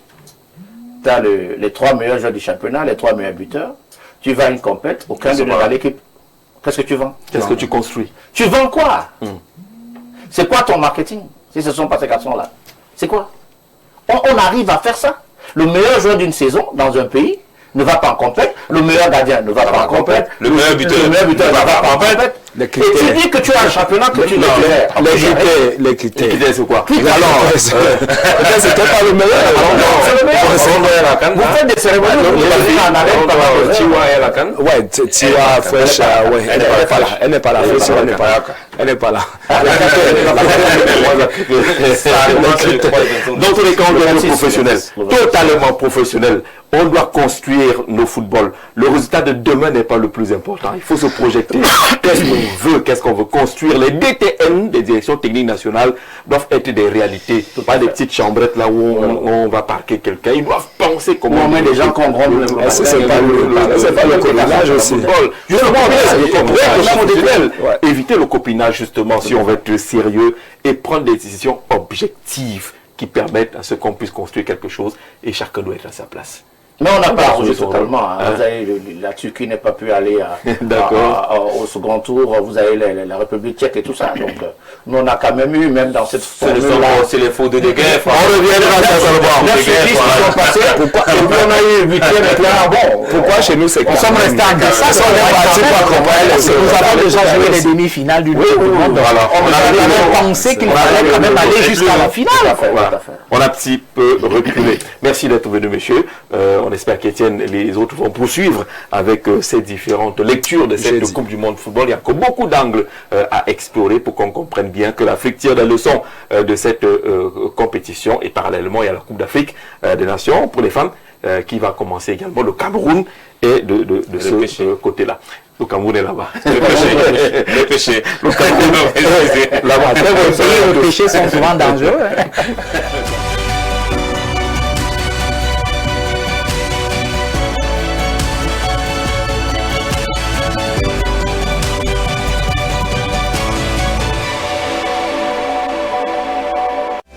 Tu as les 3 meilleurs joueurs du championnat, les 3 meilleurs buteurs. Tu vas à une compète, aucun de dans l'équipe. Qu'est-ce que tu vends? Qu'est-ce que tu construis? Tu vends quoi? C'est quoi ton marketing? Si ce ne sont pas ces garçons-là. C'est quoi? On arrive à faire ça. Le meilleur joueur d'une saison dans un pays ne va pas en compète. Le meilleur gardien ne va pas en compète. Le meilleur buteur ne va pas en compète. Et tu dis que tu as un championnat que tu dois faire. Les critères, c'est quoi? Alors, c'était pas le meilleur. Vous faites des cérémonies, Tiwa et la canne. Ouais, Tiwa, Fresh, ouais, elle n'est pas là. Elle n'est pas là. Elle n'est pas là. Dans tous les cas, on doit être professionnel, totalement professionnel. On doit construire nos footballs. Le résultat de demain n'est pas le plus important. Il faut se projeter. Qu'est-ce qu'on veut, qu'est-ce qu'on veut construire. Les DTN, des directions techniques nationales, doivent être des réalités. Pas des petites chambrettes là où on va parquer quelqu'un. Ils doivent penser comment on met des gens qu'on rend le c'est pas le copinage aussi. Éviter le copinage justement si on veut être sérieux et prendre des décisions objectives qui permettent à ce qu'on puisse construire quelque chose et chacun doit être à sa place. Mais on n'a pas arrangé totalement. Vous avez la Turquie n'a pas pu aller au second tour. Vous avez la République tchèque et tout ça. Donc, nous, on a quand même eu, même dans cette formule-là. C'est les fautes de guerre. On reviendra à ça. Pourquoi et puis on a eu 8e et puis bon. Pourquoi chez nous c'est Nous sommes restés en décembre. Nous avons déjà joué les demi-finales du monde. On avait pensé qu'il fallait quand même aller jusqu'à la finale. On a un petit peu reculé. Merci d'être venu, messieurs. On espère qu'Étienne et les autres vont poursuivre avec ces différentes lectures de cette Coupe du Monde de football. Il y a encore beaucoup d'angles à explorer pour qu'on comprenne bien que l'Afrique tire la leçon de cette compétition. Et parallèlement, il y a la Coupe d'Afrique des Nations pour les femmes qui va commencer également. Le Cameroun est de ce côté-là. Le Cameroun est là-bas. Le péché. Le Cameroun est là-bas. Les péchés sont souvent dangereux.